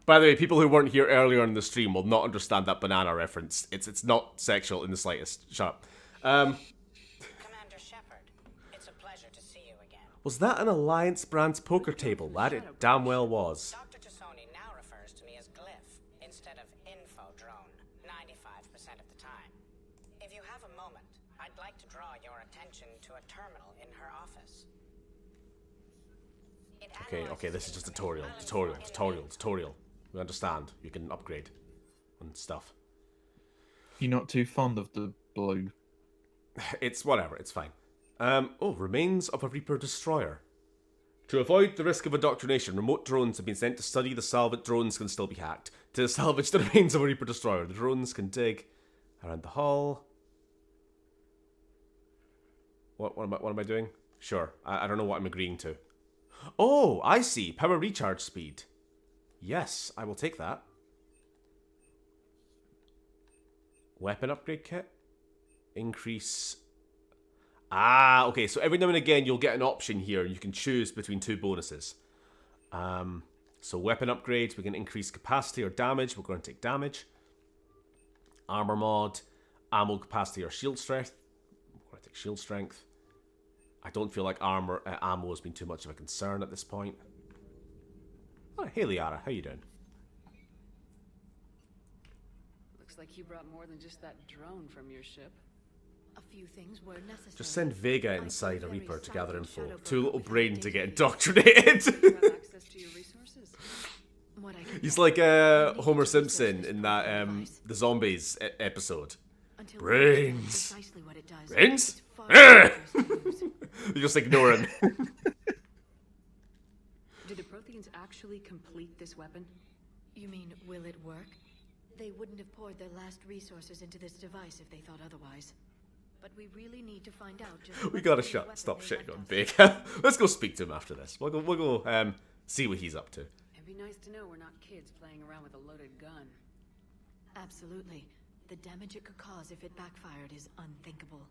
By the way, people who weren't here earlier in the stream will not understand that banana reference. It's not sexual in the slightest. Shut up. Commander Shepard, it's a pleasure to see you again. Was that an Alliance Brands poker table, lad? It damn well was. Dr. Tassoni now refers to me as Glyph instead of Info Drone 95% of the time. If you have a moment, I'd like to draw your attention to a terminal in her office. Okay, this is just tutorial. We understand. You can upgrade and stuff. You're not too fond of the blue? It's whatever, it's fine. Remains of a Reaper destroyer. To avoid the risk of indoctrination, remote drones have been sent to study the salvage. Drones can still be hacked. To salvage the remains of a Reaper destroyer. The drones can dig around the hull. What am I doing? Sure, I don't know what I'm agreeing to. Oh, I see. Power recharge speed. Yes, I will take that. Weapon upgrade kit. Increase. Ah, okay. So every now and again you'll get an option here and you can choose between two bonuses. So weapon upgrades, we can increase capacity or damage. We're going to take damage. Armor mod, ammo capacity or shield strength. We're going to take shield strength. I don't feel like ammo has been too much of a concern at this point. Oh, hey Liara, how you doing? Looks like you brought more than just that drone from your ship. A few things were necessary. Just send Vega inside a Reaper to gather info. Too little brain to get indoctrinated. Access to your resources? He's like Homer Simpson in that the zombies episode. Brains. Brains? You just ignore him. Did the Protheans actually complete this weapon? You mean, will it work? They wouldn't have poured their last resources into this device if they thought otherwise. But we really need to find out just we gotta stop shitting on Vega. Let's go speak to him after this. We'll go see what he's up to. It'd be nice to know we're not kids playing around with a loaded gun. Absolutely. The damage it could cause if it backfired is unthinkable.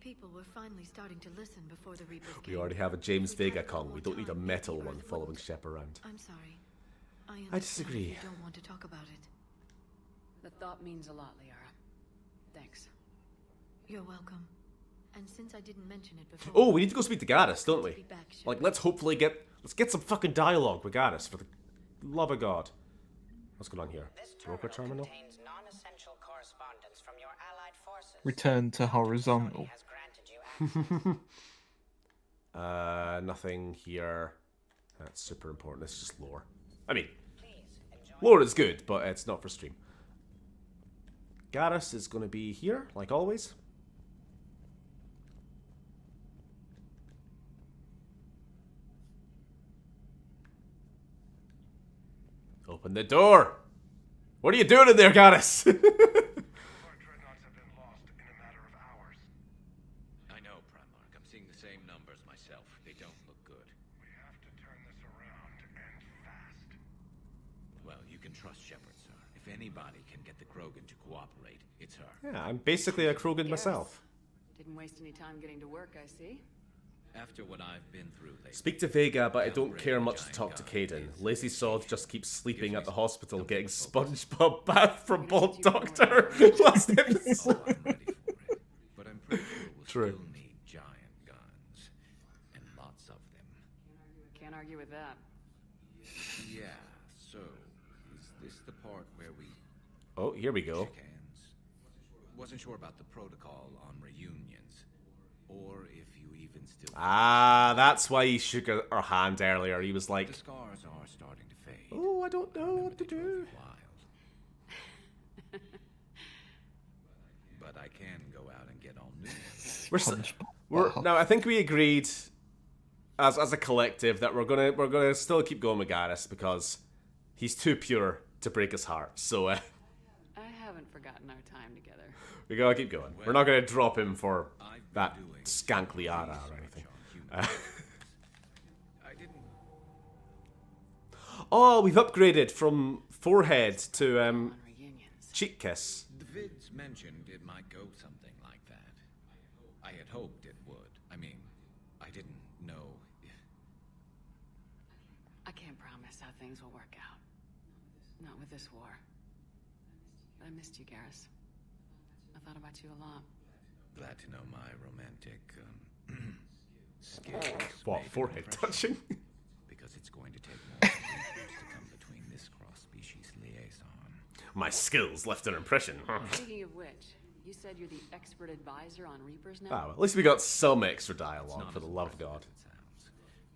People were finally starting to listen before the Reapers came. We already have a James Vega Kong. We don't need a metal one following Shep around. I'm sorry. I disagree. You don't want to talk about it. The thought means a lot, Liara. Thanks. You're welcome. And since I didn't mention it before... Oh, we need to go speak to Gaddis, don't we? Like, let's get some fucking dialogue with Gaddis, for the love of God. What's going on here? Broker terminal? Non-essential correspondence from your allied forces. Return to horizontal. Nothing here. That's super important. It's just lore. I mean, lore is good, but it's not for stream. Gaddis is going to be here, like always. Open the door! What are you doing in there, Garrus? Our dreadnoughts have been lost in a matter of hours. I know, Primarch. I'm seeing the same numbers myself. They don't look good. We have to turn this around, and fast. Well, you can trust Shepard, sir. If anybody can get the Krogan to cooperate, it's her. Yeah, I'm basically a Krogan myself. Didn't waste any time getting to work, I see. After what I've been through lately, Speak to Vega, but I don't care much to talk to Caden. Lazy Sod just keeps sleeping at the hospital getting SpongeBob bath from Bald Doctor last episode. I'm ready for it. But I'm pretty sure we'll True. still need giant guns. And lots of them. Can't argue with that. Yeah, so, is this the part where we Oh, here we go. shake hands? Wasn't sure about the protocol on reunions. Or if you even still... Ah, that's why he shook her hand earlier. He was like, The scars are starting to fade. oh, I don't know what to do. Wild. But I can go out and get all new ones. We're now. I think we agreed, as a collective, that we're gonna still keep going with Garrus because he's too pure to break his heart. So I haven't forgotten our time together. we gotta keep going. We're not gonna drop him for that skank Liara or anything. I didn't... Oh, we've upgraded from forehead to cheek kiss. The vids mentioned it might go something like that. I had hoped it would. I mean, I didn't know if... I can't promise how things will work out. Not with this war. But I missed you, Garrus. I thought about you a lot. Glad to know my romantic skills. What, made an forehead impression. touching? Because it's going to take more reapers to come between this cross-species liaison. My skills left an impression. Speaking of which, you said you're the expert advisor on Reapers now? Oh, well, at least we got some extra It's dialogue, not for the as love of impressive God. as it sounds.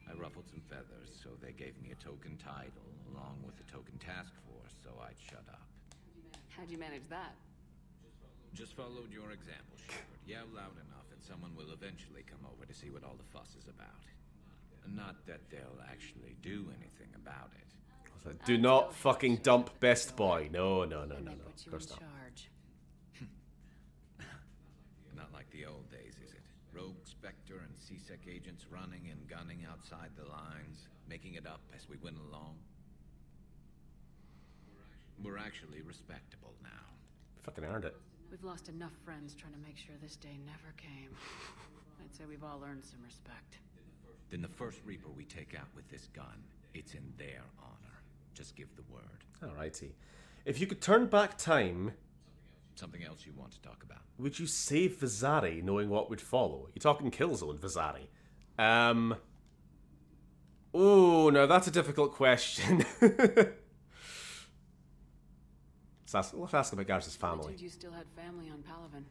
I ruffled some feathers, so they gave me a token title, along with a token task force, so I'd shut up. How'd you manage that? Just followed your example, Shepard. Yell loud enough and someone will eventually come over to see what all the fuss is about. Not that they'll actually do anything about it. Do not fucking dump Best Boy. No. Of course not. Charge. Not like the old days, is it? Rogue Spectre and C-Sec agents running and gunning outside the lines, making it up as we went along. We're actually respectable now. Fucking earned it. We've lost enough friends trying to make sure this day never came. I'd say we've all earned some respect. Then the first Reaper we take out with this gun, it's in their honor. Just give the word. Alrighty. If you could turn back time, Something else you want to talk about? would you save Vizari knowing what would follow? You're talking Killzone Vizari. Oh, no, that's a difficult question. Let's ask about Garrus' I family. told you still had family on Palaven.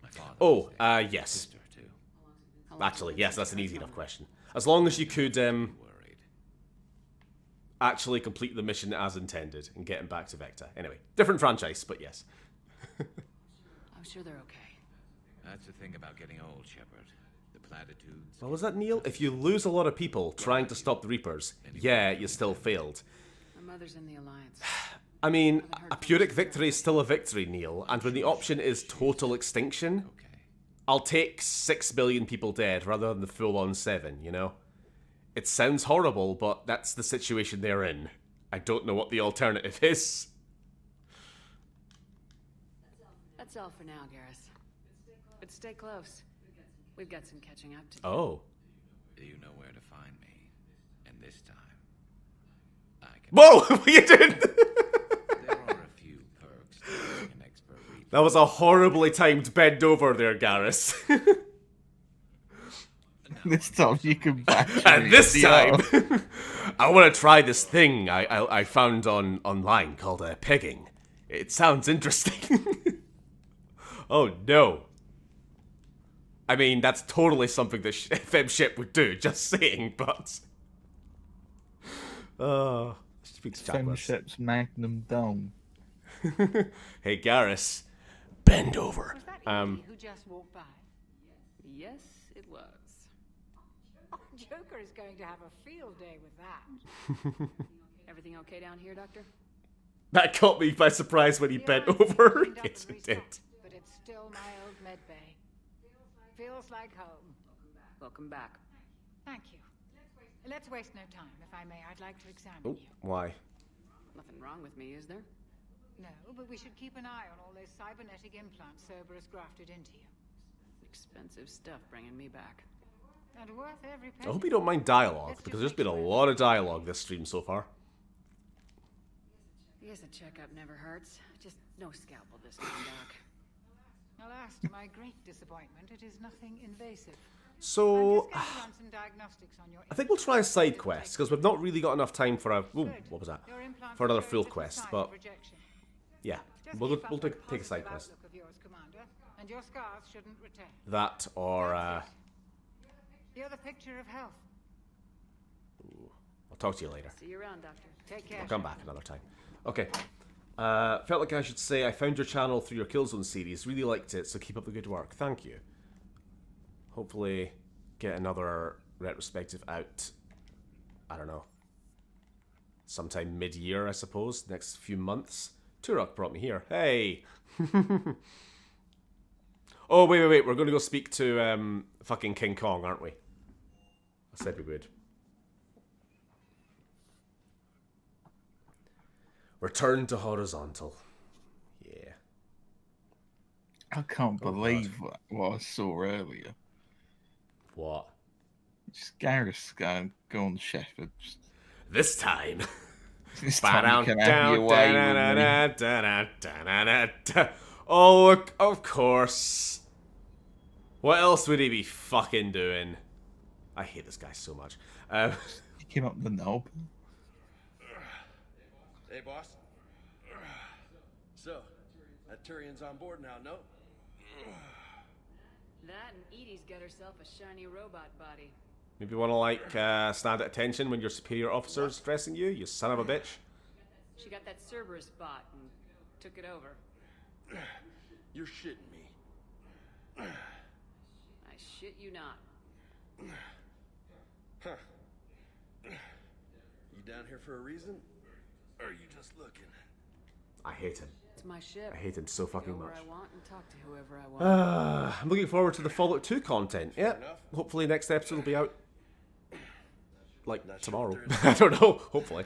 My father. Oh, yes. Sister, too. Actually, yes, that's an easy enough question. As long as you could Worried. actually complete the mission as intended and get him back to Vector. Anyway, different franchise, but yes. I'm sure they're okay. That's the thing about getting old, Shepard. The platitudes. What was that, Neil? If you lose a lot of people trying to stop the Reapers, yeah, you still failed. My mother's in the Alliance. I mean, a Pyrrhic victory is still a victory, Neil, and when the option is total extinction, Okay. I'll take 6 billion people dead rather than the full-on 7, you know? It sounds horrible, but that's the situation they're in. I don't know what the alternative is. That's all for now, Garrus. But stay close. We've got some catching up to do. Oh. You know where to find me. And this time, I can... Whoa! What are you doing? There are a few perks to being an expert Reaper. That was a horribly timed bend over there, Garrus. This time you can back. And this time, I want to try this thing I found online called pegging. It sounds interesting. Oh no. I mean, that's totally something that FM Ship would do, just saying, but... speaks Femship's Magnum Dome. Hey, Garrus, bend over. Was that Edie who just walked by? Yes, it was. Oh, Joker is going to have a field day with that. Everything okay down here, Doctor? That caught me by surprise when he bent over. Yes, it did. But it's still my old med bay. Feels like home. Welcome back. Thank you. Let's waste no time, if I may. I'd like to examine Oh, you. why? Nothing wrong with me, is there? No, but we should keep an eye on all those cybernetic implants Cerberus grafted into you. Expensive stuff bringing me back. And worth every I penny. hope you don't mind dialogue, because there's been a lot of dialogue this stream so far. I guess a checkup never hurts. Just no scalpel this time, Doc. Alas, to my great disappointment, it is nothing invasive. So, I'm just going to run some diagnostics on your I think we'll try a side quest, because we've not really got enough time for a... Ooh, what was that? Your implants For another show full little quest, sign but... of rejection. Yeah, Just we'll keep up take the a side positive quest. outlook of yours, Commander, and your scars shouldn't return. That, or... You're the picture of health. I'll talk to you later. See you around, Doctor. Take care. I'll come back another time. Okay. Felt like I should say I found your channel through your Killzone series. Really liked it, so keep up the good work. Thank you. Hopefully get another retrospective out, I don't know, sometime mid-year, I suppose, next few months. Turok brought me here. Hey! Oh, wait. We're going to go speak to fucking King Kong, aren't we? I said we would. Return to horizontal. Yeah. I can't believe what I saw earlier. What? Just Garrus go on Shepherd. This time. This time you can have your way with me. Oh, of course. What else would he be fucking doing? I hate this guy so much. Pick him up the knob. Hey, boss. So, that Turian's on board now, no? That and Edie's got herself a shiny robot body. Maybe you want to, like, stand at attention when your superior officer's dressing you, you son of a bitch. She got that Cerberus bot and took it over. You're shitting me. I shit you not. Huh. You down here for a reason? Or are you just looking? I hate him. It's my ship. I hate him so fucking Go much. where I want and talk to whoever I want. I'm looking forward to the Fallout 2 content. Yeah, hopefully next episode will be out, like, Not tomorrow. sure if I don't know, hopefully.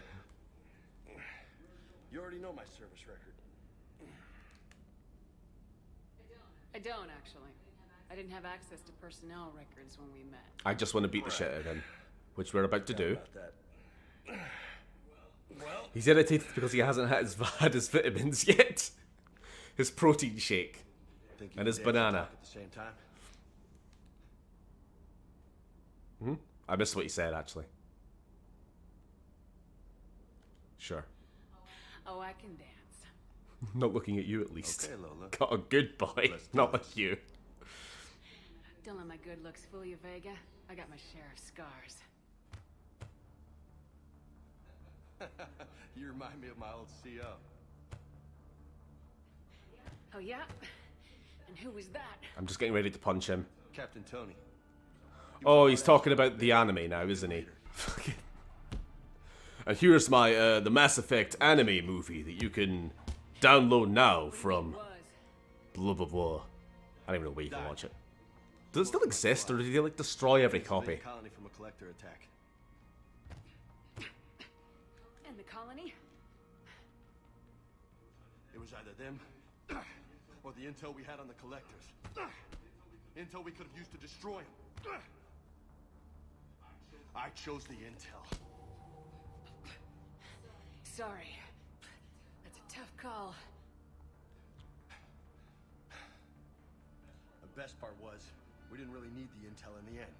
You already know my service record. I don't, actually. I didn't have access to personnel records when we met. I just want to beat the shit out of him, which we're about to do. He's irritated because he hasn't had his vitamins yet. His protein shake. And his banana. At the same time. I missed what you said, actually. Sure. Oh, I can dance. Not looking at you, at least. Okay, Lola. Got a good boy. Not like you. Don't let my good looks fool you, Vega. I got my share of scars. You remind me of my old CO. Oh, yeah? And who was that? I'm just getting ready to punch him. Captain Tony. Oh, he's talking about the anime now, isn't he? And here's my, the Mass Effect anime movie that you can download now from blah blah blah. I don't even know where you can watch it. Does it still exist, or did they, like, destroy every copy? Colony from a collector attack. And the colony? It was either them or the intel we had on the collectors. Intel we could have used to destroy them. I chose the intel. Sorry. That's a tough call. The best part was, we didn't really need the intel in the end.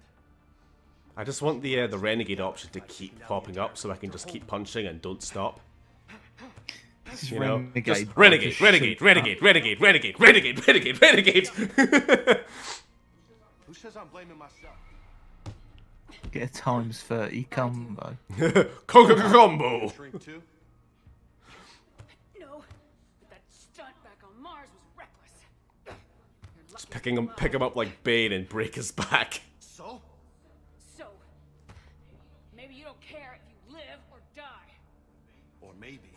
I just want the renegade option to keep popping up so I can just keep punching and don't stop. You know, just renegade. Who says I'm blaming myself? Get a times 30 combo. Combo. Shrink too? No, that stunt back on Mars was reckless. Just pick him up like Bane and break his back. So? So, maybe you don't care if you live or die. maybe.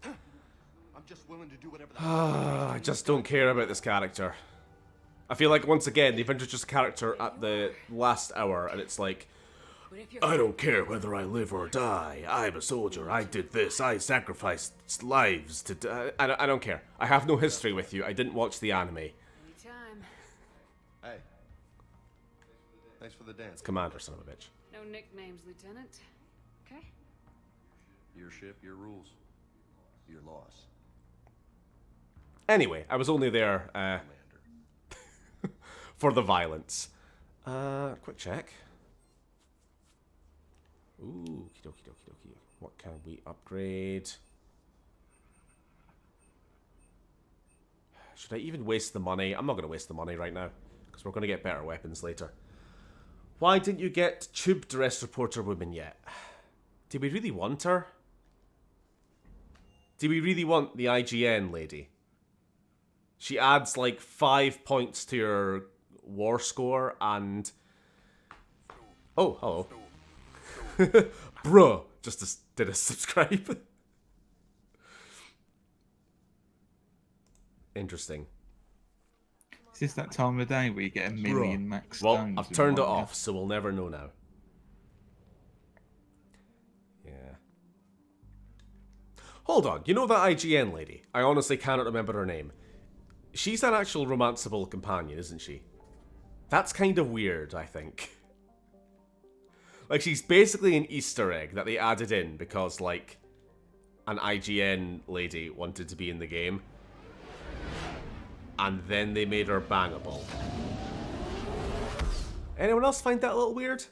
I'm just willing to do whatever the I just don't care about this character. I feel like, once again, they've introduced a character at the last hour, and it's like, I don't care whether I live or die. I'm a soldier. I did this. I sacrificed lives to die. I don't care. I have no history with you. I didn't watch the anime. Anytime. Hey. Thanks for the dance. It's Commander, son of a bitch. No nicknames, Lieutenant. Okay? Your ship, your rules. Your loss. Anyway, I was only there for the violence. Quick check. Ooh, okie dokie dokie dokie. What can we upgrade? Should I even waste the money? I'm not going to waste the money right now, because we're going to get better weapons later. Why didn't you get Tube Dress Reporter Woman yet? Did we really want her? Do we really want the IGN lady? She adds like 5 points to your war score and... Oh, hello. Bruh, just did a subscribe. Interesting. Is this that time of day where you get a million max Well, stones? I've turned it off, so we'll never know now. Yeah. Hold on, you know that IGN lady? I honestly cannot remember her name. She's an actual romanceable companion, isn't she? That's kind of weird, I think. Like, she's basically an Easter egg that they added in because, like, an IGN lady wanted to be in the game. And then they made her bangable. Anyone else find that a little weird?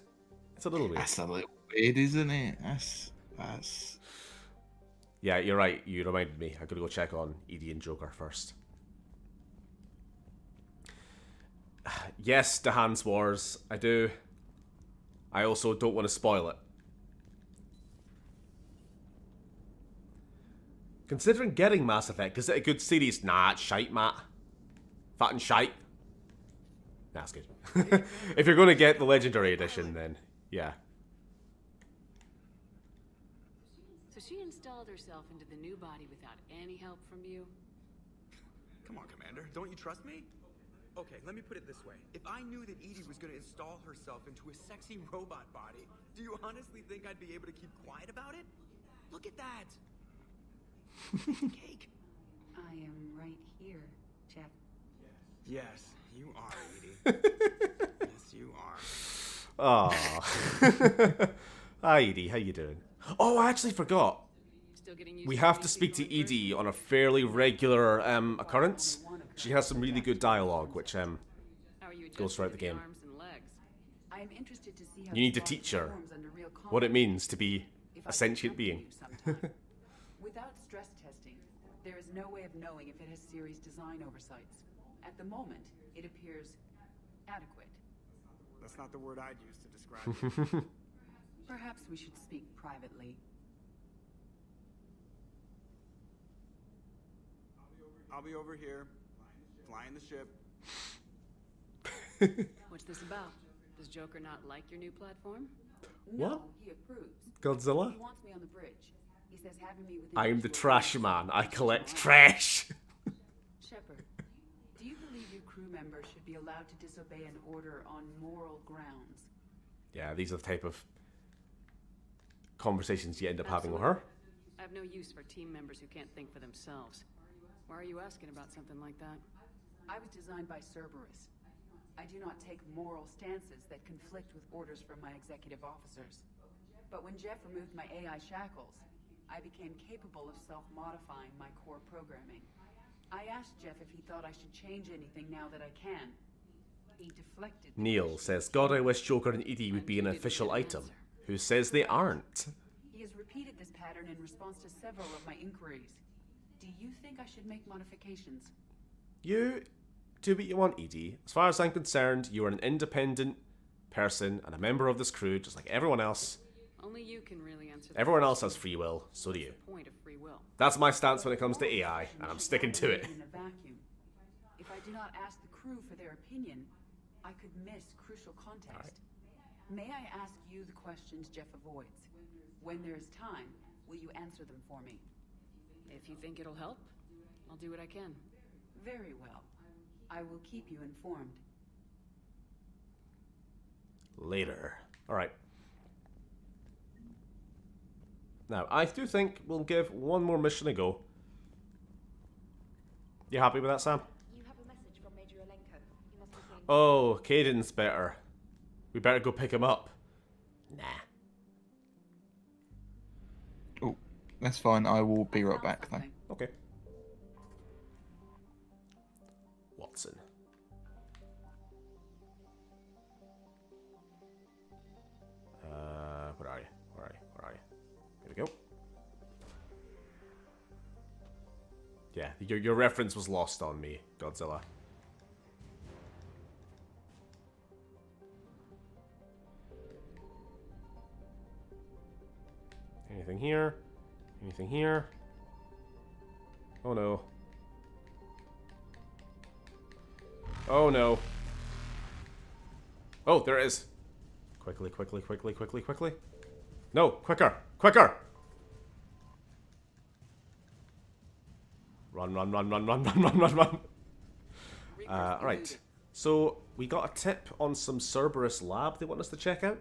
It's a little weird. That's a little weird, isn't it? That's... Yeah, you're right. You reminded me. I gotta go check on Edie and Joker first. Yes, the Hands Wars. I do. I also don't want to spoil it. Considering getting Mass Effect, is it a good series? Nah, it's shite, Matt. Fat and shite. Nah, it's good. If you're going to get the Legendary Edition, then yeah. So she installed herself into the new body without any help from you? Come on, Commander. Don't you trust me? Okay, let me put it this way. If I knew that Edie was going to install herself into a sexy robot body, do you honestly think I'd be able to keep quiet about it? Look at that! Cake! I am right here, Jeff. Yes, you are, Edie. Yes, you are. Aww. Hi, Edie. How you doing? Oh, I actually forgot. We have to speak to Edie on a fairly regular occurrence. She has some really good dialogue, which goes throughout the game. I am interested to see how You need to teach her what it means to be a sentient being. Without stress testing, there is no way of knowing if it has serious design oversights. At the moment, it appears adequate. That's not the word I'd use to describe it. Perhaps we should speak privately. I'll be over here, flying the ship. What's this about? Does Joker not like your new platform? What? No, he approves. Godzilla? He wants me on the bridge. He says having me with I am the trash man. I collect trash. Shepard, do you believe your crew members should be allowed to disobey an order on moral grounds? Yeah, these are the type of conversations you end up having with her. I have no use for team members who can't think for themselves. Why are you asking about something like that? I was designed by Cerberus. I do not take moral stances that conflict with orders from my executive officers. But when Jeff removed my AI shackles, I became capable of self-modifying my core programming. I asked Jeff if he thought I should change anything now that I can. He deflected. Neil says, God, I wish Joker and Edie would be an official item. Who says they aren't? He has repeated this pattern in response to several of my inquiries. Do you think I should make modifications? You do what you want, Edie. As far as I'm concerned, you are an independent person and a member of this crew, just like everyone else. Only you can really answer that. Everyone else has free will, so do you. Point of free will. That's my stance when it comes to AI, and I'm sticking to it. In a vacuum. If I do not ask the crew for their opinion, I could miss crucial context. May I ask you the questions Jeff avoids? When there is time, Will you answer them for me? If you think it'll help, I'll do what I can. Very well. I will keep you informed. Later. Alright. Now, I do think we'll give one more mission a go. You happy with that, Sam? You have a message from Major Olenko. You must be seeing... Oh, Caden's better. We better go pick him up. Nah. Oh, that's fine. I will be right back, though. Okay. Watson. Where are you? Where are you? Where are you? Here we go. Yeah, your reference was lost on me, Godzilla. Anything here? Anything here? Oh no. Oh no. Oh, there it is. Quickly, quickly, quickly, quickly, quickly. No, quicker, quicker! Run, run, run, run, run, run, run, run, run. Alright. So, we got a tip on some Cerberus lab they want us to check out.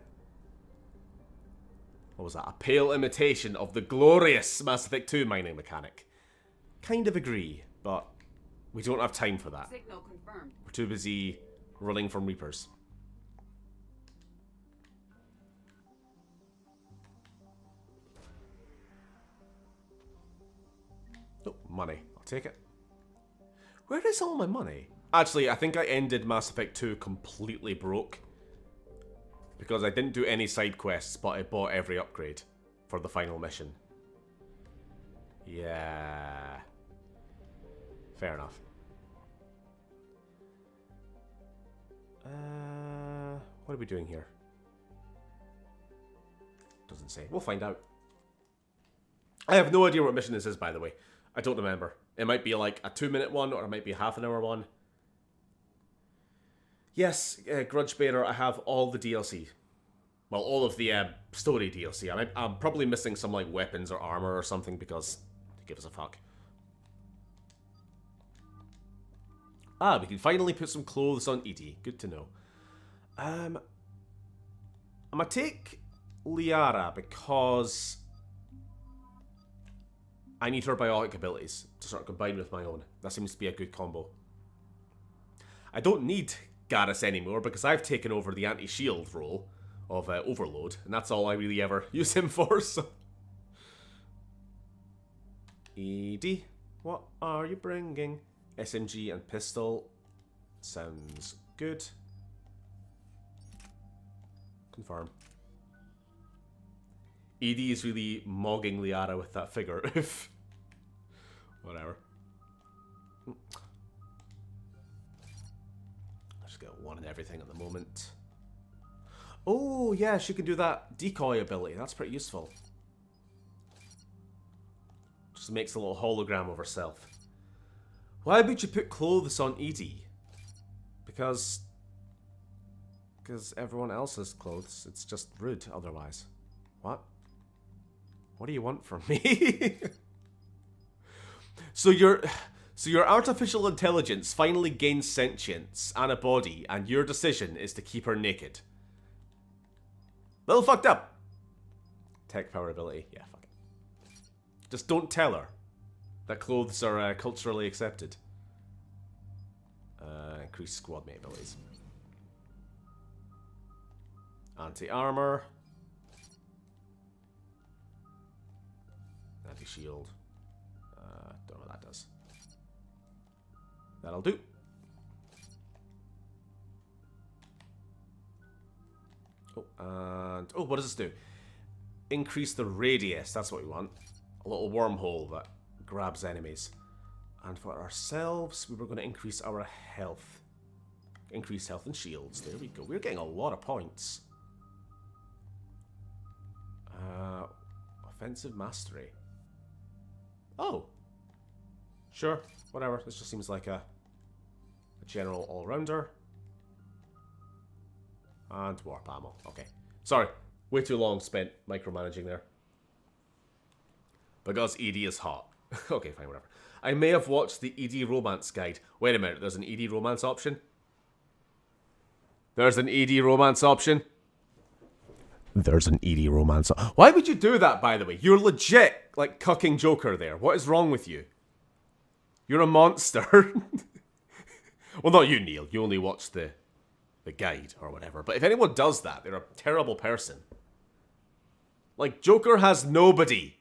What was that? A pale imitation of the glorious Mass Effect 2 mining mechanic. Kind of agree, but we don't have time for that. Signal confirmed. We're too busy running from Reapers. Oh, money. I'll take it. Where is all my money? Actually, I think I ended Mass Effect 2 completely broke. Because I didn't do any side quests, but I bought every upgrade for the final mission. Yeah. Fair enough. What are we doing here? Doesn't say. We'll find out. I have no idea what mission this is, by the way. I don't remember. It might be like a 2-minute one, or it might be a half-an-hour one. Yes, Grudge Bearer, I have all the DLC. Well, all of the story DLC. I'm probably missing some like weapons or armor or something because who gives a fuck. Ah, we can finally put some clothes on Edie. Good to know. I'm gonna take Liara because I need her biotic abilities to sort of combine with my own. That seems to be a good combo. I don't need Garrus anymore because I've taken over the anti-shield role of Overload, and that's all I really ever use him for, so... Edie, what are you bringing? SMG and pistol. Sounds good. Confirm. Edie is really mogging Liara with that figure. If whatever. I just got one and everything at the moment. Oh yeah, she can do that decoy ability. That's pretty useful. Just makes a little hologram of herself. Why would you put clothes on Edie? Because everyone else has clothes. It's just rude otherwise. What? What do you want from me? So your artificial intelligence finally gains sentience and a body, and your decision is to keep her naked. Little fucked up. Tech power ability. Yeah, fuck it. Just don't tell her that clothes are culturally accepted. Increase squad mate abilities. Anti-armor. Anti-shield. Don't know what that does. That'll do. Oh, and... oh, what does this do? Increase the radius. That's what we want. A little wormhole that grabs enemies. And for ourselves, we were going to increase our health. Increase health and shields. There we go. We're getting a lot of points. Offensive mastery. Oh. Sure. Whatever. This just seems like a general all-rounder. And warp ammo. Okay. Sorry. Way too long spent micromanaging there. Because ED is hot. Okay, fine, whatever. I may have watched the ED romance guide. Wait a minute, there's an ED romance option? There's an ED romance option? There's an ED romance. Why would you do that, by the way? You're legit, like, cucking Joker there. What is wrong with you? You're a monster. Well, not you, Neil. You only watched the guide or whatever. But if anyone does that, they're a terrible person. Like, Joker has nobody.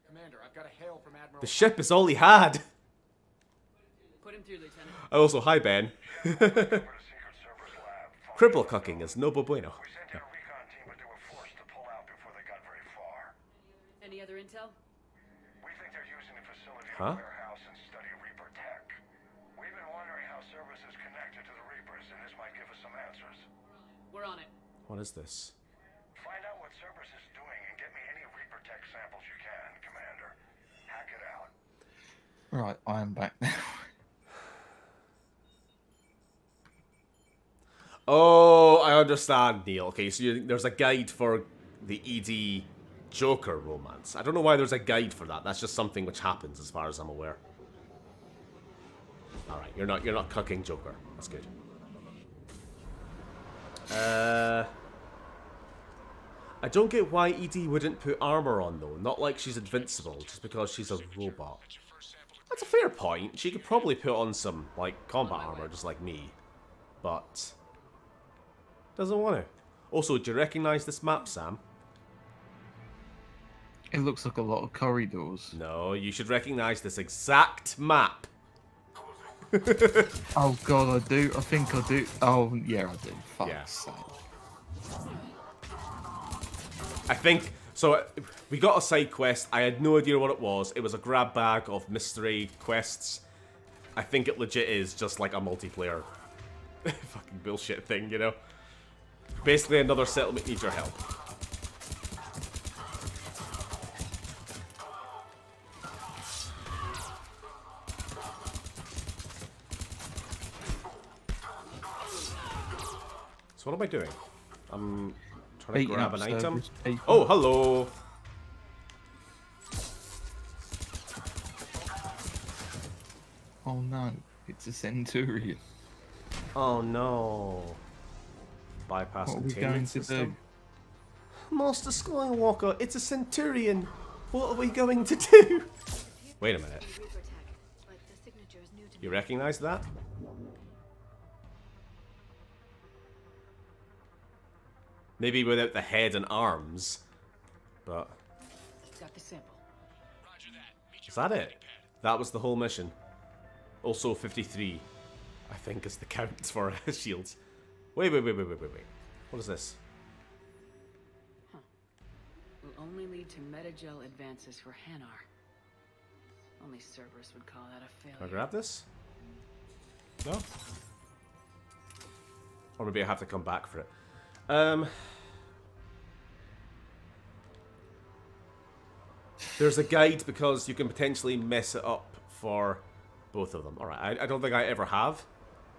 Commander, I've got a hail from Admiral. The ship is all he had. Put him through, Lieutenant. Also, hi, Ben. Cribble cucking is no bueno. Any other intel? We think they're using the facility as Huh? a warehouse and study Reaper tech. We've been wondering how Cerberus is connected to the Reapers, and this might give us some answers. We're on it. What is this? Find out what Cerberus is doing and get me any Reaper tech samples you can, Commander. Hack it out. Right, I am back now. Oh, I understand, Neil. Okay, so there's a guide for the ED Joker romance. I don't know why there's a guide for that. That's just something which happens, as far as I'm aware. All right, you're not cucking Joker. That's good. I don't get why ED wouldn't put armor on though. Not like she's invincible, just because she's a robot. That's a fair point. She could probably put on some like combat armor, just like me, but doesn't want to. Also, do you recognize this map, Sam? It looks like a lot of corridors. No, you should recognize this exact map. Oh god, I do. I think I do. Oh yeah, I do. Fuck's sake. I think so. We got a side quest. I had no idea what it was. It was a grab bag of mystery quests. I think it legit is just like a multiplayer fucking bullshit thing, you know? Basically, another settlement needs your help. So what am I doing? I'm trying to grab an item. Oh, hello! Oh no, it's a Centurion. Oh no. Bypass What are we containment going to system. do? Master Skywalker, it's a Centurion. What are we going to do? Wait a minute. You recognize that? Maybe without the head and arms, but... Got the sample. Is that it? That was the whole mission. Also 53, I think, is the count for shields. Wait. What is this? Will only lead to metagel advances for Hanar. Only Cerberus would call that a failure. Can I grab this? No? Or maybe I have to come back for it. There's a guide because you can potentially mess it up for both of them. Alright, I don't think I ever have.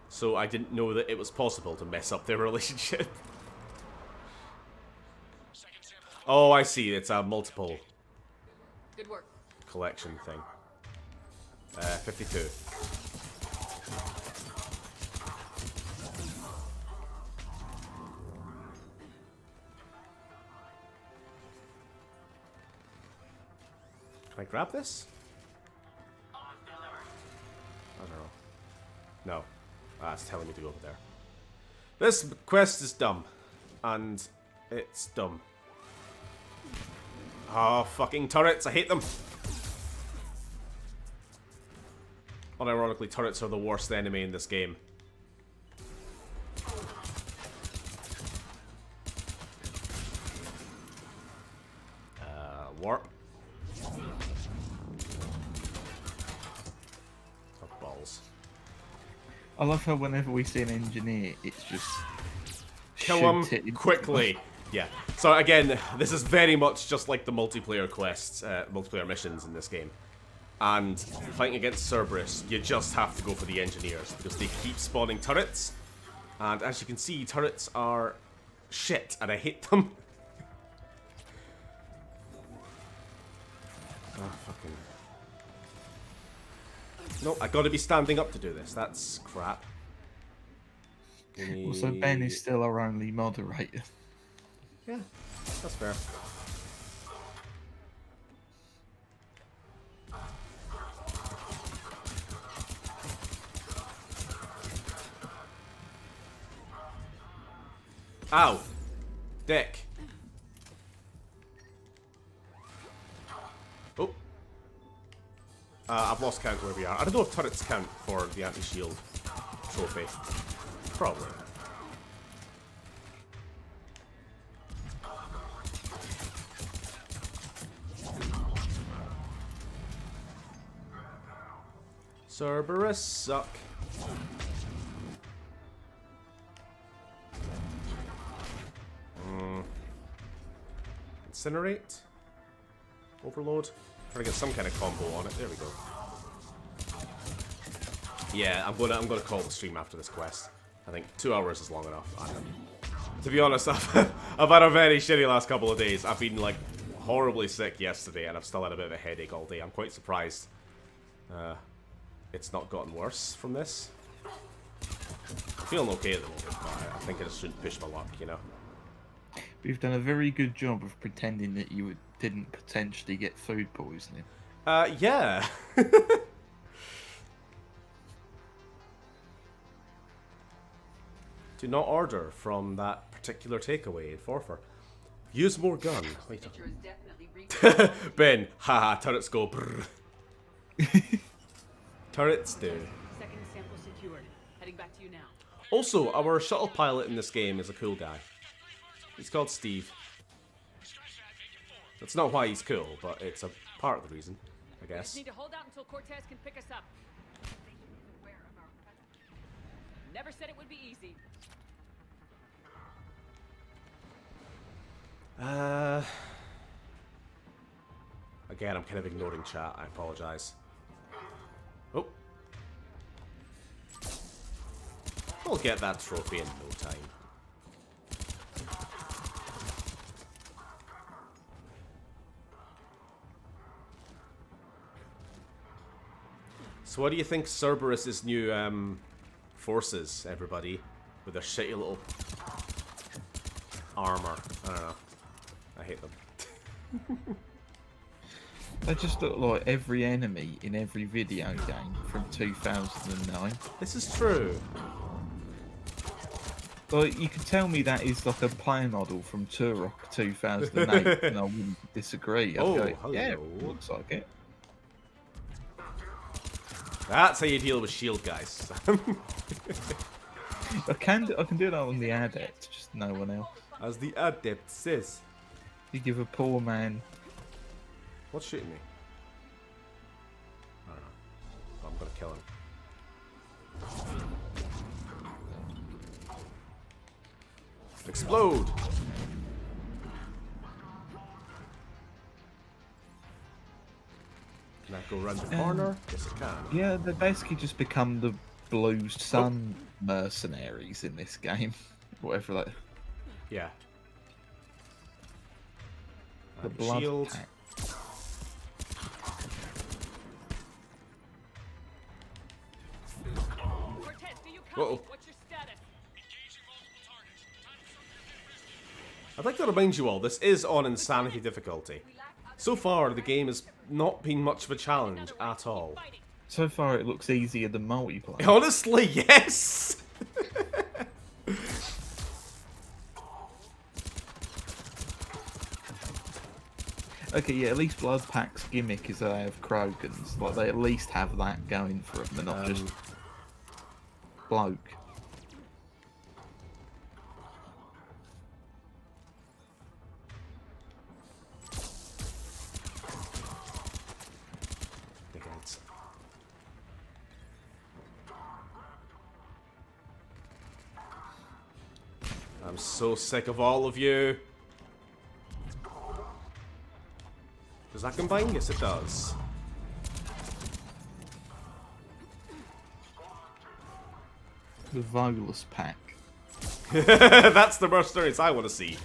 So I didn't know that it was possible to mess up their relationship. Oh, I see. It's a multiple Good work. collection thing. 52. Can I grab this? I don't know. No. It's telling me to go over there. This quest is dumb. And it's dumb. Oh, fucking turrets. I hate them. Unironically, turrets are the worst enemy in this game. Warp. Oh, balls. I love how whenever we see an engineer, it's just Kill shoot him it. quickly. Yeah. So again, this is very much just like the multiplayer quests, multiplayer missions in this game. And fighting against Cerberus, you just have to go for the engineers because they keep spawning turrets. And as you can see, turrets are shit, and I hate them. Oh, fucking... No, I gotta be standing up to do this. That's crap. Well, so Ben is still our only moderator. Yeah, that's fair. Ow! Dick. Oh. I've lost count where we are. I don't know if turrets count for the anti-shield trophy. Probably. Cerberus suck. Incinerate? Overload? Trying to get some kind of combo on it. There we go. Yeah, I'm gonna call the stream after this quest. I think 2 hours is long enough. To be honest, I've had a very shitty last couple of days. I've been like horribly sick yesterday, and I've still had a bit of a headache all day. I'm quite surprised it's not gotten worse from this. I'm feeling okay at the moment, but I think I just shouldn't push my luck, you know. We've done a very good job of pretending that you didn't potentially get food poisoning. Yeah. Do not order from that particular takeaway in Forfar. Use more gun. Wait Ben, haha, turrets go brrr. Turrets do. Second sample secured. Heading back to you now. Also, our shuttle pilot in this game is a cool guy. He's called Steve. That's not why he's cool, but it's a part of the reason, I guess. We just need to hold out until Cortez can pick us up. Never said it would be easy. Again, I'm kind of ignoring chat. I apologize. Oh. We'll get that trophy in no time. So what do you think Cerberus' new forces, everybody? With their shitty little armor. I don't know. I hate them. They just look like every enemy in every video game from 2009. This is true. Like, you could tell me that is like a play model from Turok 2008, and I wouldn't disagree. I'd go, hello. yeah, looks like it. That's how you deal with shield guys. I can do that on the adept, just no one else. As the adept says. You give a poor man. What's shooting me? I don't know. But I'm gonna kill him. Explode! Can I go around the corner? Yes, I can. Yeah, they basically just become the Blue Sun mercenaries in this game. Whatever that. Yeah. The blood shield. pack. Cortez, do you copy? What's your status? I'd like to remind you all, this is on Insanity difficulty. So far, the game has not been much of a challenge at all. So far, it looks easier than multiplayer. Honestly, yes! Okay, yeah, at least Blood Pack's gimmick is they have Krogans. Like, they at least have that going for them, they're not just bloke. I'm so sick of all of you. Does that combine? Yes, it does. The Volus Pack. That's the mercenaries I want to see.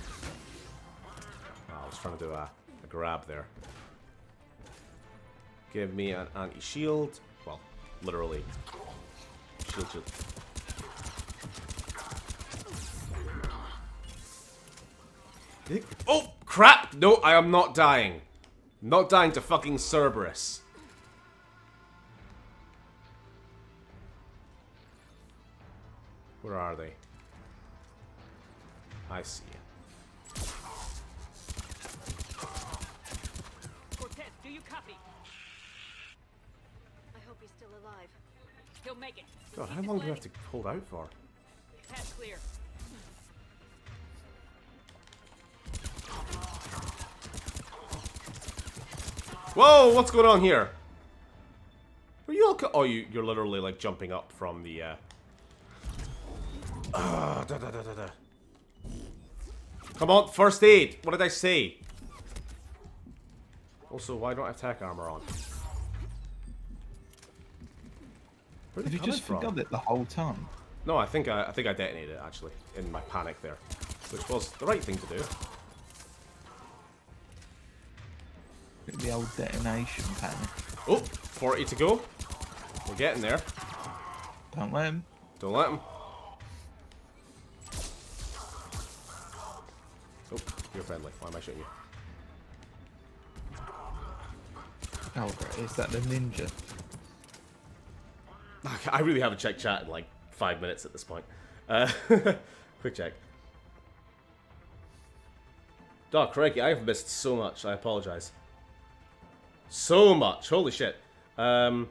Oh, I was trying to do a grab there. Give me an anti-shield. Well, literally. Shield. Oh, crap! No, I am not dying. Not dying to fucking Cerberus. Where are they? I see you. Cortez, do you copy? I hope he's still alive. He'll make it. God, how long do we have to hold out for? Path clear. Whoa, what's going on here? Are you all oh, you're literally like jumping up from the Come on, first aid. What did I say? Also, why don't I have attack armor on? Where Have you just forgot it the whole time? No, I think I detonated it actually in my panic there, which was the right thing to do. The old detonation panic. Oh, 40 to go. We're getting there. Don't let him. Don't let him. Oh, you're friendly. Why am I shooting you? Oh, right. Is that the ninja? I really haven't checked chat in like 5 minutes at this point. Quick check. Doc, crikey, I've missed so much. I apologize. So much. Holy shit. Do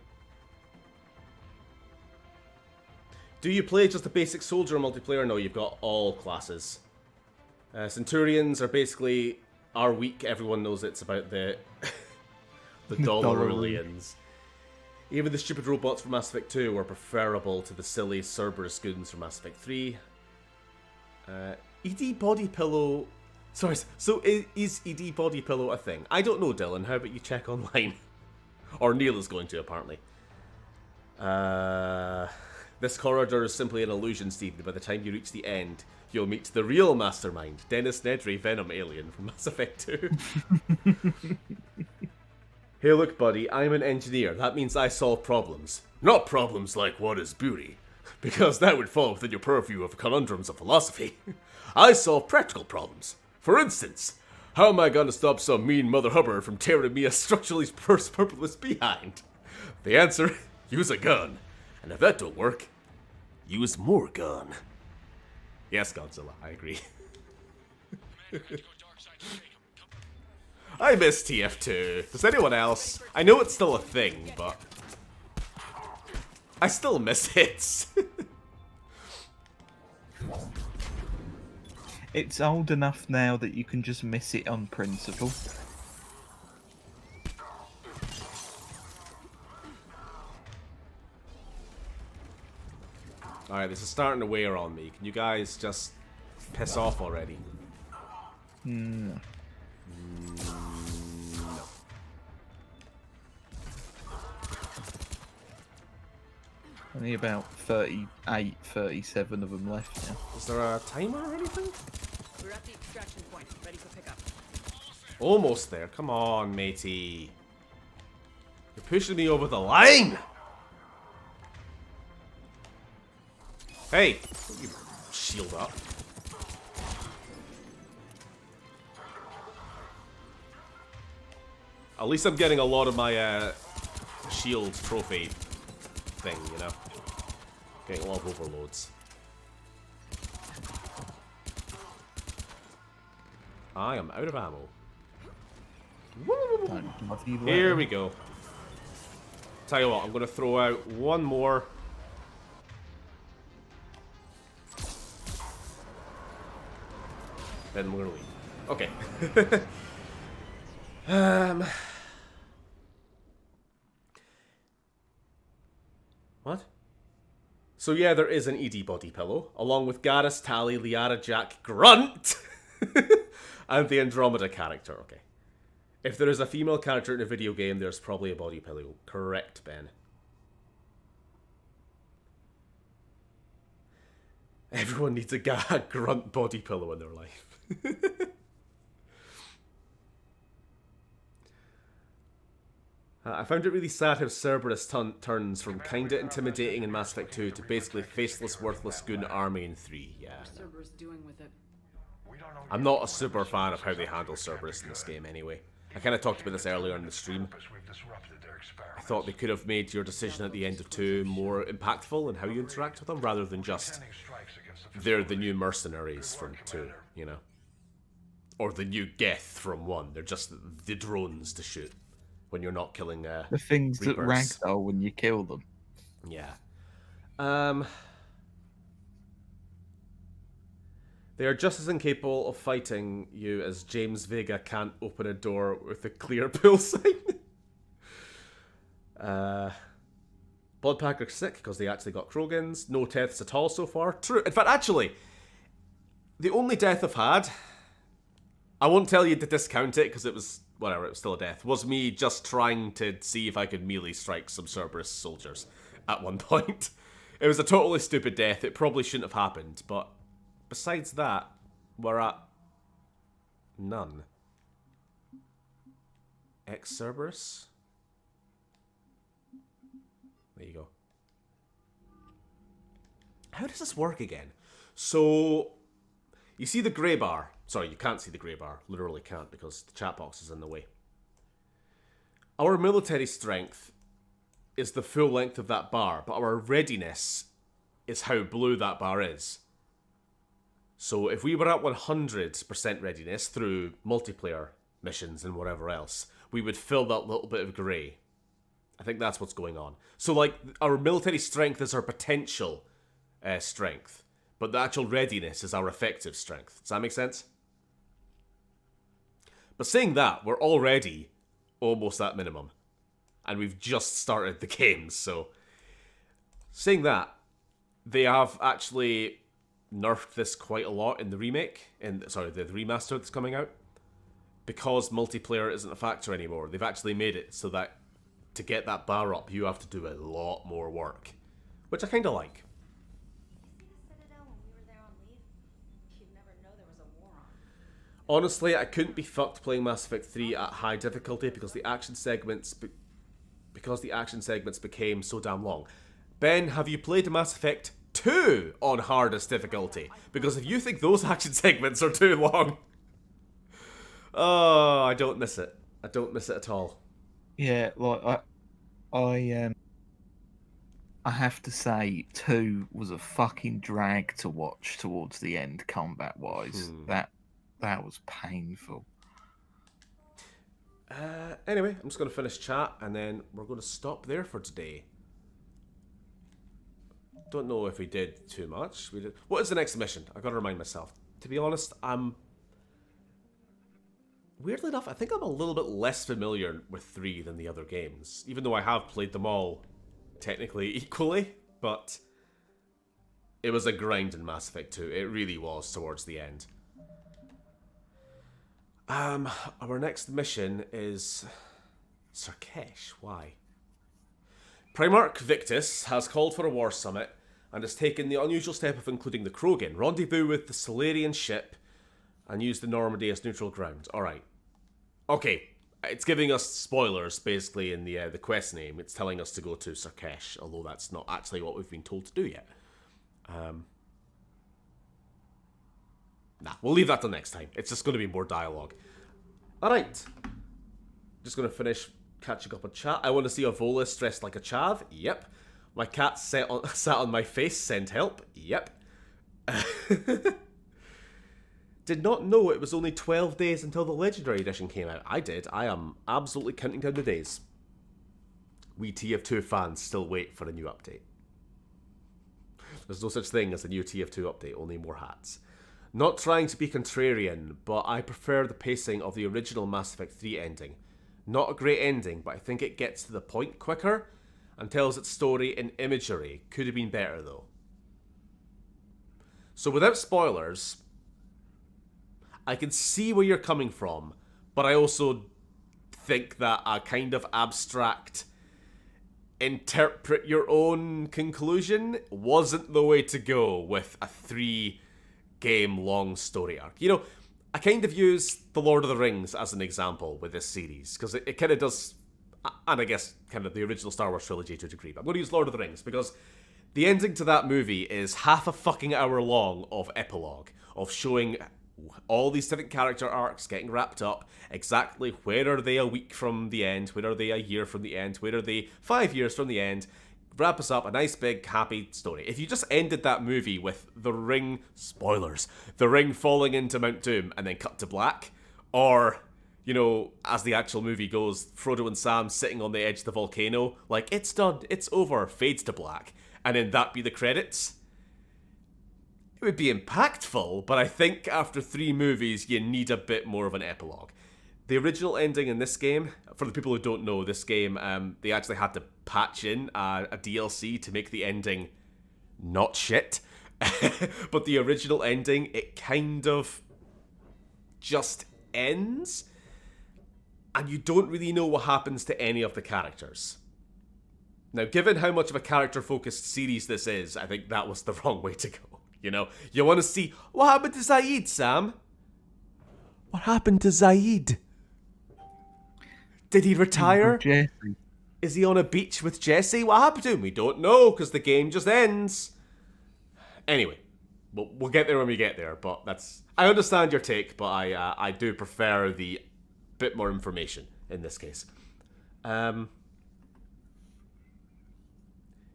you play just a basic soldier multiplayer? No, you've got all classes. Centurions are basically are weak. Everyone knows it's about the the dollar-aliens. Even the stupid robots from Mass Effect 2 were preferable to the silly Cerberus goons from Mass Effect 3. ED Body Pillow... Sorry, so is ED Body Pillow a thing? I don't know, Dylan. How about you check online? Or Neil is going to, apparently. This corridor is simply an illusion, Steve. By the time you reach the end, you'll meet the real mastermind, Dennis Nedry, Venom Alien from Mass Effect 2. Hey, look, buddy, I'm an engineer. That means I solve problems. Not problems like what is beauty, because that would fall within your purview of conundrums of philosophy. I solve practical problems. For instance, how am I going to stop some mean Mother Hubbard from tearing me a structurally purposeless behind? The answer, use a gun. And if that don't work, use more gun. Yes, Godzilla, I agree. I miss TF2. Does anyone else? I know it's still a thing, but I still miss it. It's old enough now that you can just miss it on principle. Alright, this is starting to wear on me. Can you guys just piss off already? No. No. Only about 38, 37 of them left now. Is there a timer or anything? We're at the extraction point, ready for pickup. Almost there. Come on, matey. You're pushing me over the line! Hey! Don't you shield up. At least I'm getting a lot of my shield trophy thing, you know? Getting a lot of overloads. I am out of ammo. Here we go. Tell you what, I'm going to throw out one more. Then we're going to leave. Okay. What? So yeah, there is an ED body pillow, along with Garrus, Tally, Liara, Jack, Grunt, and the Andromeda character. Okay. If there is a female character in a video game, there's probably a body pillow. Correct, Ben. Everyone needs a Grunt body pillow in their life. I found it really sad how Cerberus turns from kinda intimidating in Mass Effect 2 to basically faceless, worthless goon army in 3. Yeah. What's Cerberus doing with it? I'm not a super fan of how they handle Cerberus in this game anyway. I kind of talked about this earlier in the stream. I thought they could have made your decision at the end of 2 more impactful in how you interact with them, rather than just they're the new mercenaries from 2, you know? Or the new Geth from 1. They're just the drones to shoot when you're not killing the things Reapers. that ragdoll when you kill them. Yeah. They are just as incapable of fighting you as James Vega can't open a door with a clear pull sign. Bloodpack are sick because they actually got Krogans. No deaths at all so far. True. In fact, actually, the only death I've had, I won't tell you to discount it because it was, whatever, it was still a death, was me just trying to see if I could melee strike some Cerberus soldiers at one point. It was a totally stupid death. It probably shouldn't have happened, but besides that, we're at none. Ex-Cerberus? There you go. How does this work again? So, you see the grey bar. Sorry, you can't see the grey bar. Literally can't because the chat box is in the way. Our military strength is the full length of that bar, but our readiness is how blue that bar is. So if we were at 100% readiness through multiplayer missions and whatever else, we would fill that little bit of grey. I think that's what's going on. So, like, our military strength is our potential strength, but the actual readiness is our effective strength. Does that make sense? But saying that, we're already almost at minimum. And we've just started the game, so... Saying that, they have actually nerfed this quite a lot in the remake, sorry, the remaster that's coming out, because multiplayer isn't a factor anymore. They've actually made it so that to get that bar up, you have to do a lot more work, which I kind of like. Honestly, I couldn't be fucked playing Mass Effect 3 at high difficulty because the action segments became so damn long. Ben, have you played Mass Effect 2 on hardest difficulty? Because if you think those action segments are too long, oh, I don't miss it. I don't miss it at all. Yeah, like I have to say, 2 was a fucking drag to watch towards the end, combat wise. That was painful. Anyway, I'm just going to finish chat and then we're going to stop there for today. Don't know if we did too much. We did. What is the next mission? I got to remind myself. To be honest, weirdly enough, I think I'm a little bit less familiar with 3 than the other games, even though I have played them all technically equally, but it was a grind in Mass Effect 2. It really was towards the end. Our next mission is Sarkesh. Why? Primarch Victus has called for a war summit and has taken the unusual step of including the Krogan, rendezvous with the Solarian ship, and use the Normandy as neutral ground. Alright. Okay, it's giving us spoilers, basically, in the quest name. It's telling us to go to Sarkesh, although that's not actually what we've been told to do yet. Nah, we'll leave that till next time. It's just going to be more dialogue. Alright. Just going to finish catching up on chat. I want to see a Volus dressed like a chav. Yep. My cat sat on my face. Send help. Yep. Did not know it was only 12 days until the Legendary Edition came out. I did. I am absolutely counting down the days. We TF2 fans still wait for a new update. There's no such thing as a new TF2 update, only more hats. Not trying to be contrarian, but I prefer the pacing of the original Mass Effect 3 ending. Not a great ending, but I think it gets to the point quicker and tells its story in imagery. Could have been better though. So without spoilers, I can see where you're coming from, but I also think that a kind of abstract interpret your own conclusion wasn't the way to go with a 3-game long story arc. You know, I kind of use The Lord of the Rings as an example with this series, because it kind of does and I guess kind of the original Star Wars trilogy to a degree, but I'm going to use Lord of the Rings because the ending to that movie is half a fucking hour long of epilogue, of showing all these different character arcs getting wrapped up, exactly where are they a week from the end, where are they a year from the end, where are they 5 years from the end, wrap us up, a nice big happy story. If you just ended that movie with the ring, spoilers, the ring falling into Mount Doom and then cut to black, or, you know, as the actual movie goes, Frodo and Sam sitting on the edge of the volcano, like, it's done, it's over, fades to black, and then that be the credits, it would be impactful, but I think after 3 movies, you need a bit more of an epilogue. The original ending in this game, for the people who don't know, this game, they actually had to patch in a DLC to make the ending not shit. But the original ending, it kind of just ends, and you don't really know what happens to any of the characters. Now, given how much of a character-focused series this is, I think that was the wrong way to go. You know, you want to see, what happened to Zaid, Sam? What happened to Zaid? Did he retire? Is he on a beach with Jesse? What happened to him? We don't know, because the game just ends. Anyway, we'll get there when we get there, but that's... I understand your take, but I do prefer the bit more information in this case.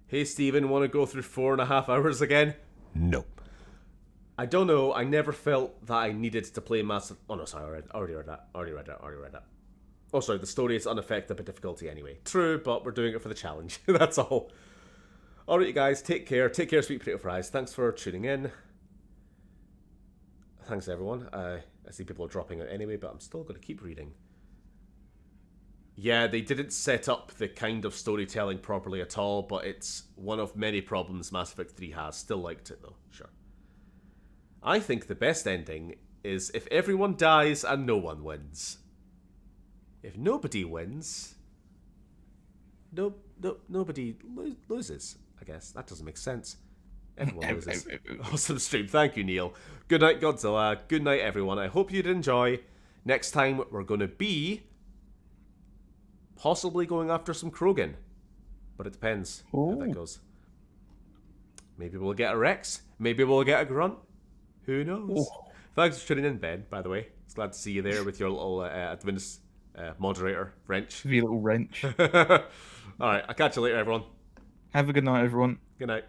Hey, Steven, want to go through 4.5 hours again? No. I don't know, I never felt that I needed to play Massive... Oh no, sorry, I already read that. Oh, sorry, the story is unaffected by difficulty anyway. True, but we're doing it for the challenge. That's all. Alright, you guys, take care. Take care, sweet potato fries. Thanks for tuning in. Thanks, everyone. I see people are dropping out anyway, but I'm still going to keep reading. Yeah, they didn't set up the kind of storytelling properly at all, but it's one of many problems Mass Effect 3 has. Still liked it, though. Sure. I think the best ending is if everyone dies and no one wins. If nobody wins, nobody loses, I guess. That doesn't make sense. Everyone loses. Awesome stream. Thank you, Neil. Good night, Godzilla. Good night, everyone. I hope you'd enjoy. Next time, we're going to be possibly going after some Krogan. But it depends how that goes. Maybe we'll get a Rex. Maybe we'll get a Grunt. Who knows? Thanks for tuning in, Ben, by the way. It's glad to see you there with your little moderator wrench. Your little wrench. Alright, I'll catch you later, everyone. Have a good night, everyone. Good night.